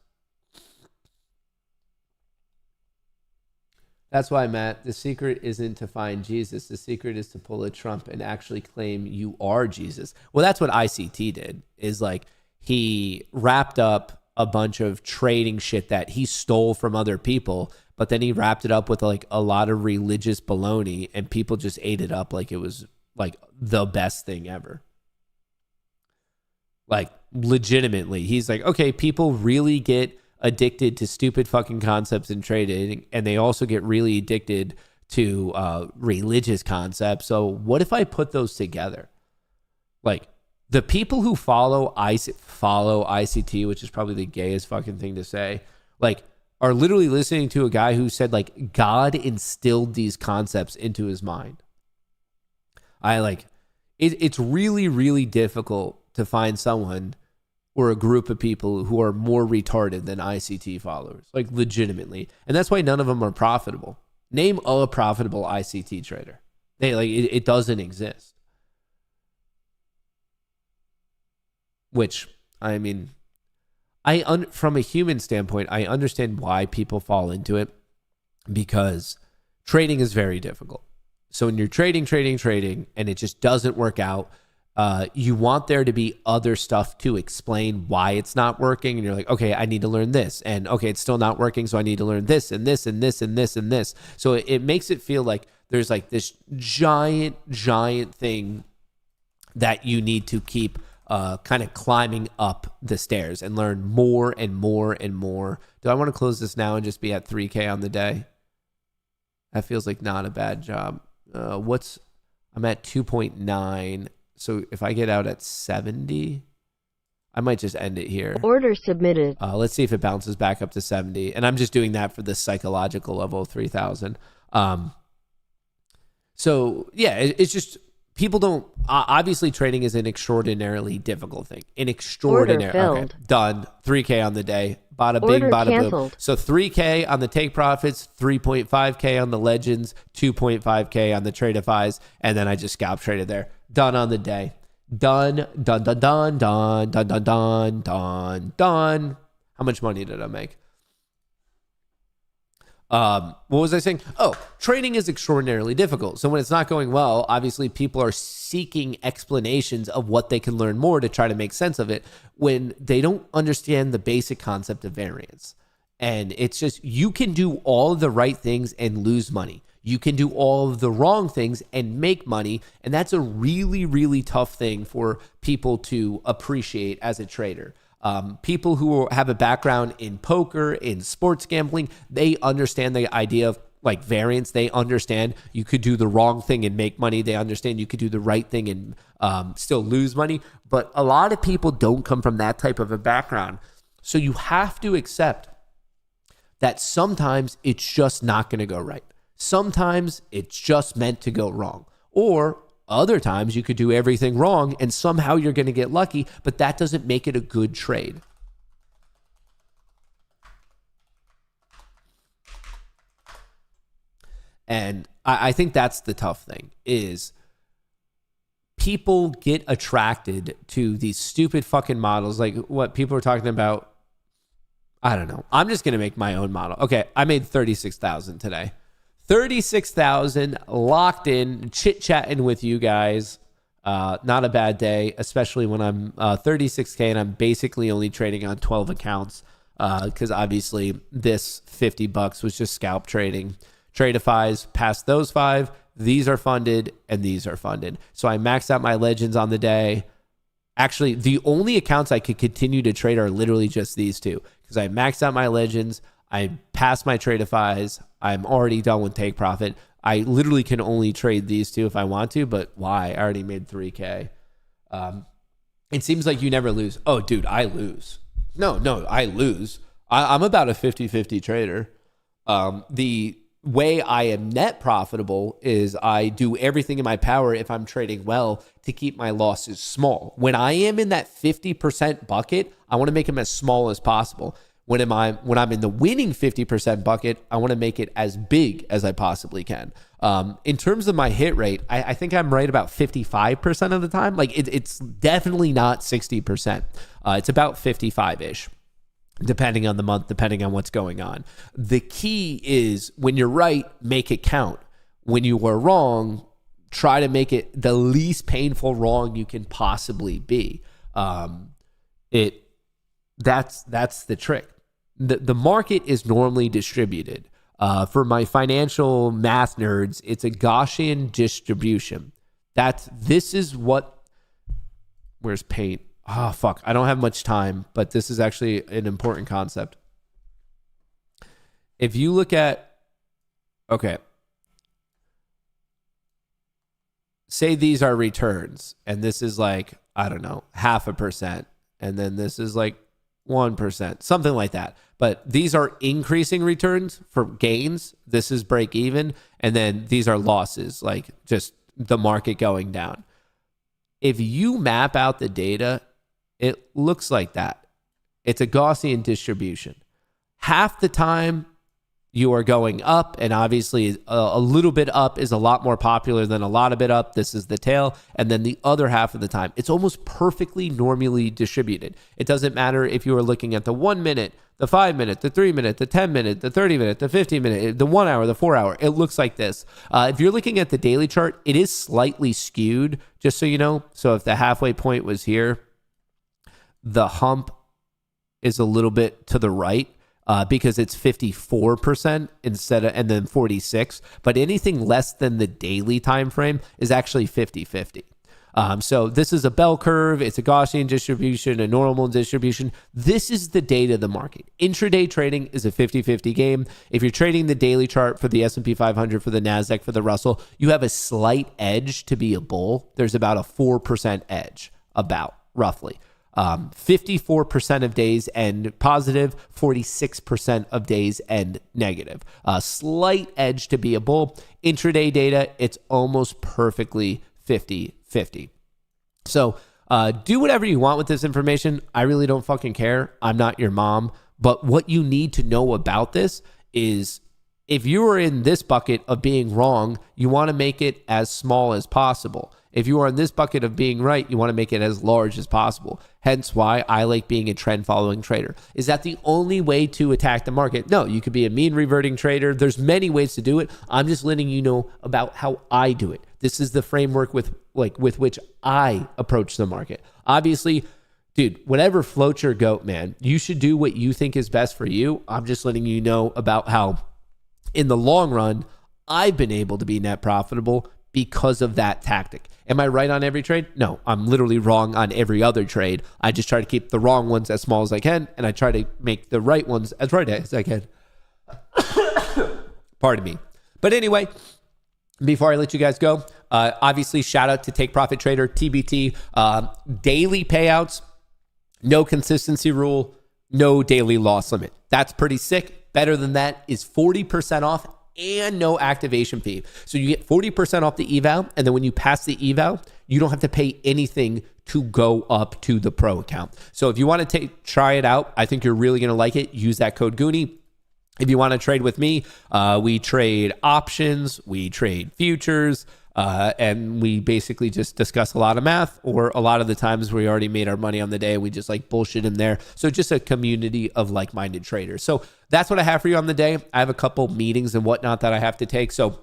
That's why, Matt, the secret isn't to find Jesus. The secret is to pull a Trump and actually claim you are Jesus. Well, that's what ICT did, is like, he wrapped up a bunch of trading shit that he stole from other people, but then he wrapped it up with like a lot of religious baloney, and people just ate it up like it was like the best thing ever. Like, legitimately, he's like, okay, people really get addicted to stupid fucking concepts in trading, and they also get really addicted to religious concepts. So what if I put those together? Like, the people who follow ICT, which is probably the gayest fucking thing to say, like, are literally listening to a guy who said like God instilled these concepts into his mind. It's really, really difficult to find someone or a group of people who are more retarded than ICT followers, like, legitimately. And that's why none of them are profitable. Name a profitable ICT trader. It doesn't exist. Which, I mean, from a human standpoint, I understand why people fall into it, because trading is very difficult. So when you're trading, and it just doesn't work out, you want there to be other stuff to explain why it's not working. And you're like, okay, I need to learn this. And okay, it's still not working, so I need to learn this and this and this and this and this. So it makes it feel like there's like this giant thing that you need to keep kind of climbing up the stairs and learn more and more and more. Do I want to close this now and just be at 3K on the day? That feels like not a bad job. I'm at 2.9. So if I get out at 70, I might just end it here. Order submitted. Let's see if it bounces back up to 70. And I'm just doing that for the psychological level of 3,000. So yeah, it's just, people don't, obviously trading is an extraordinarily difficult thing. Order filled. Okay, done. 3K on the day. Bada bing, Order bada boom. canceled. So 3K on the take profits, 3.5K on the legends, 2.5K on the tradeifys, and then I just scalp traded there. Done on the day. Done. How much money did I make? What was I saying? Oh, trading is extraordinarily difficult. So when it's not going well, obviously people are seeking explanations of what they can learn more to try to make sense of it, when they don't understand the basic concept of variance. And it's just, you can do all of the right things and lose money. You can do all of the wrong things and make money. And that's a really, really tough thing for people to appreciate as a trader. People who have a background in poker, in sports gambling, they understand the idea of like variance. They understand you could do the wrong thing and make money. They understand you could do the right thing and still lose money. But a lot of people don't come from that type of a background. So you have to accept that sometimes it's just not going to go right. Sometimes it's just meant to go wrong. Or other times you could do everything wrong and somehow you're going to get lucky, but that doesn't make it a good trade. And I think that's the tough thing is people get attracted to these stupid fucking models like what people are talking about. I don't know. I'm just going to make my own model. Okay, I made 36,000 today. 36,000 locked in, chit-chatting with you guys. Not a bad day, especially when I'm 36K and I'm basically only trading on 12 accounts because obviously this $50 was just scalp trading. Tradeifys past those 5. These are funded and these are funded. So I maxed out my legends on the day. Actually, the only accounts I could continue to trade are literally just these two because I maxed out my legends. I passed my Tradeifys. I'm already done with take profit. I literally can only trade these two if I want to, but why? I already made 3K. It seems like you never lose. Oh, dude, I lose. No, I lose. I'm about a 50-50 trader. The way I am net profitable is I do everything in my power if I'm trading well to keep my losses small. When I am in that 50% bucket, I want to make them as small as possible. When I'm in the winning 50% bucket, I want to make it as big as I possibly can. In terms of my hit rate, I think I'm right about 55% of the time. Like it's definitely not 60%. It's about 55-ish. Depending on the month, depending on what's going on. The key is when you're right, make it count. When you are wrong, try to make it the least painful wrong you can possibly be. That's the trick. The market is normally distributed. For my financial math nerds, it's a Gaussian distribution. Where's paint? Oh, fuck. I don't have much time, but this is actually an important concept. If you look at, okay, say these are returns, and this is like, I don't know, 0.5%, and then this is like 1%, something like that. But these are increasing returns for gains. This is break even, and then these are losses, like just the market going down. If you map out the data, it looks like that. It's a Gaussian distribution. Half the time you are going up, and obviously a little bit up is a lot more popular than a lot of bit up. This is the tail. And then the other half of the time, it's almost perfectly normally distributed. It doesn't matter if you are looking at the 1 minute, the 5 minute, the 3 minute, the 10 minute, the 30 minute, the 15 minute, the 1 hour, the 4 hour. It looks like this. If you're looking at the daily chart, it is slightly skewed, just so you know. So if the halfway point was here, the hump is a little bit to the right because it's 54% and then 46. But anything less than the daily time frame is actually 50-50. So this is a bell curve. It's a Gaussian distribution, a normal distribution. This is the data of the market. Intraday trading is a 50-50 game. If you're trading the daily chart for the S&P 500, for the NASDAQ, for the Russell, you have a slight edge to be a bull. There's about a 4% edge, about roughly. 54% of days end positive, 46% of days end negative. A slight edge to be a bull. Intraday data, it's almost perfectly 50-50. So do whatever you want with this information. I really don't fucking care. I'm not your mom. But what you need to know about this is if you are in this bucket of being wrong, you want to make it as small as possible. If you are in this bucket of being right, you want to make it as large as possible. Hence why I like being a trend following trader. Is that the only way to attack the market? No, you could be a mean reverting trader. There's many ways to do it. I'm just letting you know about how I do it. This is the framework with which I approach the market. Obviously, dude, whatever floats your goat, man, you should do what you think is best for you. I'm just letting you know about how in the long run, I've been able to be net profitable because of that tactic. Am I right on every trade? No, I'm literally wrong on every other trade. I just try to keep the wrong ones as small as I can, and I try to make the right ones as right as I can. Pardon me. But anyway, before I let you guys go, obviously shout out to Take Profit Trader, TBT, daily payouts, no consistency rule, no daily loss limit. That's pretty sick. Better than that is 40% off and no activation fee. So you get 40% off the eval. And then when you pass the eval, you don't have to pay anything to go up to the pro account. So if you want to try it out, I think you're really going to like it. Use that code Goonie. If you want to trade with me, we trade options, we trade futures, and we basically just discuss a lot of math, or a lot of the times we already made our money on the day. We just like bullshit in there. So just a community of like-minded traders. So that's what I have for you on the day. I have a couple meetings and whatnot that I have to take. So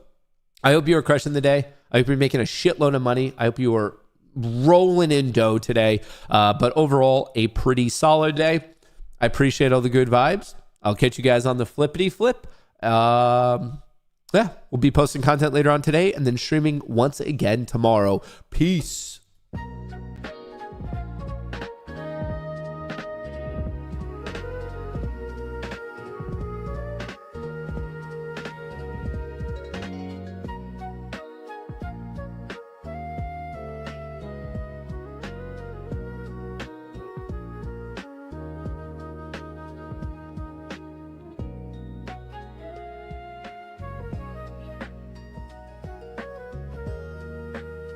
I hope you are crushing the day. I hope you're making a shitload of money. I hope you are rolling in dough today. But overall, a pretty solid day. I appreciate all the good vibes. I'll catch you guys on the flippity flip. Yeah, we'll be posting content later on today and then streaming once again tomorrow. Peace.